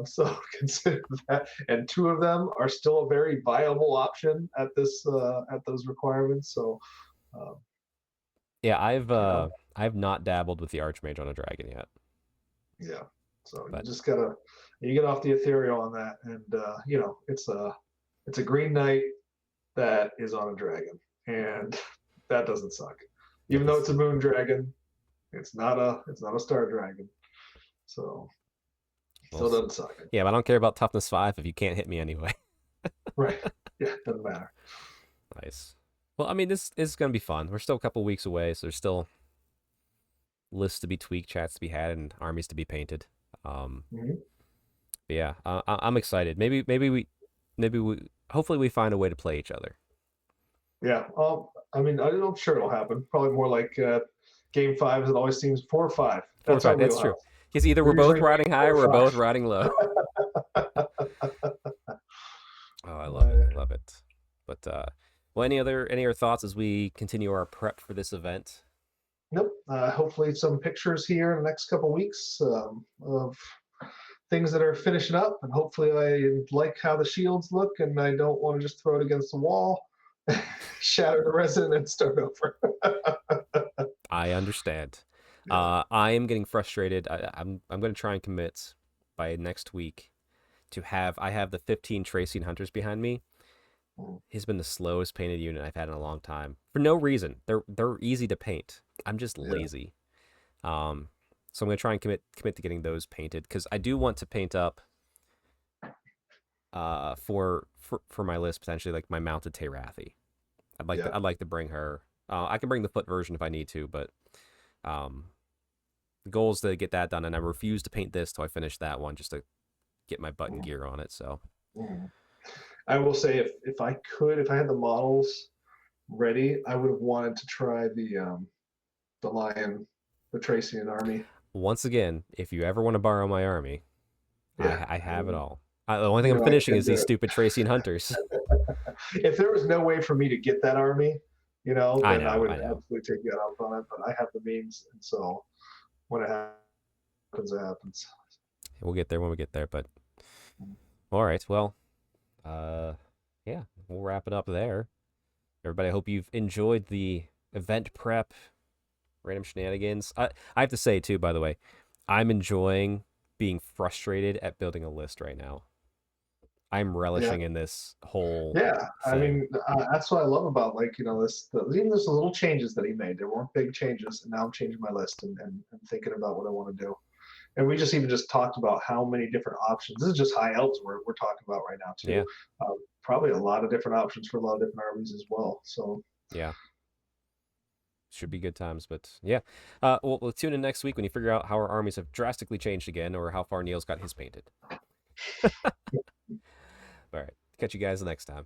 So consider that, and 2 of them are still a very viable option at those requirements. So, yeah, I've not dabbled with the Archmage on a dragon yet. Yeah, so you get off the ethereal on that, and it's a green knight that is on a dragon, and that doesn't suck. Even though it's a moon dragon, it's not a star dragon, so still doesn't suck. Yeah, but I don't care about toughness 5 if you can't hit me anyway. Right. Yeah, doesn't matter. Nice. Well, I mean, this is gonna be fun. We're still a couple weeks away, so there's still lists to be tweaked, chats to be had, and armies to be painted. Yeah, I'm excited. Maybe we hopefully we find a way to play each other. Yeah. I mean, I'm sure it'll happen. Probably more like game 5, as it always seems, 4 or 5. That's true. Because either we're both riding high or we're both riding low. Oh, I love it. But well, any other thoughts as we continue our prep for this event? Nope. Hopefully some pictures here in the next couple weeks of things that are finishing up, and hopefully I like how the shields look, and I don't want to just throw it against the wall, shatter the resin, and start over. I understand. Yeah. I am getting frustrated. I'm going to try and commit by next week to I have the 15 Tracing Hunters behind me. He's been the slowest painted unit I've had in a long time for no reason. They're easy to paint. I'm just lazy. So I'm going to try and commit to getting those painted, because I do want to paint up for my list, potentially, like my mounted Teyrathi. I'd like to bring her. I can bring the foot version if I need to, but the goal is to get that done, and I refuse to paint this till I finish that one, just to get my button gear on it. So I will say, if I had the models ready, I would have wanted to try the lion, the Tracian army. Once again, if you ever want to borrow my army, I have it all. The only thing I'm I finishing can is these stupid Tracian Hunters. If there was no way for me to get that army, then I would absolutely take you out on it. But I have the means, and so when it happens, it happens. We'll get there when we get there. But all right, well, yeah, we'll wrap it up there. Everybody, I hope you've enjoyed the event prep, random shenanigans. I have to say too, by the way, I'm enjoying being frustrated at building a list right now. I'm Yeah. relishing in this whole Yeah, I thing. mean, that's what I love about, like, even those little changes that he made. There weren't big changes, and now I'm changing my list and thinking about what I want to do. And we just even just talked about how many different options. This is just high elves we're talking about right now too. Yeah, Probably a lot of different options for a lot of different armies as well. So yeah. Should be good times, but yeah. We'll tune in next week when you figure out how our armies have drastically changed again, or how far Neil's got his painted. All right, catch you guys next time.